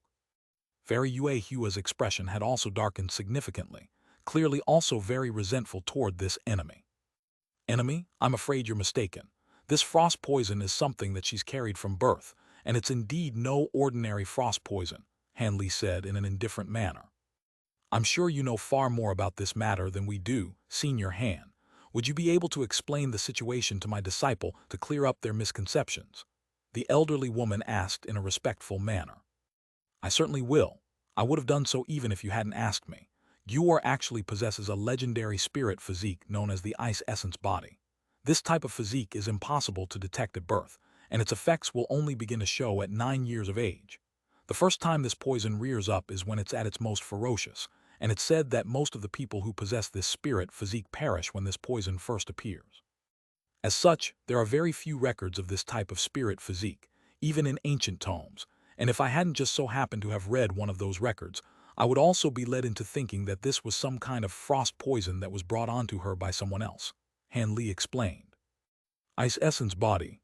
Fairy Yue Hua's expression had also darkened significantly, clearly also very resentful toward this enemy. Enemy, I'm afraid you're mistaken. This frost poison is something that she's carried from birth, and it's indeed no ordinary frost poison, Han Li said in an indifferent manner. I'm sure you know far more about this matter than we do, Senior Han. Would you be able to explain the situation to my disciple to clear up their misconceptions? The elderly woman asked in a respectful manner. I certainly will. I would have done so even if you hadn't asked me. Guor actually possesses a legendary spirit physique known as the Ice Essence Body. This type of physique is impossible to detect at birth, and its effects will only begin to show at 9 years of age. The first time this poison rears up is when it's at its most ferocious, and it's said that most of the people who possess this spirit physique perish when this poison first appears. As such, there are very few records of this type of spirit physique, even in ancient tomes, and if I hadn't just so happened to have read one of those records, I would also be led into thinking that this was some kind of frost poison that was brought onto her by someone else, Han Li explained. Ice Essence Body.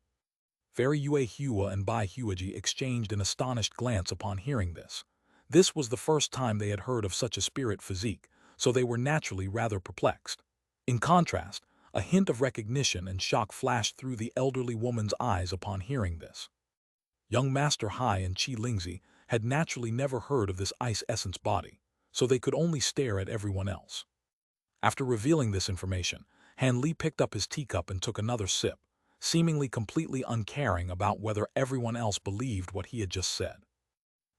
Fairy Yue Hua and Bai Huaji exchanged an astonished glance upon hearing this. This was the first time they had heard of such a spirit physique, so they were naturally rather perplexed. In contrast, a hint of recognition and shock flashed through the elderly woman's eyes upon hearing this. Young Master Hai and Qi Lingzi had naturally never heard of this Ice Essence Body, so they could only stare at everyone else. After revealing this information, Han Li picked up his teacup and took another sip, seemingly completely uncaring about whether everyone else believed what he had just said.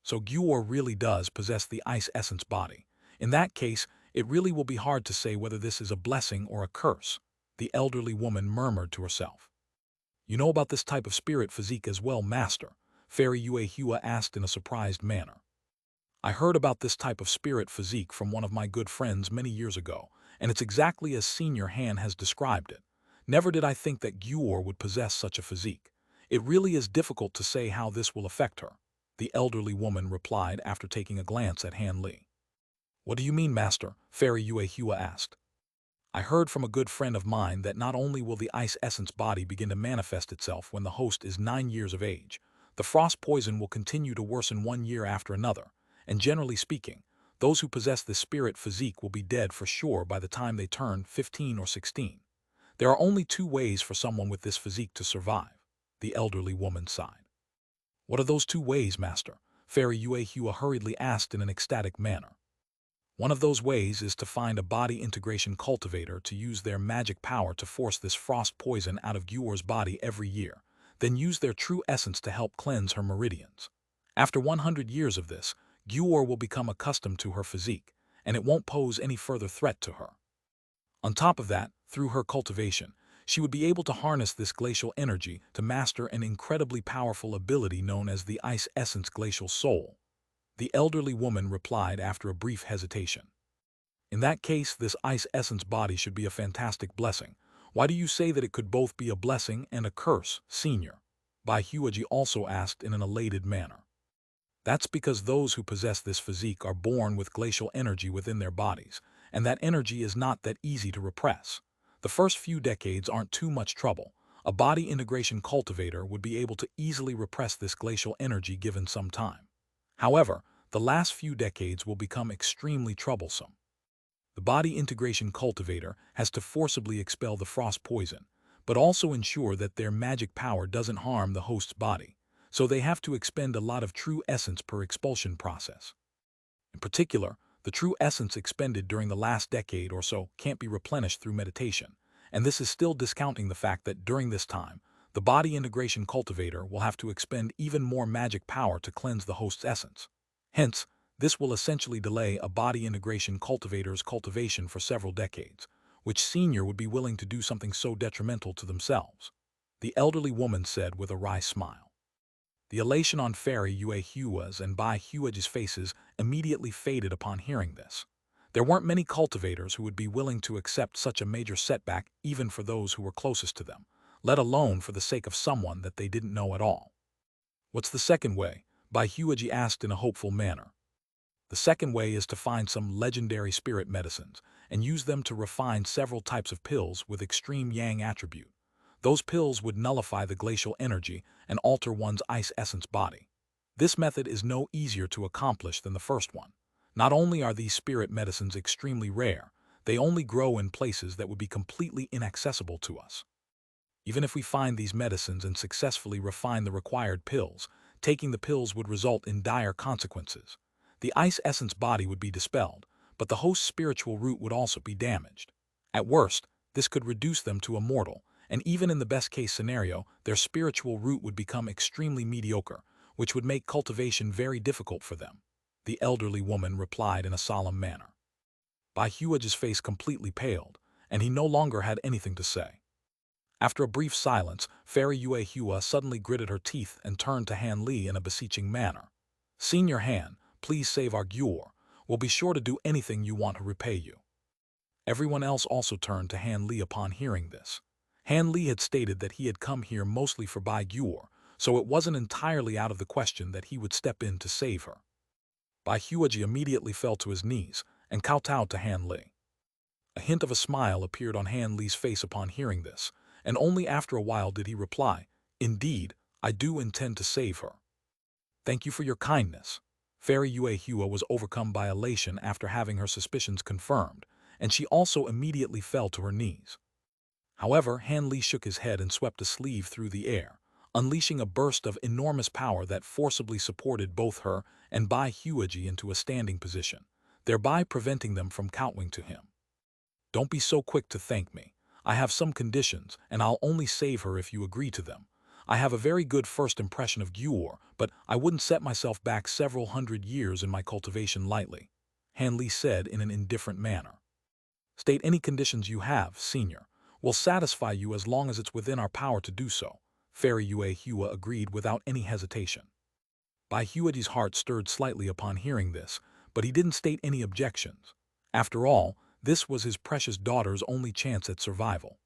So Guor really does possess the Ice Essence Body. In that case, it really will be hard to say whether this is a blessing or a curse, the elderly woman murmured to herself. You know about this type of spirit physique as well, Master? Fairy Yue Hua asked in a surprised manner. I heard about this type of spirit physique from one of my good friends many years ago, and it's exactly as Senior Han has described it. Never did I think that Guor would possess such a physique. It really is difficult to say how this will affect her, the elderly woman replied after taking a glance at Han Li. What do you mean, Master? Fairy Yue Hua asked. I heard from a good friend of mine that not only will the Ice Essence Body begin to manifest itself when the host is 9 years of age, the frost poison will continue to worsen 1 year after another, and generally speaking, those who possess this spirit physique will be dead for sure by the time they turn 15 or 16. There are only 2 ways for someone with this physique to survive, the elderly woman sighed. What are those 2 ways, Master? Fairy Yue Hua hurriedly asked in an ecstatic manner. One of those ways is to find a body integration cultivator to use their magic power to force this frost poison out of Guor's body every year, then use their true essence to help cleanse her meridians. After 100 years of this, Guor will become accustomed to her physique, and it won't pose any further threat to her. On top of that, through her cultivation, she would be able to harness this glacial energy to master an incredibly powerful ability known as the Ice Essence Glacial Soul, the elderly woman replied after a brief hesitation. In that case, this Ice Essence Body should be a fantastic blessing, Why do you say that it could both be a blessing and a curse, Senior? Bai Huaji also asked in an elated manner. That's because those who possess this physique are born with glacial energy within their bodies, and that energy is not that easy to repress. The first few decades aren't too much trouble. A body integration cultivator would be able to easily repress this glacial energy given some time. However, the last few decades will become extremely troublesome. The body integration cultivator has to forcibly expel the frost poison, but also ensure that their magic power doesn't harm the host's body, so they have to expend a lot of true essence per expulsion process. In particular, the true essence expended during the last decade or so can't be replenished through meditation, and this is still discounting the fact that during this time, the body integration cultivator will have to expend even more magic power to cleanse the host's essence. Hence, this will essentially delay a body integration cultivator's cultivation for several decades, which Senior would be willing to do something so detrimental to themselves, the elderly woman said with a wry smile. The elation on Fairy Yue Hua's and Bai Huaji's faces immediately faded upon hearing this. There weren't many cultivators who would be willing to accept such a major setback even for those who were closest to them, let alone for the sake of someone that they didn't know at all. What's the second way? Bai Huaji asked in a hopeful manner. The second way is to find some legendary spirit medicines and use them to refine several types of pills with extreme yang attribute. Those pills would nullify the glacial energy and alter one's ice essence body. This method is no easier to accomplish than the first one. Not only are these spirit medicines extremely rare, they only grow in places that would be completely inaccessible to us. Even if we find these medicines and successfully refine the required pills, taking the pills would result in dire consequences. The ice essence body would be dispelled, but the host's spiritual root would also be damaged. At worst, this could reduce them to immortal, and even in the best-case scenario, their spiritual root would become extremely mediocre, which would make cultivation very difficult for them. The elderly woman replied in a solemn manner. Bai Huaji's face completely paled, and he no longer had anything to say. After a brief silence, Fairy Yue Hua suddenly gritted her teeth and turned to Han Li in a beseeching manner. Senior Han, please save our Gyur. We'll be sure to do anything you want to repay you. Everyone else also turned to Han Li upon hearing this. Han Li had stated that he had come here mostly for Bai Gyur, so it wasn't entirely out of the question that he would step in to save her. Bai Huaji immediately fell to his knees and kowtowed to Han Li. A hint of a smile appeared on Han Li's face upon hearing this, and only after a while did he reply, "Indeed, I do intend to save her." "Thank you for your kindness." Fairy Yue Hua was overcome by elation after having her suspicions confirmed, and she also immediately fell to her knees. However, Han Li shook his head and swept a sleeve through the air, unleashing a burst of enormous power that forcibly supported both her and Bai Huaji into a standing position, thereby preventing them from kowtowing to him. "Don't be so quick to thank me. I have some conditions, and I'll only save her if you agree to them. I have a very good first impression of Gyur, but I wouldn't set myself back several hundred years in my cultivation lightly," Han Li said in an indifferent manner. "State any conditions you have, Senior. We'll satisfy you as long as it's within our power to do so," Fairy Yue Hua agreed without any hesitation. Bai Huaji's heart stirred slightly upon hearing this, but he didn't state any objections. After all, this was his precious daughter's only chance at survival.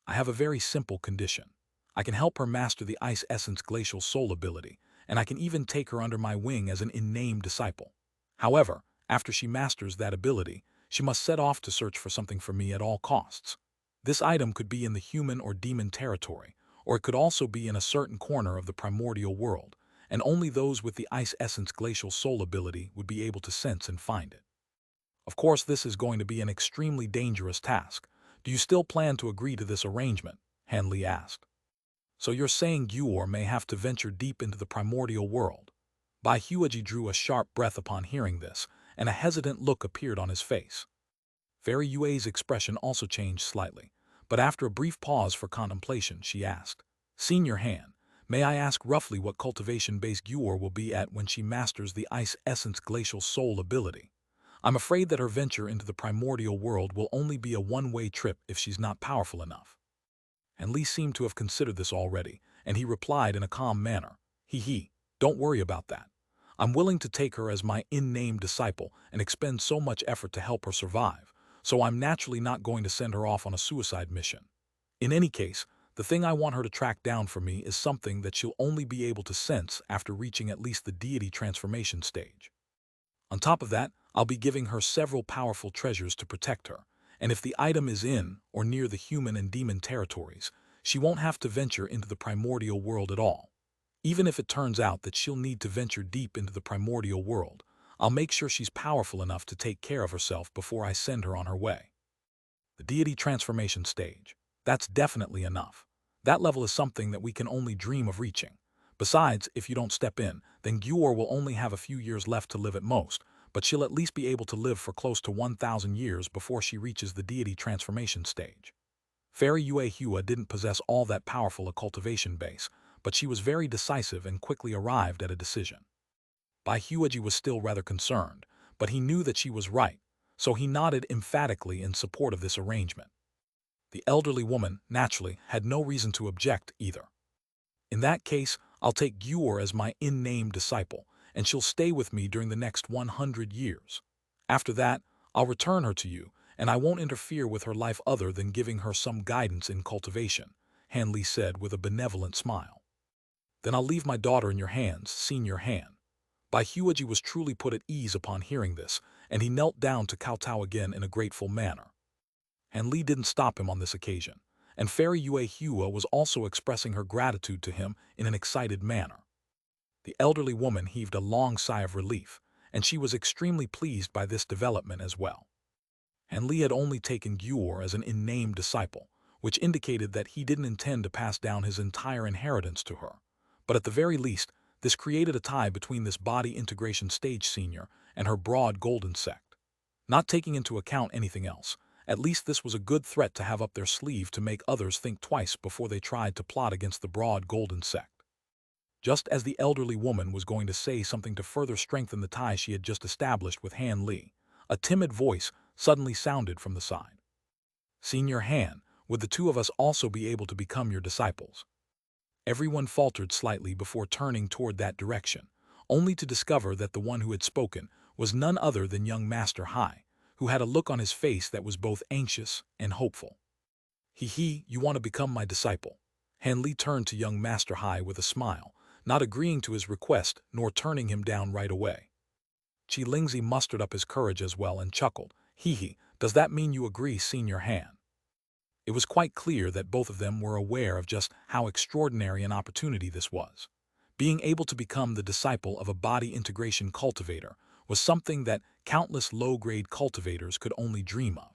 "I have a very simple condition. I can help her master the Ice Essence Glacial Soul ability, and I can even take her under my wing as an in-name disciple. However, after she masters that ability, she must set off to search for something for me at all costs. This item could be in the human or demon territory, or it could also be in a certain corner of the primordial world, and only those with the Ice Essence Glacial Soul ability would be able to sense and find it. Of course, this is going to be an extremely dangerous task. Do you still plan to agree to this arrangement?" Han Li asked. "So you're saying Gyur may have to venture deep into the primordial world?" Bai Huaji drew a sharp breath upon hearing this, and a hesitant look appeared on his face. Fairy Yue's expression also changed slightly, but after a brief pause for contemplation, she asked, "Senior Han, may I ask roughly what cultivation-based Gyur will be at when she masters the Ice Essence Glacial Soul ability? I'm afraid that her venture into the primordial world will only be a one-way trip if she's not powerful enough." And Li seemed to have considered this already, and he replied in a calm manner, Don't worry about that. I'm willing to take her as my in-name disciple and expend so much effort to help her survive, so I'm naturally not going to send her off on a suicide mission." In any case, the thing I want her to track down for me is something that she'll only be able to sense after reaching at least the deity transformation stage. On top of that, I'll be giving her several powerful treasures to protect her, and if the item is in or near the human and demon territories, she won't have to venture into the primordial world at all. Even if it turns out that she'll need to venture deep into the primordial world, I'll make sure she's powerful enough to take care of herself before I send her on her way. The deity transformation stage. That's definitely enough. That level is something that we can only dream of reaching. Besides, if you don't step in, then Gyur will only have a few years left to live at most, but she'll at least be able to live for close to 1,000 years before she reaches the deity transformation stage. Fairy Yue Hua didn't possess all that powerful a cultivation base, but she was very decisive and quickly arrived at a decision. Bai Huaji was still rather concerned, but he knew that she was right, so he nodded emphatically in support of this arrangement. The elderly woman, naturally, had no reason to object either. In that case, I'll take Gyur as my in-name disciple, and she'll stay with me during the next 100 years. After that, I'll return her to you, and I won't interfere with her life other than giving her some guidance in cultivation, Han Li said with a benevolent smile. Then I'll leave my daughter in your hands, Senior Han. Bai Huaji was truly put at ease upon hearing this, and he knelt down to kowtow again in a grateful manner. Han Li didn't stop him on this occasion, and Fairy Yue Hua was also expressing her gratitude to him in an excited manner. The elderly woman heaved a long sigh of relief, and she was extremely pleased by this development as well. Han Li had only taken Gyur as an in-name disciple, which indicated that he didn't intend to pass down his entire inheritance to her. But at the very least, this created a tie between this body integration stage senior and her broad golden sect. Not taking into account anything else, at least this was a good threat to have up their sleeve to make others think twice before they tried to plot against the broad golden sect. Just as the elderly woman was going to say something to further strengthen the tie she had just established with Han Li, a timid voice suddenly sounded from the side. Senior Han, would the two of us also be able to become your disciples? Everyone faltered slightly before turning toward that direction, only to discover that the one who had spoken was none other than young Master Hai, who had a look on his face that was both anxious and hopeful. You want to become my disciple? Han Li turned to young Master Hai with a smile, not agreeing to his request nor turning him down right away. Qi Lingzi mustered up his courage as well and chuckled. Does that mean you agree, Senior Han? It was quite clear that both of them were aware of just how extraordinary an opportunity this was. Being able to become the disciple of a body integration cultivator was something that countless low-grade cultivators could only dream of.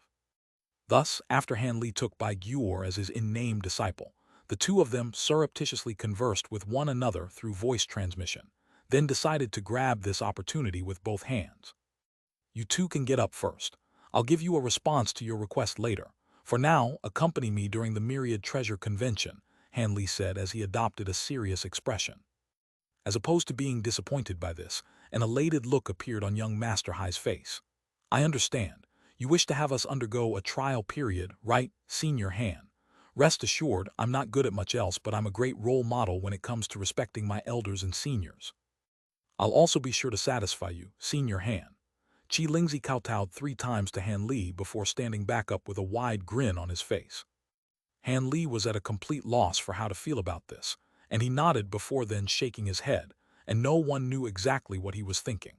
Thus, after Han Li took Bai Gyur as his in-name disciple, the two of them surreptitiously conversed with one another through voice transmission, then decided to grab this opportunity with both hands. You two can get up first. I'll give you a response to your request later. For now, accompany me during the Myriad Treasure Convention, Han Li said as he adopted a serious expression. As opposed to being disappointed by this, an elated look appeared on young Master Hai's face. I understand. You wish to have us undergo a trial period, right, Senior Han? Rest assured, I'm not good at much else, but I'm a great role model when it comes to respecting my elders and seniors. I'll also be sure to satisfy you, Senior Han. Qi Lingzi kowtowed 3 times to Han Li before standing back up with a wide grin on his face. Han Li was at a complete loss for how to feel about this, and he nodded before then shaking his head, and no one knew exactly what he was thinking.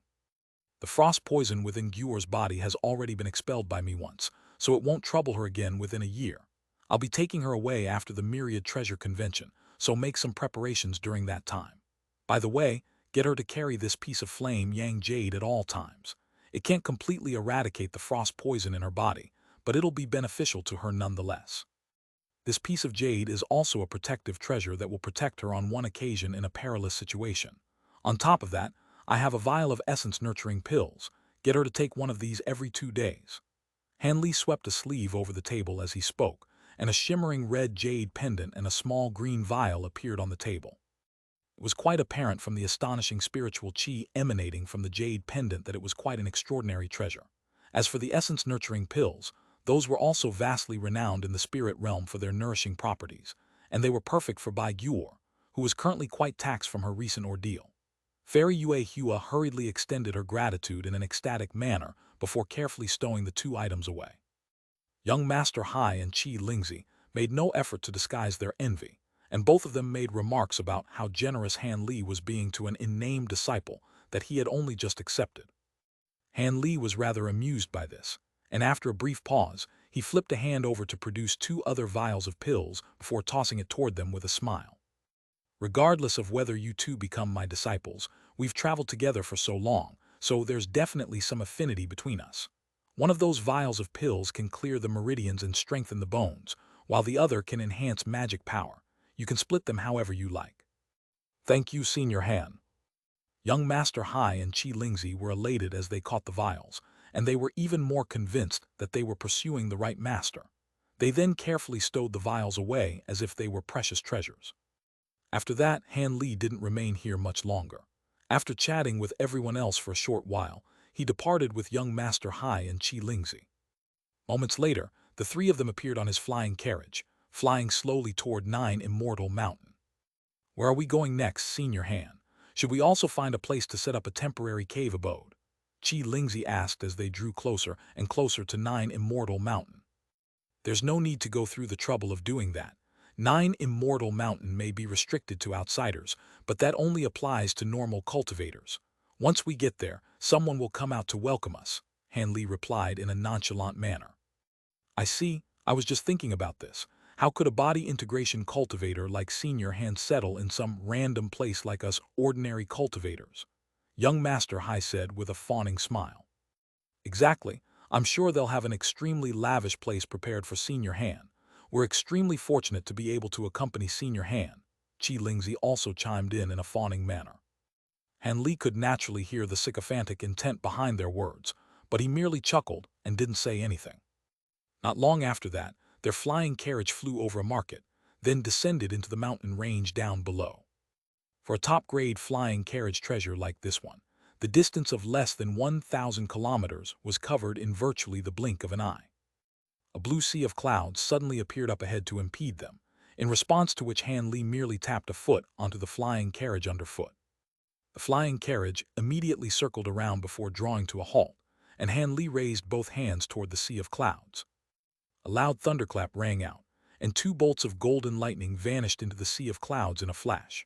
The frost poison within Gyur's body has already been expelled by me once, so it won't trouble her again within a year. I'll be taking her away after the Myriad Treasure Convention, so make some preparations during that time. By the way, get her to carry this piece of flame Yang Jade at all times. It can't completely eradicate the frost poison in her body, but it'll be beneficial to her nonetheless. This piece of jade is also a protective treasure that will protect her on one occasion in a perilous situation. On top of that, I have a vial of essence-nurturing pills. Get her to take one of these every 2 days. Han Li swept a sleeve over the table as he spoke, and a shimmering red jade pendant and a small green vial appeared on the table. It was quite apparent from the astonishing spiritual qi emanating from the jade pendant that it was quite an extraordinary treasure. As for the essence-nurturing pills, those were also vastly renowned in the spirit realm for their nourishing properties, and they were perfect for Bai Gyur, who was currently quite taxed from her recent ordeal. Fairy Yue Hua hurriedly extended her gratitude in an ecstatic manner before carefully stowing the 2 items away. Young Master Hai and Qi Lingzi made no effort to disguise their envy, and both of them made remarks about how generous Han Li was being to an unnamed disciple that he had only just accepted. Han Li was rather amused by this, and after a brief pause, he flipped a hand over to produce 2 other vials of pills before tossing it toward them with a smile. Regardless of whether you two become my disciples, we've traveled together for so long, so there's definitely some affinity between us. One of those vials of pills can clear the meridians and strengthen the bones, while the other can enhance magic power. You can split them however you like. Thank you, Senior Han. Young Master Hai and Qi Lingzi were elated as they caught the vials, and they were even more convinced that they were pursuing the right master. They then carefully stowed the vials away as if they were precious treasures. After that, Han Li didn't remain here much longer. After chatting with everyone else for a short while, he departed with young Master Hai and Qi Lingzi. Moments later, the 3 of them appeared on his flying carriage, flying slowly toward 9 Immortal Mountain. Where are we going next, Senior Han? Should we also find a place to set up a temporary cave abode? Qi Lingzi asked as they drew closer and closer to 9 Immortal Mountain. There's no need to go through the trouble of doing that. 9 Immortal Mountain may be restricted to outsiders, but that only applies to normal cultivators. Once we get there, someone will come out to welcome us, Han Li replied in a nonchalant manner. I see, I was just thinking about this. How could a body integration cultivator like Senior Han settle in some random place like us ordinary cultivators? Young Master Hai said with a fawning smile. Exactly. I'm sure they'll have an extremely lavish place prepared for Senior Han. We're extremely fortunate to be able to accompany Senior Han. Qi Lingzi also chimed in a fawning manner. Han Li could naturally hear the sycophantic intent behind their words, but he merely chuckled and didn't say anything. Not long after that, their flying carriage flew over a market, then descended into the mountain range down below. For a top-grade flying carriage treasure like this one, the distance of less than 1,000 kilometers was covered in virtually the blink of an eye. A blue sea of clouds suddenly appeared up ahead to impede them, in response to which Han Li merely tapped a foot onto the flying carriage underfoot. The flying carriage immediately circled around before drawing to a halt, and Han Li raised both hands toward the sea of clouds. A loud thunderclap rang out, and 2 bolts of golden lightning vanished into the sea of clouds in a flash.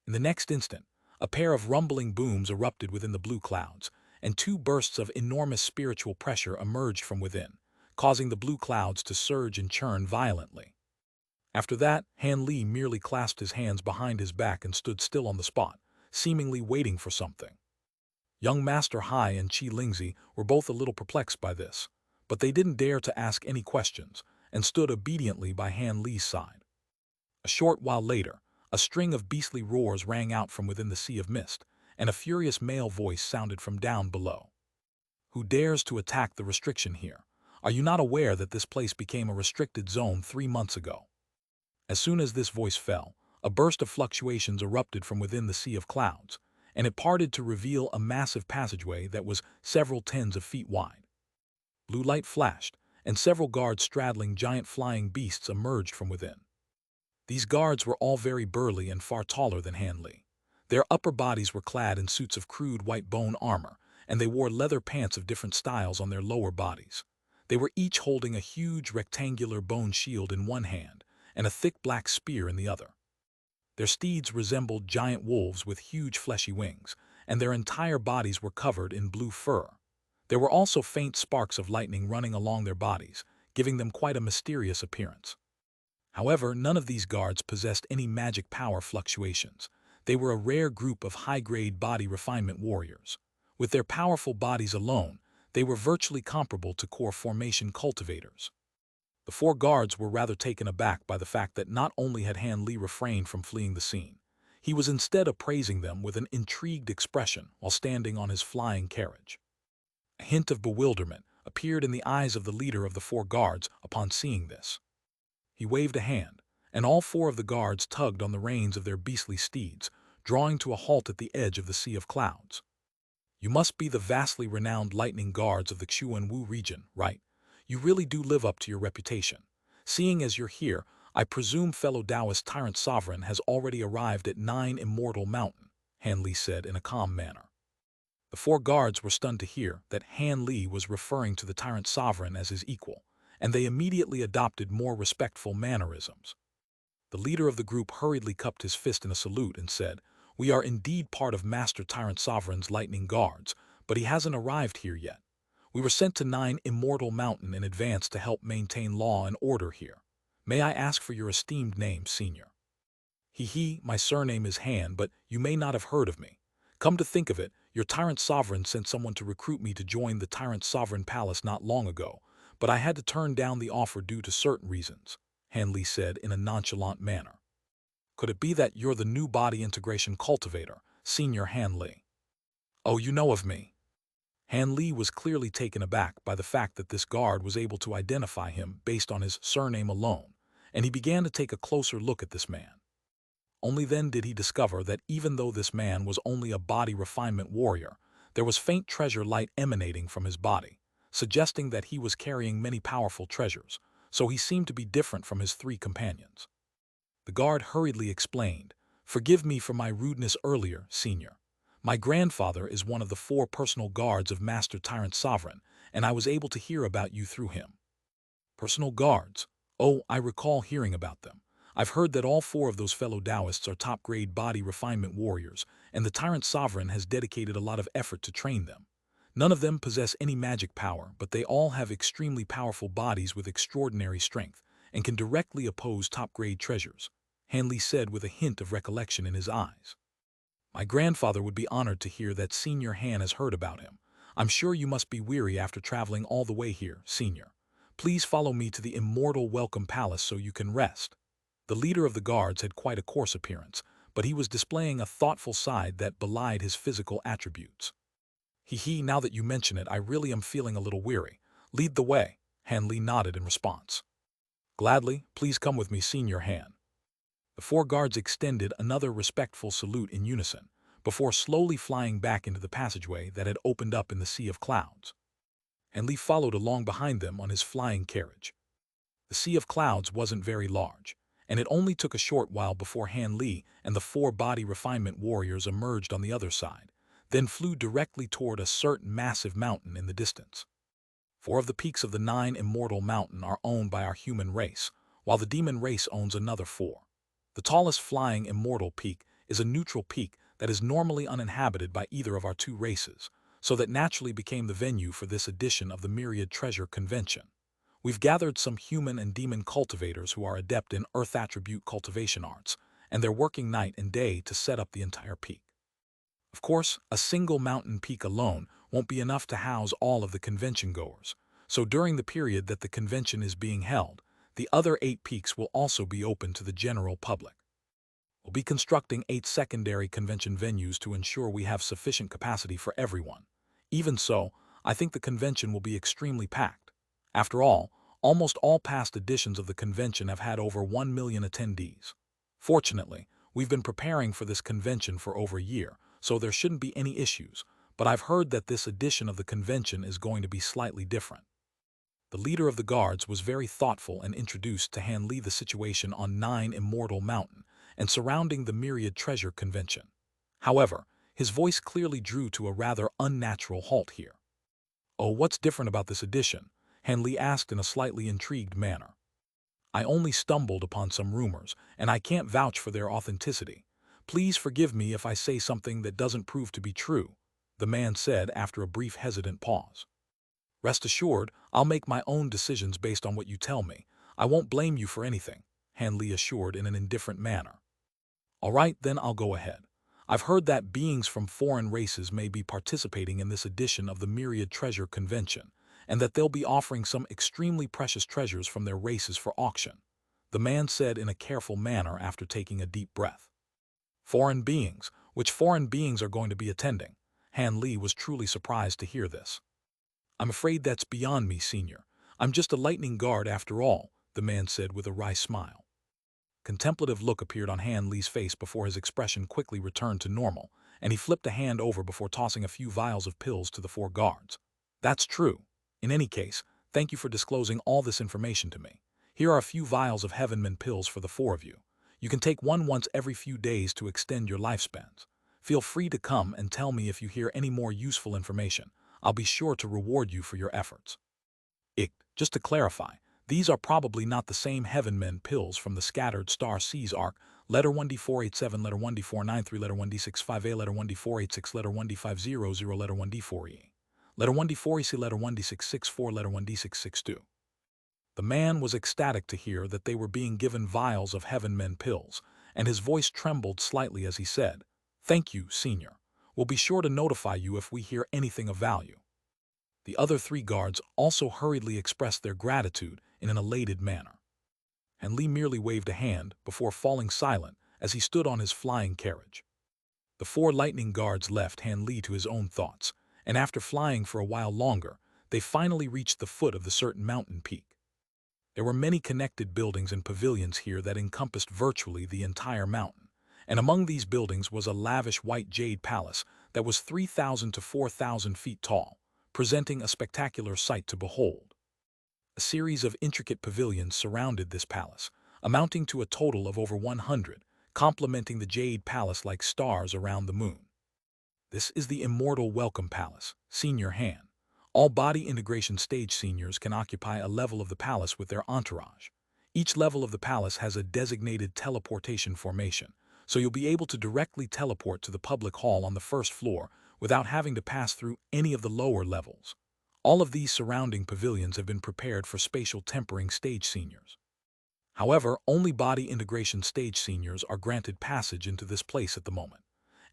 In the next instant, a pair of rumbling booms erupted within the blue clouds, and 2 bursts of enormous spiritual pressure emerged from within, causing the blue clouds to surge and churn violently. After that, Han Li merely clasped his hands behind his back and stood still on the spot, seemingly waiting for something. Young Master Hai and Qi Lingzi were both a little perplexed by this, but they didn't dare to ask any questions and stood obediently by Han Li's side. A short while later, a string of beastly roars rang out from within the sea of mist, and a furious male voice sounded from down below. Who dares to attack the restriction here? Are you not aware that this place became a restricted zone 3 months ago? As soon as this voice fell, a burst of fluctuations erupted from within the sea of clouds, and it parted to reveal a massive passageway that was several tens of feet wide. Blue light flashed, and several guards straddling giant flying beasts emerged from within. These guards were all very burly and far taller than Han Li. Their upper bodies were clad in suits of crude white bone armor, and they wore leather pants of different styles on their lower bodies. They were each holding a huge rectangular bone shield in one hand and a thick black spear in the other. Their steeds resembled giant wolves with huge fleshy wings, and their entire bodies were covered in blue fur. There were also faint sparks of lightning running along their bodies, giving them quite a mysterious appearance. However, none of these guards possessed any magic power fluctuations. They were a rare group of high-grade body refinement warriors. With their powerful bodies alone, they were virtually comparable to core formation cultivators. The 4 guards were rather taken aback by the fact that not only had Han Li refrained from fleeing the scene, he was instead appraising them with an intrigued expression while standing on his flying carriage. A hint of bewilderment appeared in the eyes of the leader of the 4 guards upon seeing this. He waved a hand, and all 4 of the guards tugged on the reins of their beastly steeds, drawing to a halt at the edge of the sea of clouds. You must be the vastly renowned lightning guards of the Xuanwu region, right? You really do live up to your reputation. Seeing as you're here, I presume fellow Taoist Tyrant Sovereign has already arrived at 9 Immortal Mountain, Han Li said in a calm manner. The 4 guards were stunned to hear that Han Li was referring to the Tyrant Sovereign as his equal, and they immediately adopted more respectful mannerisms. The leader of the group hurriedly cupped his fist in a salute and said, "We are indeed part of Master Tyrant Sovereign's lightning guards, but he hasn't arrived here yet. We were sent to 9 Immortal Mountain in advance to help maintain law and order here. May I ask for your esteemed name, Senior?" My surname is Han, but you may not have heard of me. Come to think of it, your Tyrant Sovereign sent someone to recruit me to join the Tyrant Sovereign Palace not long ago, but I had to turn down the offer due to certain reasons, Han Li said in a nonchalant manner. Could it be that you're the new body integration cultivator, Senior Han Li? Oh, you know of me. Han Li was clearly taken aback by the fact that this guard was able to identify him based on his surname alone, and he began to take a closer look at this man. Only then did he discover that even though this man was only a body refinement warrior, there was faint treasure light emanating from his body, suggesting that he was carrying many powerful treasures, so he seemed to be different from his 3 companions. The guard hurriedly explained, "Forgive me for my rudeness earlier, Senior. My grandfather is one of the 4 personal guards of Master Tyrant Sovereign, and I was able to hear about you through him." Personal guards? Oh, I recall hearing about them. I've heard that all 4 of those fellow Taoists are top-grade body refinement warriors, and the Tyrant Sovereign has dedicated a lot of effort to train them. None of them possess any magic power, but they all have extremely powerful bodies with extraordinary strength, and can directly oppose top-grade treasures, Han Li said with a hint of recollection in his eyes. My grandfather would be honored to hear that Senior Han has heard about him. I'm sure you must be weary after traveling all the way here, Senior. Please follow me to the Immortal Welcome Palace so you can rest. The leader of the guards had quite a coarse appearance, but he was displaying a thoughtful side that belied his physical attributes. Now that you mention it, I really am feeling a little weary. Lead the way, Han Li nodded in response. Gladly, please come with me, Senior Han. The 4 guards extended another respectful salute in unison, before slowly flying back into the passageway that had opened up in the sea of clouds. Han Li followed along behind them on his flying carriage. The sea of clouds wasn't very large, and it only took a short while before Han Li and the 4 body refinement warriors emerged on the other side, then flew directly toward a certain massive mountain in the distance. 4 of the peaks of the 9 Immortal Mountain are owned by our human race, while the demon race owns another 4. The tallest flying immortal peak is a neutral peak that is normally uninhabited by either of our 2 races, so that naturally became the venue for this edition of the Myriad Treasure Convention. We've gathered some human and demon cultivators who are adept in earth attribute cultivation arts, and they're working night and day to set up the entire peak. Of course, a single mountain peak alone won't be enough to house all of the convention goers, so during the period that the convention is being held, the other 8 peaks will also be open to the general public. We'll be constructing 8 secondary convention venues to ensure we have sufficient capacity for everyone. Even so, I think the convention will be extremely packed. After all, almost all past editions of the convention have had over 1 million attendees. Fortunately, we've been preparing for this convention for over a year, so there shouldn't be any issues, but I've heard that this edition of the convention is going to be slightly different. The leader of the guards was very thoughtful and introduced to Han Li the situation on 9 Immortal Mountain and surrounding the Myriad Treasure Convention. However, his voice clearly drew to a rather unnatural halt here. Oh, what's different about this edition? Han Li asked in a slightly intrigued manner. I only stumbled upon some rumors, and I can't vouch for their authenticity. Please forgive me if I say something that doesn't prove to be true, the man said after a brief hesitant pause. Rest assured, I'll make my own decisions based on what you tell me. I won't blame you for anything, Han Li assured in an indifferent manner. All right, then I'll go ahead. I've heard that beings from foreign races may be participating in this edition of the Myriad Treasure Convention, and that they'll be offering some extremely precious treasures from their races for auction, the man said in a careful manner after taking a deep breath. Foreign beings? Which foreign beings are going to be attending? Han Li was truly surprised to hear this. I'm afraid that's beyond me, Senior. I'm just a lightning guard after all, the man said with a wry smile. Contemplative look appeared on Han Li's face before his expression quickly returned to normal, and he flipped a hand over before tossing a few vials of pills to the 4 guards. That's true. In any case, thank you for disclosing all this information to me. Here are a few vials of heaven pills for the 4 of you. You can take one once every few days to extend your lifespans. Feel free to come and tell me if you hear any more useful information. I'll be sure to reward you for your efforts. Just to clarify, These are probably not the same heaven-men pills from the scattered star seas arc. Letter 1D487, letter 1D493, letter 1D65A, letter 1D486, letter 1D500, letter 1D4E. Letter 1D4EC, letter 1D664, letter 1D662. The man was ecstatic to hear that they were being given vials of heaven-men pills, and his voice trembled slightly as he said, "Thank you, Senior. We'll be sure to notify you if we hear anything of value." The other three guards also hurriedly expressed their gratitude in an elated manner. And Lee merely waved a hand before falling silent as he stood on his flying carriage. The four lightning guards left Han Li to his own thoughts, and after flying for a while longer, they finally reached the foot of the certain mountain peak. There were many connected buildings and pavilions here that encompassed virtually the entire mountain, and among these buildings was a lavish white jade palace that was 3,000 to 4,000 feet tall, presenting a spectacular sight to behold. A series of intricate pavilions surrounded this palace, amounting to a total of over 100, complementing the Jade Palace like stars around the moon. This is the Immortal Welcome Palace, Senior Han. All body integration stage seniors can occupy a level of the palace with their entourage. Each level of the palace has a designated teleportation formation, so you'll be able to directly teleport to the public hall on the first floor without having to pass through any of the lower levels. All of these surrounding pavilions have been prepared for spatial tempering stage seniors. However, only body integration stage seniors are granted passage into this place at the moment.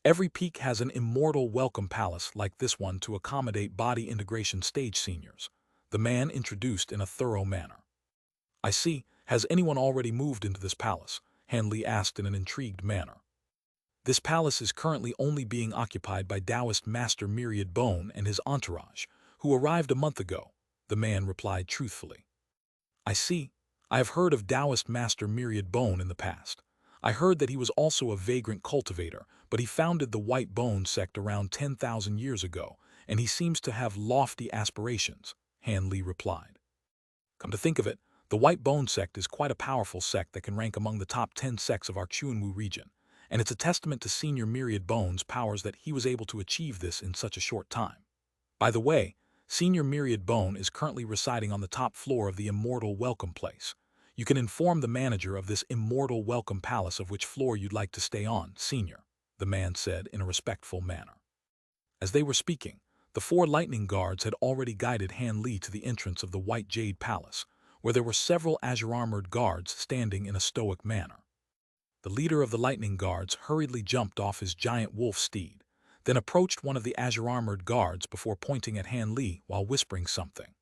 Every peak has an immortal welcome palace like this one to accommodate body integration stage seniors, the man introduced in a thorough manner. "I see. Has anyone already moved into this palace?" Han Li asked in an intrigued manner. "This palace is currently only being occupied by Taoist Master Myriad Bone and his entourage, who arrived a month ago," the man replied truthfully. "I see. I have heard of Taoist Master Myriad Bone in the past. I heard that he was also a vagrant cultivator, but he founded the White Bone sect around 10,000 years ago, and he seems to have lofty aspirations," Han Li replied. "Come to think of it, the White Bone sect is quite a powerful sect that can rank among the top 10 sects of our Chuanwu region, and it's a testament to Senior Myriad Bone's powers that he was able to achieve this in such a short time. By the way, Senior Myriad Bone is currently residing on the top floor of the Immortal Welcome Place. You can inform the manager of this Immortal Welcome Palace of which floor you'd like to stay on, Senior," the man said in a respectful manner. As they were speaking, the four lightning guards had already guided Han Li to the entrance of the White Jade Palace, where there were several azure-armored guards standing in a stoic manner. The leader of the lightning guards hurriedly jumped off his giant wolf steed, then approached one of the azure-armored guards before pointing at Han Li while whispering something.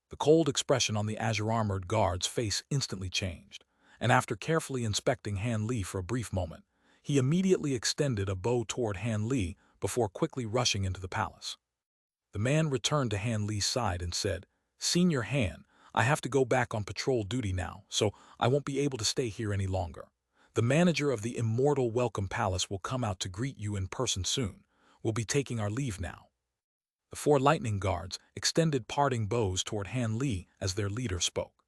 The cold expression on the azure-armored guard's face instantly changed, and after carefully inspecting Han Li for a brief moment, he immediately extended a bow toward Han Li before quickly rushing into the palace. The man returned to Han Li's side and said, "Senior Han, I have to go back on patrol duty now, so I won't be able to stay here any longer. The manager of the Immortal Welcome Palace will come out to greet you in person soon. We'll be taking our leave now." The four lightning guards extended parting bows toward Han Li as their leader spoke.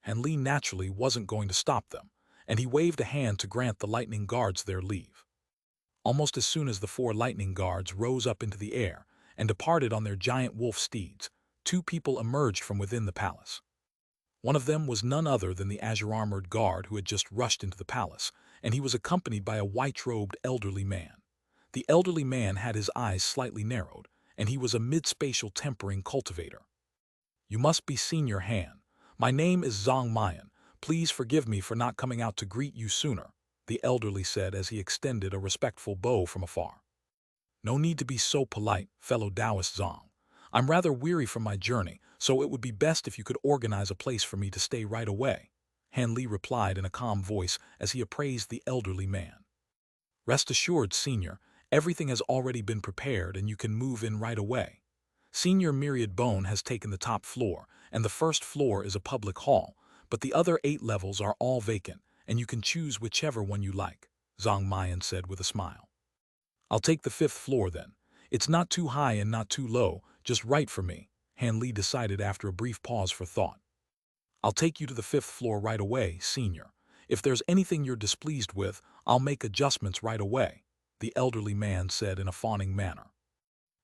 Han Li naturally wasn't going to stop them, and he waved a hand to grant the lightning guards their leave. Almost as soon as the four lightning guards rose up into the air and departed on their giant wolf steeds, two people emerged from within the palace. One of them was none other than the azure-armored guard who had just rushed into the palace, and he was accompanied by a white-robed elderly man. The elderly man had his eyes slightly narrowed, and he was a mid-spatial tempering cultivator. "You must be Senior Han. My name is Zhang Mayan. Please forgive me for not coming out to greet you sooner," the elderly said as he extended a respectful bow from afar. "No need to be so polite, fellow Taoist Zhang. I'm rather weary from my journey, so it would be best if you could organize a place for me to stay right away," Han Li replied in a calm voice as he appraised the elderly man. "Rest assured, Senior, everything has already been prepared and you can move in right away. Senior Myriad Bone has taken the top floor, and the first floor is a public hall, but the other 8 levels are all vacant, and you can choose whichever one you like," Zhang Mayan said with a smile. "I'll take the 5th floor then. It's not too high and not too low, just right for me," Han Li decided after a brief pause for thought. "I'll take you to the 5th floor right away, Senior. If there's anything you're displeased with, I'll make adjustments right away," the elderly man said in a fawning manner.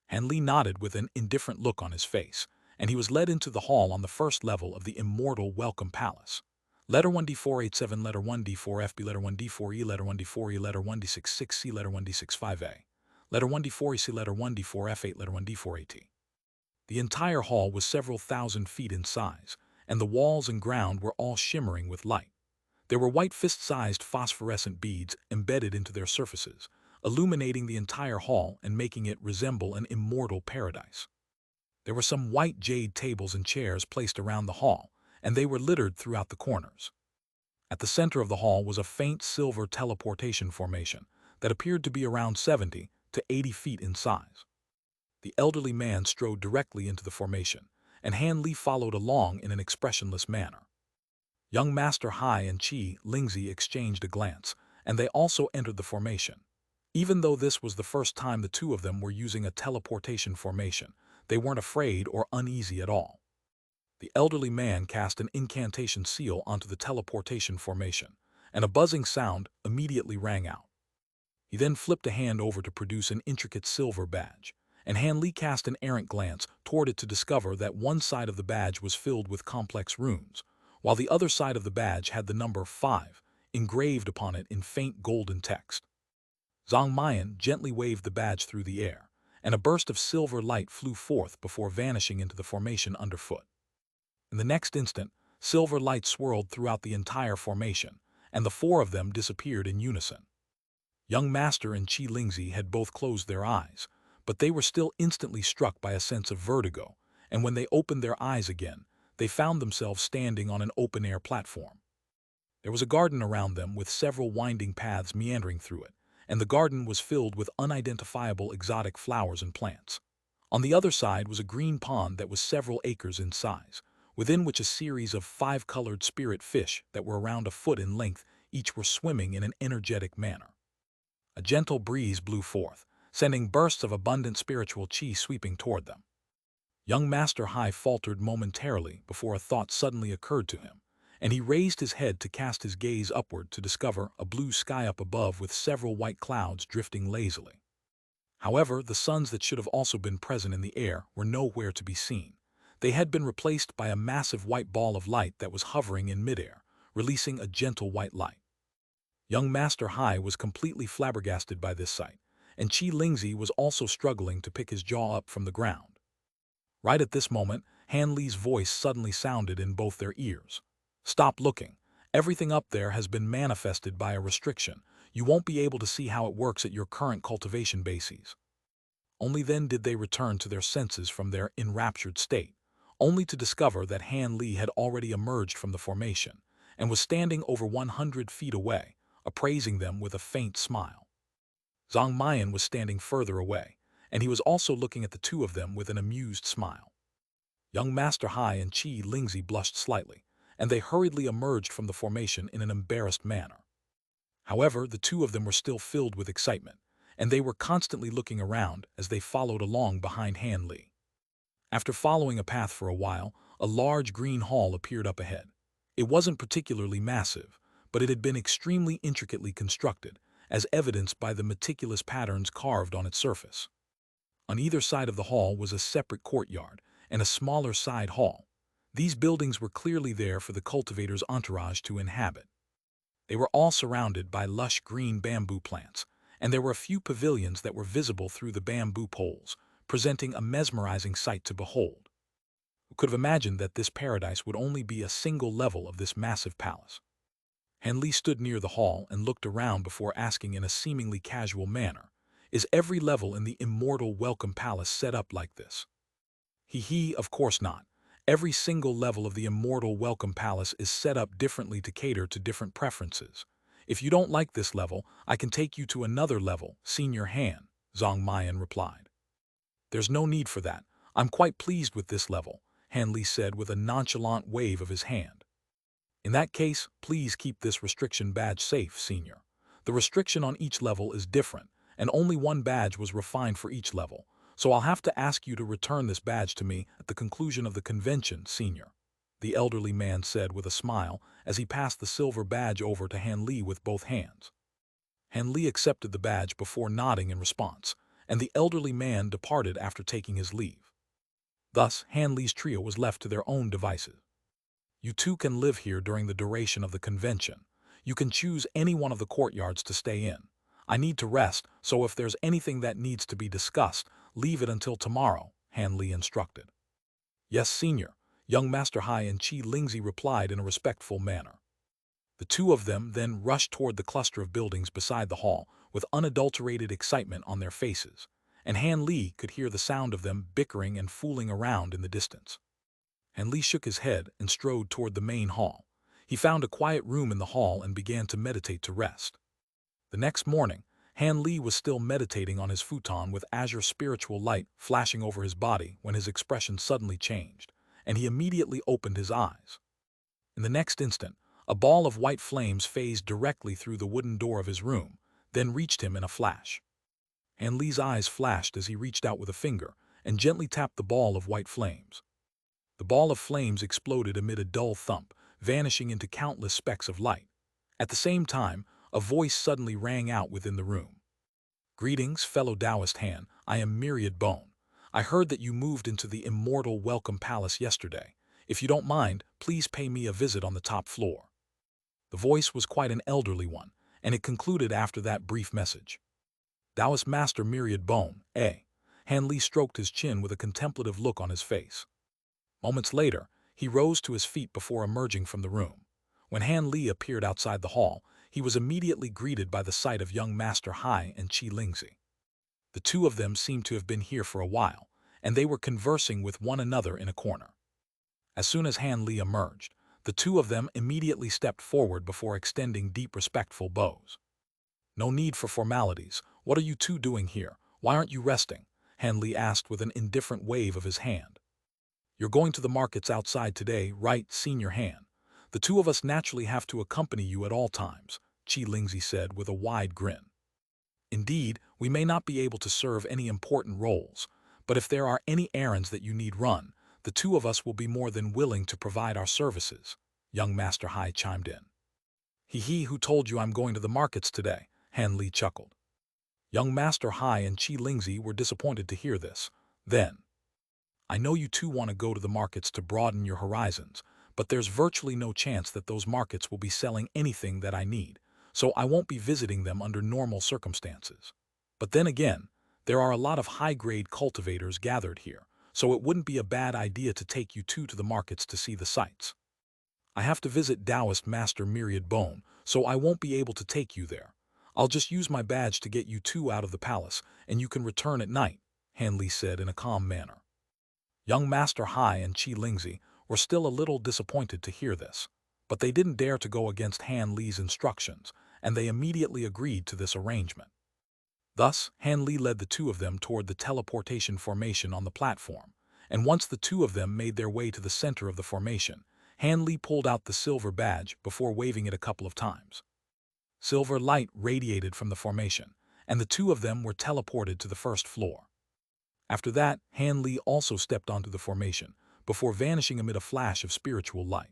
Han Li nodded with an indifferent look on his face, and he was led into the hall on the first level of the Immortal Welcome Palace. Letter 1D487, letter 1D4FB, letter 1D4E, letter 1D4E, letter 1D66C, letter 1D65A, letter 1D4EC, letter 1D4F8, letter 1D4AT. The entire hall was several thousand feet in size, and the walls and ground were all shimmering with light. There were white fist-sized phosphorescent beads embedded into their surfaces, illuminating the entire hall and making it resemble an immortal paradise. There were some white jade tables and chairs placed around the hall, and they were littered throughout the corners. At the center of the hall was a faint silver teleportation formation that appeared to be around 70 to 80 feet in size. The elderly man strode directly into the formation, and Han Li followed along in an expressionless manner. Young Master Hai and Qi Lingzi exchanged a glance, and they also entered the formation. Even though this was the first time the two of them were using a teleportation formation, they weren't afraid or uneasy at all. The elderly man cast an incantation seal onto the teleportation formation, and a buzzing sound immediately rang out. He then flipped a hand over to produce an intricate silver badge, and Han Li cast an errant glance toward it to discover that one side of the badge was filled with complex runes, while the other side of the badge had the number 5 engraved upon it in faint golden text. Zhang Mayan gently waved the badge through the air, and a burst of silver light flew forth before vanishing into the formation underfoot. In the next instant, silver light swirled throughout the entire formation, and the four of them disappeared in unison. Young Master and Qi Lingzi had both closed their eyes, but they were still instantly struck by a sense of vertigo, and when they opened their eyes again, they found themselves standing on an open-air platform. There was a garden around them with several winding paths meandering through it, and the garden was filled with unidentifiable exotic flowers and plants. On the other side was a green pond that was several acres in size, within which a series of 5-colored spirit fish that were around a foot in length each were swimming in an energetic manner. A gentle breeze blew forth, sending bursts of abundant spiritual qi sweeping toward them. Young Master Hai faltered momentarily before a thought suddenly occurred to him, and he raised his head to cast his gaze upward to discover a blue sky up above with several white clouds drifting lazily. However, the suns that should have also been present in the air were nowhere to be seen. They had been replaced by a massive white ball of light that was hovering in midair, releasing a gentle white light. Young Master Hai was completely flabbergasted by this sight, and Qi Lingzi was also struggling to pick his jaw up from the ground. Right at this moment, Han Li's voice suddenly sounded in both their ears. "Stop looking. Everything up there has been manifested by a restriction. You won't be able to see how it works at your current cultivation bases." Only then did they return to their senses from their enraptured state, only to discover that Han Li had already emerged from the formation and was standing over 100 feet away, appraising them with a faint smile. Zhang Mayan was standing further away, and he was also looking at the two of them with an amused smile. Young Master Hai and Qi Lingzi blushed slightly, and they hurriedly emerged from the formation in an embarrassed manner. However, the two of them were still filled with excitement, and they were constantly looking around as they followed along behind Han Li. After following a path for a while, a large green hall appeared up ahead. It wasn't particularly massive, but it had been extremely intricately constructed, as evidenced by the meticulous patterns carved on its surface. On either side of the hall was a separate courtyard and a smaller side hall. These buildings were clearly there for the cultivator's entourage to inhabit. They were all surrounded by lush green bamboo plants, and there were a few pavilions that were visible through the bamboo poles, presenting a mesmerizing sight to behold. Who could have imagined that this paradise would only be a single level of this massive palace? Han Li stood near the hall and looked around before asking in a seemingly casual manner, "Is every level in the Immortal Welcome Palace set up like this?" Of course not. Every single level of the Immortal Welcome Palace is set up differently to cater to different preferences. If you don't like this level, I can take you to another level, Senior Han, Zhang Mayan replied. "There's no need for that. I'm quite pleased with this level," Han Li said with a nonchalant wave of his hand. "In that case, please keep this restriction badge safe, Senior. The restriction on each level is different, and only one badge was refined for each level, so I'll have to ask you to return this badge to me at the conclusion of the convention, Senior," the elderly man said with a smile as he passed the silver badge over to Han Li with both hands. Han Li accepted the badge before nodding in response, and the elderly man departed after taking his leave. Thus, Han Li's trio was left to their own devices. You two can live here during the duration of the convention. You can choose any one of the courtyards to stay in. I need to rest, so if there's anything that needs to be discussed, leave it until tomorrow, Han Li instructed. Yes, Senior, young Master Hai and Qi Lingzi replied in a respectful manner. The two of them then rushed toward the cluster of buildings beside the hall with unadulterated excitement on their faces, and Han Li could hear the sound of them bickering and fooling around in the distance. Han Li shook his head and strode toward the main hall. He found a quiet room in the hall and began to meditate to rest. The next morning, Han Li was still meditating on his futon with azure spiritual light flashing over his body when his expression suddenly changed, and he immediately opened his eyes. In the next instant, a ball of white flames phased directly through the wooden door of his room, then reached him in a flash. Han Li's eyes flashed as he reached out with a finger and gently tapped the ball of white flames. The ball of flames exploded amid a dull thump, vanishing into countless specks of light. At the same time, a voice suddenly rang out within the room. Greetings, fellow Taoist Han, I am Myriad Bone. I heard that you moved into the Immortal Welcome Palace yesterday. If you don't mind, please pay me a visit on the top floor. The voice was quite an elderly one, and it concluded after that brief message. Taoist Master Myriad Bone, eh? Han Li stroked his chin with a contemplative look on his face. Moments later, he rose to his feet before emerging from the room. When Han Li appeared outside the hall, he was immediately greeted by the sight of young Master Hai and Qi Lingzi. The two of them seemed to have been here for a while, and they were conversing with one another in a corner. As soon as Han Li emerged, the two of them immediately stepped forward before extending deep respectful bows. No need for formalities. What are you two doing here? Why aren't you resting? Han Li asked with an indifferent wave of his hand. You're going to the markets outside today, right, Senior Han? The two of us naturally have to accompany you at all times, Qi Lingzi said with a wide grin. Indeed, we may not be able to serve any important roles, but if there are any errands that you need run, the two of us will be more than willing to provide our services, young Master Hai chimed in. He who told you I'm going to the markets today, Han Li chuckled. Young Master Hai and Qi Lingzi were disappointed to hear this. Then, I know you two want to go to the markets to broaden your horizons, but there's virtually no chance that those markets will be selling anything that I need, so I won't be visiting them under normal circumstances. But then again, there are a lot of high-grade cultivators gathered here, so it wouldn't be a bad idea to take you two to the markets to see the sights. I have to visit Taoist Master Myriad Bone, so I won't be able to take you there. I'll just use my badge to get you two out of the palace, and you can return at night, Han Li said in a calm manner. Young Master Hai and Qi Lingzi were still a little disappointed to hear this, but they didn't dare to go against Han Li's instructions, and they immediately agreed to this arrangement. Thus, Han Li led the two of them toward the teleportation formation on the platform, and once the two of them made their way to the center of the formation, Han Li pulled out the silver badge before waving it a couple of times. Silver light radiated from the formation, and the two of them were teleported to the first floor. After that, Han Li also stepped onto the formation, before vanishing amid a flash of spiritual light.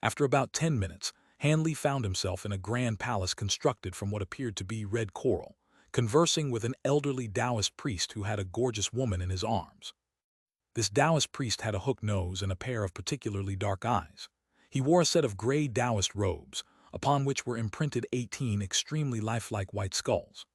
After about 10 minutes, Han Li found himself in a grand palace constructed from what appeared to be red coral, conversing with an elderly Taoist priest who had a gorgeous woman in his arms. This Taoist priest had a hooked nose and a pair of particularly dark eyes. He wore a set of gray Taoist robes, upon which were imprinted 18 extremely lifelike white skulls.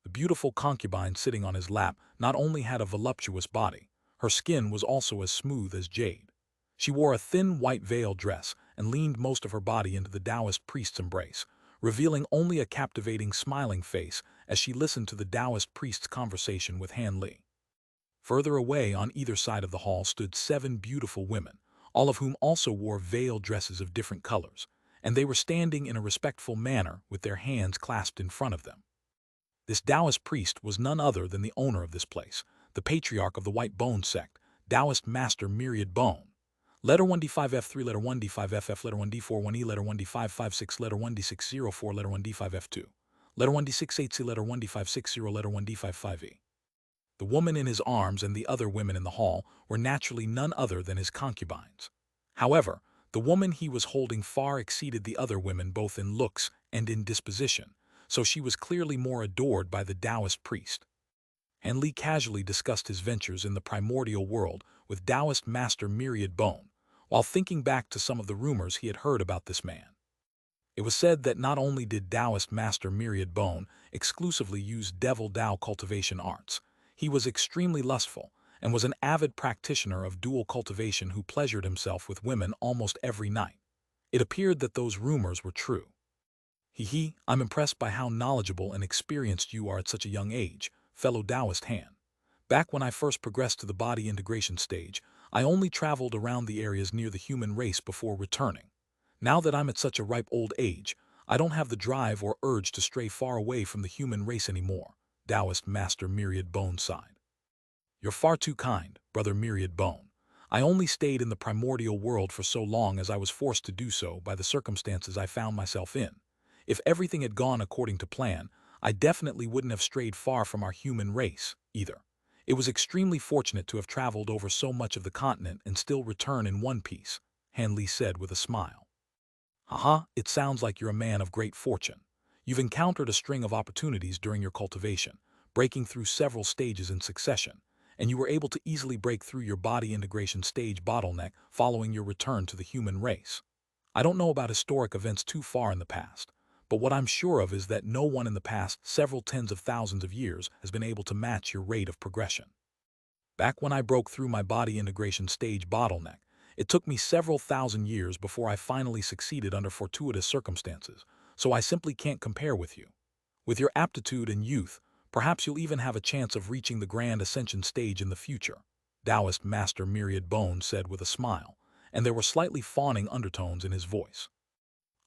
The beautiful concubine sitting on his lap not only had a voluptuous body, her skin was also as smooth as jade. She wore a thin white veil dress and leaned most of her body into the Taoist priest's embrace, revealing only a captivating smiling face as she listened to the Taoist priest's conversation with Han Li. Further away on either side of the hall stood 7 beautiful women, all of whom also wore veil dresses of different colors, and they were standing in a respectful manner with their hands clasped in front of them. This Taoist priest was none other than the owner of this place, the patriarch of the White Bone sect, Taoist Master Myriad Bone. Letter 1D5F3, letter 1D5FF, letter 1D41E, letter 1D556, letter 1D604, letter 1D5F2, letter 1D680, letter 1D560, letter 1D55E. The woman in his arms and the other women in the hall were naturally none other than his concubines. However, the woman he was holding far exceeded the other women both in looks and in disposition, so she was clearly more adored by the Taoist priest. Han Li casually discussed his ventures in the primordial world with Taoist master Myriad Bone, while thinking back to some of the rumors he had heard about this man. It was said that not only did Taoist master Myriad Bone exclusively use devil Tao cultivation arts, he was extremely lustful and was an avid practitioner of dual cultivation who pleasured himself with women almost every night. It appeared that those rumors were true. I'm impressed by how knowledgeable and experienced you are at such a young age, fellow Taoist Han. Back when I first progressed to the body integration stage, I only traveled around the areas near the human race before returning. Now that I'm at such a ripe old age, I don't have the drive or urge to stray far away from the human race anymore, Taoist Master Myriad Bone sighed. You're far too kind, Brother Myriad Bone. I only stayed in the primordial world for so long as I was forced to do so by the circumstances I found myself in. If everything had gone according to plan, I definitely wouldn't have strayed far from our human race, either. It was extremely fortunate to have traveled over so much of the continent and still return in one piece, Han Li said with a smile. It sounds like you're a man of great fortune. You've encountered a string of opportunities during your cultivation, breaking through several stages in succession, and you were able to easily break through your body integration stage bottleneck following your return to the human race. I don't know about historic events too far in the past, but what I'm sure of is that no one in the past several tens of thousands of years has been able to match your rate of progression. Back when I broke through my body integration stage bottleneck, it took me several thousand years before I finally succeeded under fortuitous circumstances, so I simply can't compare with you. With your aptitude and youth, perhaps you'll even have a chance of reaching the grand ascension stage in the future, Taoist Master Myriad Bone said with a smile, and there were slightly fawning undertones in his voice.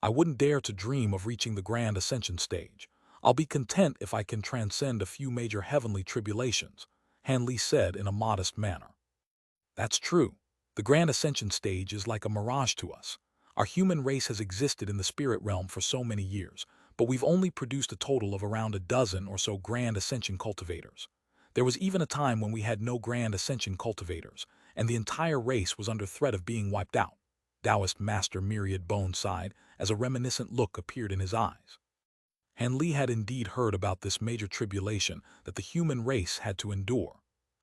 I wouldn't dare to dream of reaching the grand ascension stage. I'll be content if I can transcend a few major heavenly tribulations, Han Li said in a modest manner. That's true. The grand ascension stage is like a mirage to us. Our human race has existed in the spirit realm for so many years, but we've only produced a total of around a dozen or so grand ascension cultivators. There was even a time when we had no grand ascension cultivators, and the entire race was under threat of being wiped out. Taoist Master Myriad Bone sighed as a reminiscent look appeared in his eyes. Han Li had indeed heard about this major tribulation that the human race had to endure.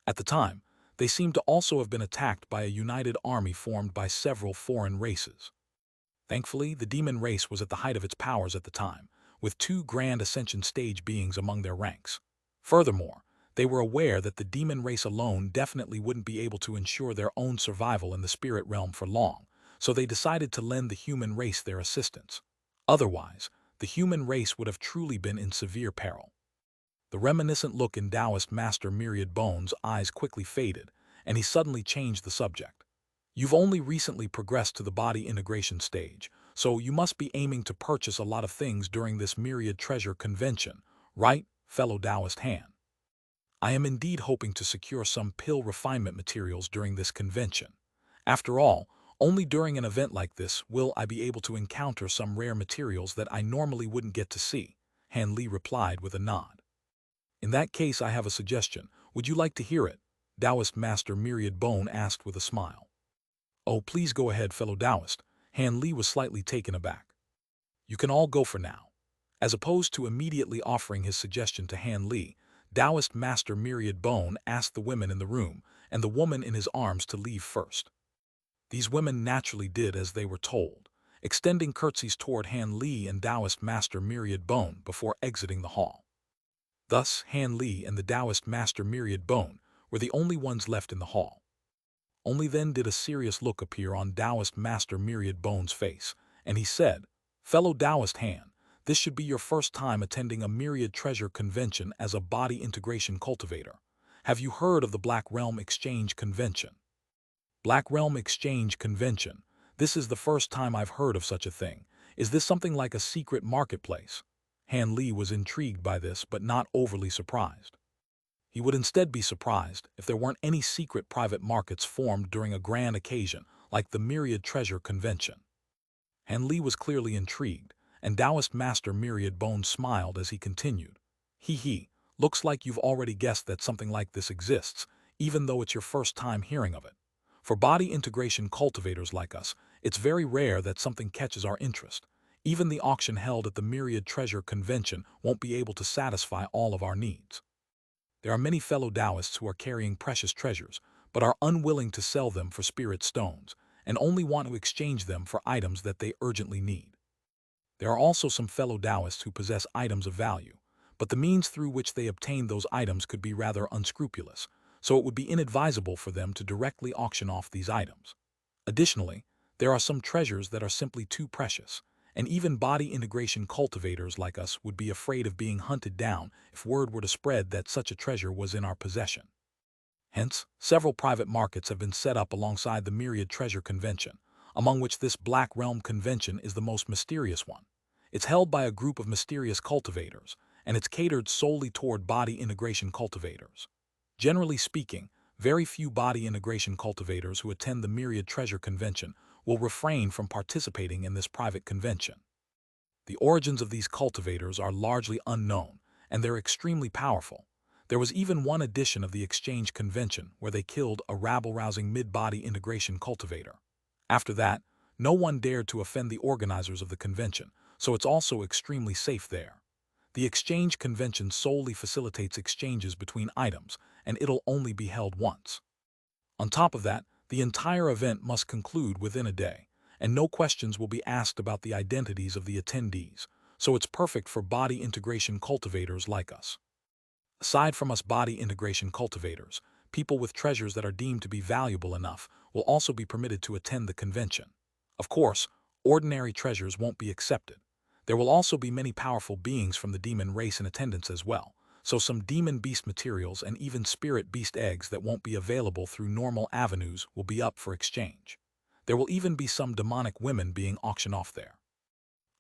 At the time, they seemed to also have been attacked by a united army formed by several foreign races. Thankfully, the demon race was at the height of its powers at the time, with 2 grand ascension stage beings among their ranks. Furthermore, they were aware that the demon race alone definitely wouldn't be able to ensure their own survival in the spirit realm for long, so they decided to lend the human race their assistance. Otherwise, the human race would have truly been in severe peril. The reminiscent look in Taoist Master Myriad Bone's eyes quickly faded, and he suddenly changed the subject. You've only recently progressed to the body integration stage, so you must be aiming to purchase a lot of things during this Myriad Treasure Convention, right, fellow Taoist Han? I am indeed hoping to secure some pill refinement materials during this convention. After all, only during an event like this will I be able to encounter some rare materials that I normally wouldn't get to see, Han Li replied with a nod. In that case, I have a suggestion. Would you like to hear it? Taoist Master Myriad Bone asked with a smile. Oh, please go ahead, fellow Taoist. Han Li was slightly taken aback. You can all go for now. As opposed to immediately offering his suggestion to Han Li, Taoist Master Myriad Bone asked the women in the room and the woman in his arms to leave first. These women naturally did as they were told, extending curtsies toward Han Li and Taoist Master Myriad Bone before exiting the hall. Thus, Han Li and the Taoist Master Myriad Bone were the only ones left in the hall. Only then did a serious look appear on Taoist Master Myriad Bone's face, and he said, Fellow Taoist Han, this should be your first time attending a Myriad Treasure Convention as a body integration cultivator. Have you heard of the Black Realm Exchange Convention? Black Realm Exchange Convention. This is the first time I've heard of such a thing. Is this something like a secret marketplace? Han Li was intrigued by this but not overly surprised. He would instead be surprised if there weren't any secret private markets formed during a grand occasion like the Myriad Treasure Convention. Han Li was clearly intrigued, and Taoist Master Myriad Bone smiled as he continued. Looks like you've already guessed that something like this exists, even though it's your first time hearing of it. For body integration cultivators like us, it's very rare that something catches our interest. Even the auction held at the Myriad Treasure Convention won't be able to satisfy all of our needs. there are many fellow Taoists who are carrying precious treasures, but are unwilling to sell them for spirit stones, and only want to exchange them for items that they urgently need. There are also some fellow Taoists who possess items of value, but the means through which they obtain those items could be rather unscrupulous, so it would be inadvisable for them to directly auction off these items. Additionally, there are some treasures that are simply too precious, and even body integration cultivators like us would be afraid of being hunted down if word were to spread that such a treasure was in our possession. Hence, several private markets have been set up alongside the Myriad Treasure Convention, among which this Black Realm Convention is the most mysterious one. It's held by a group of mysterious cultivators, and it's catered solely toward body integration cultivators. Generally speaking, very few body integration cultivators who attend the Myriad Treasure Convention will refrain from participating in this private convention. The origins of these cultivators are largely unknown, and they're extremely powerful. There was even one edition of the Exchange Convention where they killed a rabble-rousing mid-body integration cultivator. After that, no one dared to offend the organizers of the convention, so it's also extremely safe there. The Exchange Convention solely facilitates exchanges between items, and it'll only be held once. On top of that, the entire event must conclude within a day, and no questions will be asked about the identities of the attendees, so it's perfect for body integration cultivators like us. Aside from us body integration cultivators, people with treasures that are deemed to be valuable enough will also be permitted to attend the convention. Of course, ordinary treasures won't be accepted. There will also be many powerful beings from the demon race in attendance as well, so some demon beast materials and even spirit beast eggs that won't be available through normal avenues will be up for exchange. There will even be some demonic women being auctioned off there.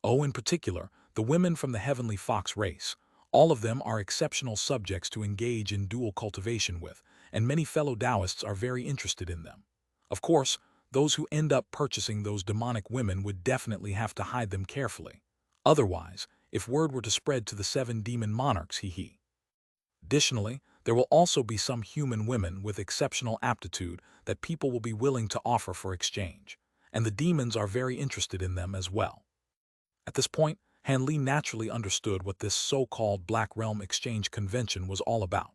Oh, in particular, the women from the heavenly fox race. All of them are exceptional subjects to engage in dual cultivation with, and many fellow Taoists are very interested in them. Of course, those who end up purchasing those demonic women would definitely have to hide them carefully. Otherwise, if word were to spread to the 7 demon monarchs, hee. Additionally, there will also be some human women with exceptional aptitude that people will be willing to offer for exchange, and the demons are very interested in them as well. At this point, Han Li naturally understood what this so-called Black Realm Exchange Convention was all about.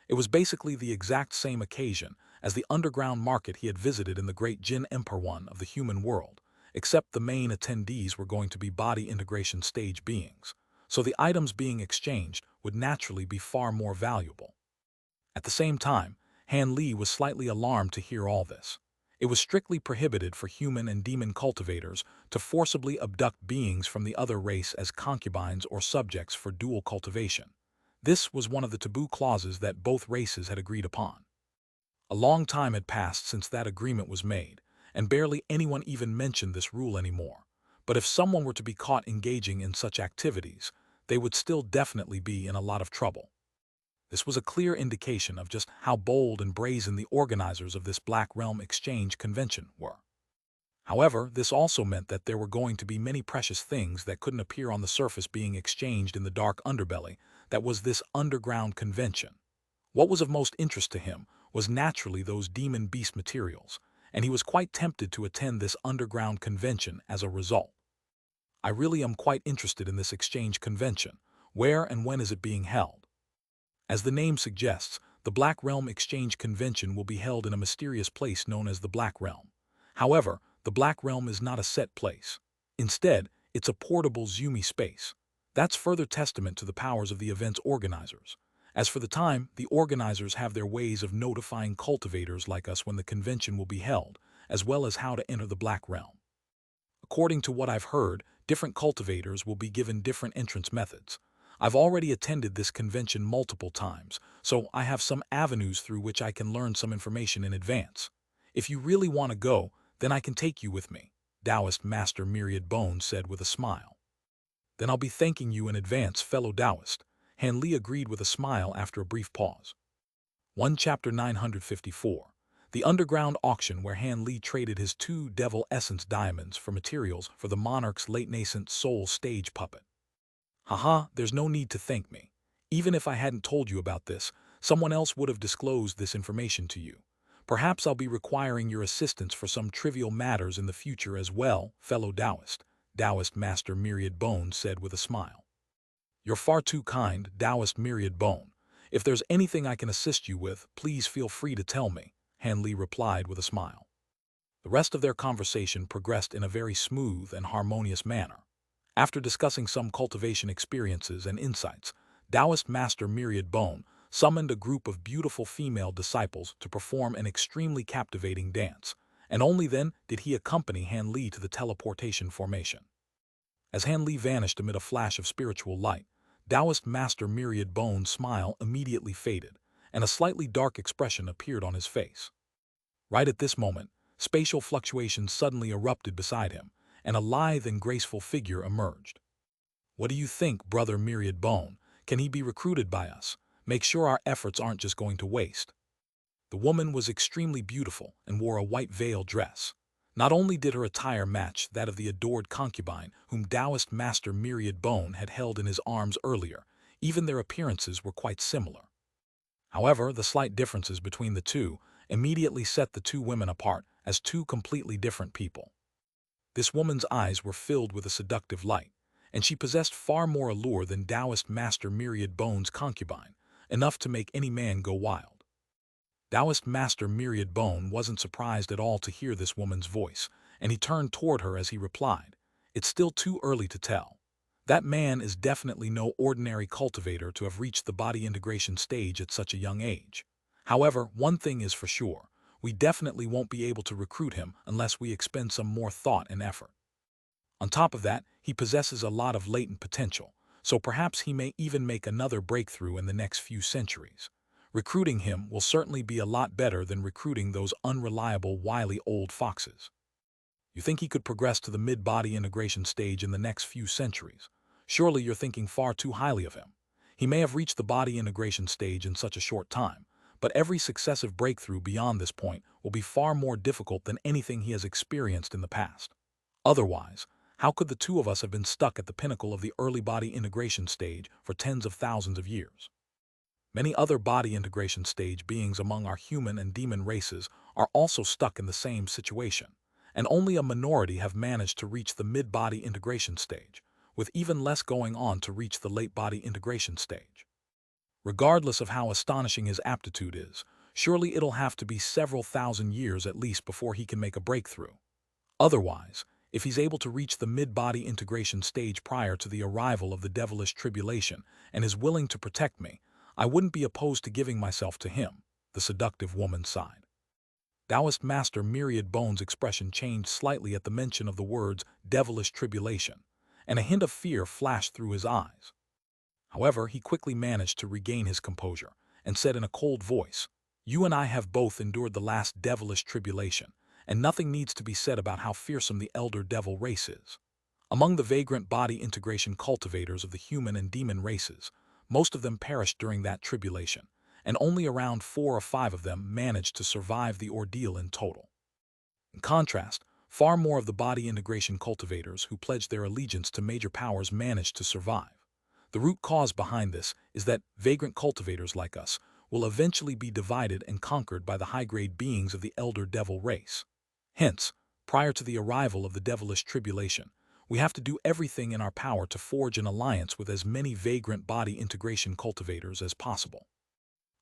It was basically the exact same occasion as the underground market he had visited in the Great Jin Empire one of the human world, except the main attendees were going to be body integration stage beings, so the items being exchanged would naturally be far more valuable. At the same time, Han Li was slightly alarmed to hear all this. It was strictly prohibited for human and demon cultivators to forcibly abduct beings from the other race as concubines or subjects for dual cultivation. This was one of the taboo clauses that both races had agreed upon. A long time had passed since that agreement was made, and barely anyone even mentioned this rule anymore. But if someone were to be caught engaging in such activities, they would still definitely be in a lot of trouble. This was a clear indication of just how bold and brazen the organizers of this Black Realm Exchange Convention were. However, this also meant that there were going to be many precious things that couldn't appear on the surface being exchanged in the dark underbelly that was this underground convention. What was of most interest to him was naturally those demon beast materials, and he was quite tempted to attend this underground convention as a result. I really am quite interested in this exchange convention. Where and when is it being held? As the name suggests, the Black Realm Exchange Convention will be held in a mysterious place known as the Black Realm. However, the Black Realm is not a set place. Instead, it's a portable zoomy space. That's further testament to the powers of the event's organizers. As for the time, the organizers have their ways of notifying cultivators like us when the convention will be held, as well as how to enter the Black Realm. According to what I've heard, different cultivators will be given different entrance methods. I've already attended this convention multiple times, so I have some avenues through which I can learn some information in advance. If you really want to go, then I can take you with me, Taoist Master Myriad Bone said with a smile. Then I'll be thanking you in advance, fellow Taoist. Han Li agreed with a smile after a brief pause. 1 Chapter 954. The underground auction where Han Li traded his 2 Devil Essence diamonds for materials for the monarch's late nascent soul stage puppet. Haha, there's no need to thank me. Even if I hadn't told you about this, someone else would have disclosed this information to you. Perhaps I'll be requiring your assistance for some trivial matters in the future as well, fellow Taoist, Taoist Master Myriad Bone said with a smile. You're far too kind, Taoist Myriad Bone. If there's anything I can assist you with, please feel free to tell me, Han Li replied with a smile. The rest of their conversation progressed in a very smooth and harmonious manner. After discussing some cultivation experiences and insights, Taoist Master Myriad Bone summoned a group of beautiful female disciples to perform an extremely captivating dance, and only then did he accompany Han Li to the teleportation formation. As Han Li vanished amid a flash of spiritual light, Taoist Master Myriad Bone's smile immediately faded, and a slightly dark expression appeared on his face. Right at this moment, spatial fluctuations suddenly erupted beside him, and a lithe and graceful figure emerged. What do you think, Brother Myriad Bone? Can he be recruited by us? Make sure our efforts aren't just going to waste. The woman was extremely beautiful and wore a white veil dress. Not only did her attire match that of the adored concubine whom Taoist Master Myriad Bone had held in his arms earlier, even their appearances were quite similar. However, the slight differences between the two immediately set the two women apart as two completely different people. This woman's eyes were filled with a seductive light, and she possessed far more allure than Taoist Master Myriad Bone's concubine, enough to make any man go wild. Taoist Master Myriad Bone wasn't surprised at all to hear this woman's voice, and he turned toward her as he replied, "It's still too early to tell. That man is definitely no ordinary cultivator to have reached the body integration stage at such a young age. However, one thing is for sure, we definitely won't be able to recruit him unless we expend some more thought and effort. On top of that, he possesses a lot of latent potential, so perhaps he may even make another breakthrough in the next few centuries. Recruiting him will certainly be a lot better than recruiting those unreliable, wily old foxes. You think he could progress to the mid-body integration stage in the next few centuries? Surely you're thinking far too highly of him. He may have reached the body integration stage in such a short time, but every successive breakthrough beyond this point will be far more difficult than anything he has experienced in the past. Otherwise, how could the two of us have been stuck at the pinnacle of the early body integration stage for tens of thousands of years? Many other body integration stage beings among our human and demon races are also stuck in the same situation, and only a minority have managed to reach the mid-body integration stage, with even less going on to reach the late body integration stage. Regardless of how astonishing his aptitude is, surely it'll have to be several thousand years at least before he can make a breakthrough. Otherwise, if he's able to reach the mid-body integration stage prior to the arrival of the devilish tribulation and is willing to protect me, I wouldn't be opposed to giving myself to him, the seductive woman sighed. Taoist Master Myriad Bone's expression changed slightly at the mention of the words devilish tribulation, and a hint of fear flashed through his eyes. However, he quickly managed to regain his composure and said in a cold voice, "You and I have both endured the last devilish tribulation, and nothing needs to be said about how fearsome the elder devil race is. Among the vagrant body integration cultivators of the human and demon races, most of them perished during that tribulation, and only around 4 or 5 of them managed to survive the ordeal in total. In contrast, far more of the body integration cultivators who pledged their allegiance to major powers managed to survive. The root cause behind this is that vagrant cultivators like us will eventually be divided and conquered by the high-grade beings of the elder devil race. Hence, prior to the arrival of the devilish tribulation, we have to do everything in our power to forge an alliance with as many vagrant body integration cultivators as possible.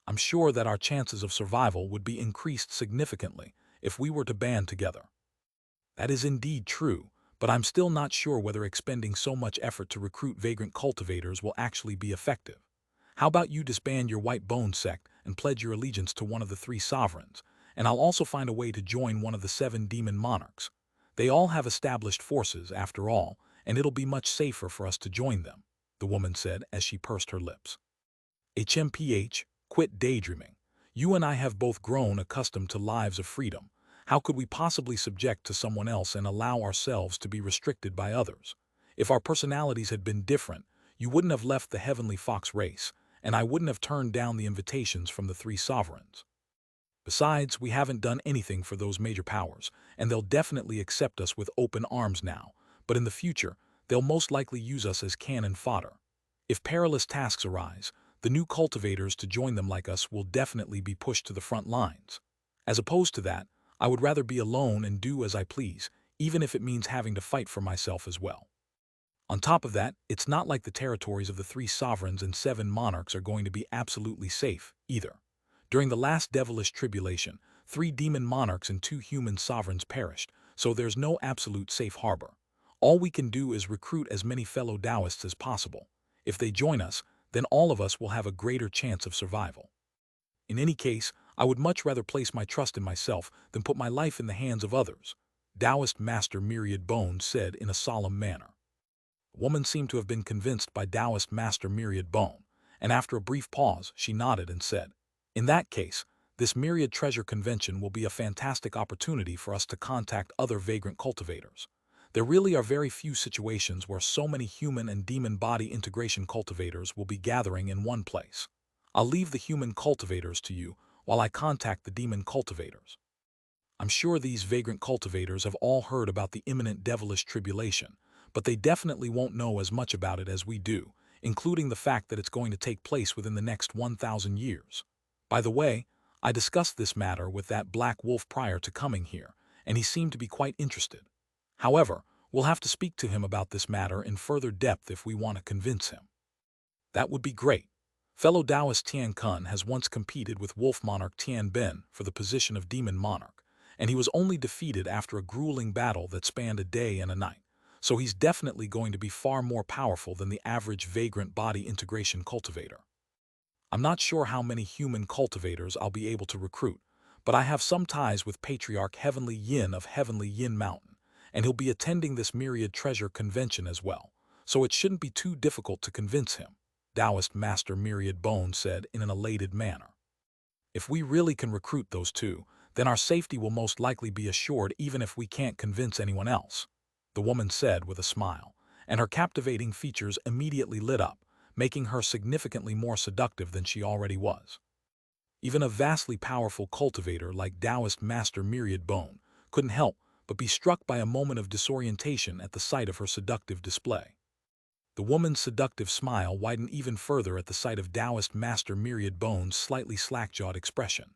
I'm sure that our chances of survival would be increased significantly if we were to band together." "That is indeed true, but I'm still not sure whether expending so much effort to recruit vagrant cultivators will actually be effective. How about you disband your White Bone sect and pledge your allegiance to one of the 3 sovereigns, and I'll also find a way to join one of the 7 demon monarchs. They all have established forces, after all, and it'll be much safer for us to join them," the woman said as she pursed her lips. "HMPH, quit daydreaming. You and I have both grown accustomed to lives of freedom. How could we possibly subject to someone else and allow ourselves to be restricted by others? If our personalities had been different, you wouldn't have left the heavenly fox race, and I wouldn't have turned down the invitations from the 3 sovereigns. Besides, we haven't done anything for those major powers, and they'll definitely accept us with open arms now, but in the future, they'll most likely use us as cannon fodder. If perilous tasks arise, the new cultivators to join them like us will definitely be pushed to the front lines. As opposed to that, I would rather be alone and do as I please, even if it means having to fight for myself as well." On top of that, it's not like the territories of the three sovereigns and seven monarchs are going to be absolutely safe, either. During the last devilish tribulation, 3 demon monarchs and 2 human sovereigns perished, so there's no absolute safe harbor. All we can do is recruit as many fellow Taoists as possible. If they join us, then all of us will have a greater chance of survival. In any case, I would much rather place my trust in myself than put my life in the hands of others, Taoist Master Myriad Bone said in a solemn manner. The woman seemed to have been convinced by Taoist Master Myriad Bone, and after a brief pause, she nodded and said, "In that case, this Myriad Treasure Convention will be a fantastic opportunity for us to contact other vagrant cultivators. There really are very few situations where so many human and demon body integration cultivators will be gathering in one place. I'll leave the human cultivators to you while I contact the demon cultivators. I'm sure these vagrant cultivators have all heard about the imminent devilish tribulation, but they definitely won't know as much about it as we do, including the fact that it's going to take place within the next 1,000 years. By the way, I discussed this matter with that black wolf prior to coming here, and he seemed to be quite interested. However, we'll have to speak to him about this matter in further depth if we want to convince him." "That would be great. Fellow Taoist Tian Kun has once competed with Wolf Monarch Tian Ben for the position of Demon Monarch, and he was only defeated after a grueling battle that spanned a day and a night, so he's definitely going to be far more powerful than the average vagrant body integration cultivator. I'm not sure how many human cultivators I'll be able to recruit, but I have some ties with Patriarch Heavenly Yin of Heavenly Yin Mountain, and he'll be attending this Myriad Treasure Convention as well, so it shouldn't be too difficult to convince him," Taoist Master Myriad Bone said in an elated manner. "If we really can recruit those two, then our safety will most likely be assured even if we can't convince anyone else," the woman said with a smile, and her captivating features immediately lit up, making her significantly more seductive than she already was. Even a vastly powerful cultivator like Taoist Master Myriad Bone couldn't help but be struck by a moment of disorientation at the sight of her seductive display. The woman's seductive smile widened even further at the sight of Taoist Master Myriad Bone's slightly slack-jawed expression.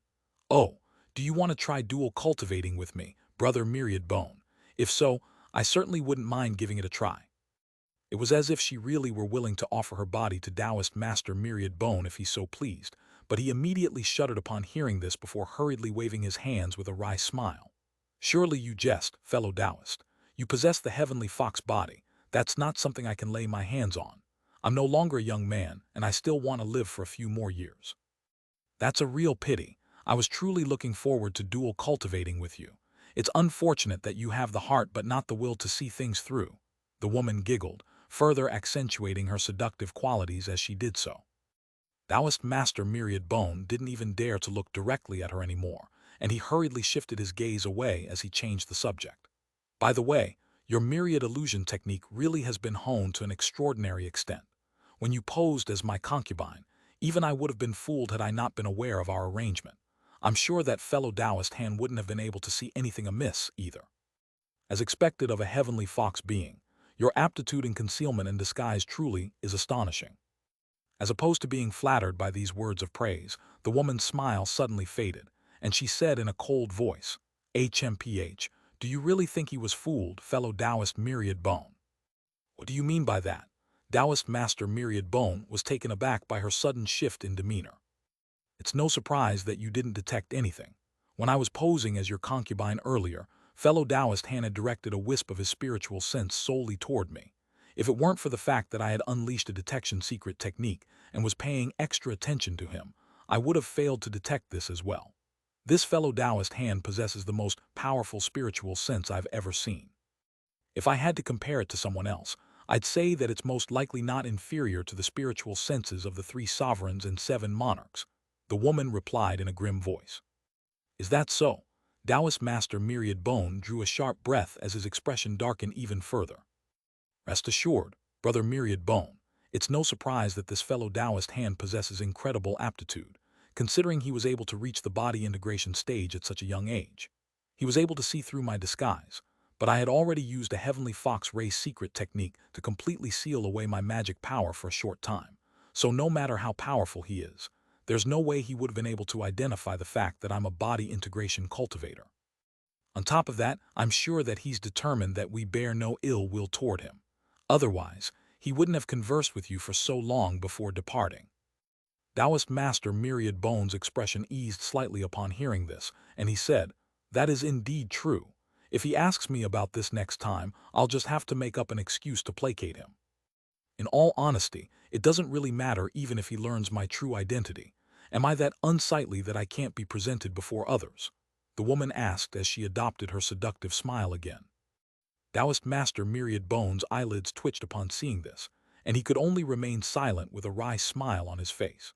"Oh, do you want to try dual cultivating with me, Brother Myriad Bone? If so, I certainly wouldn't mind giving it a try." It was as if she really were willing to offer her body to Taoist Master Myriad Bone if he so pleased, but he immediately shuddered upon hearing this before hurriedly waving his hands with a wry smile. "Surely you jest, fellow Taoist. You possess the heavenly fox body. That's not something I can lay my hands on. I'm no longer a young man, and I still want to live for a few more years." "That's a real pity. I was truly looking forward to dual cultivating with you. It's unfortunate that you have the heart but not the will to see things through," the woman giggled, further accentuating her seductive qualities as she did so. Taoist Master Myriad Bone didn't even dare to look directly at her anymore, and he hurriedly shifted his gaze away as he changed the subject. "By the way, your myriad illusion technique really has been honed to an extraordinary extent. When you posed as my concubine, even I would have been fooled had I not been aware of our arrangement. I'm sure that fellow Taoist hand wouldn't have been able to see anything amiss either. As expected of a heavenly fox being, your aptitude in concealment and disguise truly is astonishing." As opposed to being flattered by these words of praise, the woman's smile suddenly faded, and she said in a cold voice, "HMPH, do you really think he was fooled, fellow Taoist Myriad Bone?" "What do you mean by that?" Taoist Master Myriad Bone was taken aback by her sudden shift in demeanor. "It's no surprise that you didn't detect anything. When I was posing as your concubine earlier, fellow Taoist Han had directed a wisp of his spiritual sense solely toward me. If it weren't for the fact that I had unleashed a detection secret technique and was paying extra attention to him, I would have failed to detect this as well. This fellow Taoist hand possesses the most powerful spiritual sense I've ever seen. If I had to compare it to someone else, I'd say that it's most likely not inferior to the spiritual senses of the 3 sovereigns and 7 monarchs," the woman replied in a grim voice. "Is that so?" Taoist Master Myriad Bone drew a sharp breath as his expression darkened even further. "Rest assured, Brother Myriad Bone, it's no surprise that this fellow Taoist hand possesses incredible aptitude, considering he was able to reach the body integration stage at such a young age. He was able to see through my disguise, but I had already used a Heavenly Fox race secret technique to completely seal away my magic power for a short time, so no matter how powerful he is, there's no way he would have been able to identify the fact that I'm a body integration cultivator. On top of that, I'm sure that he's determined that we bear no ill will toward him. Otherwise, he wouldn't have conversed with you for so long before departing. Taoist Master Myriad Bone's expression eased slightly upon hearing this, and he said, "That is indeed true. If he asks me about this next time, I'll just have to make up an excuse to placate him. In all honesty, it doesn't really matter even if he learns my true identity. Am I that unsightly that I can't be presented before others?" The woman asked as she adopted her seductive smile again. Taoist Master Myriad Bone's eyelids twitched upon seeing this, and he could only remain silent with a wry smile on his face.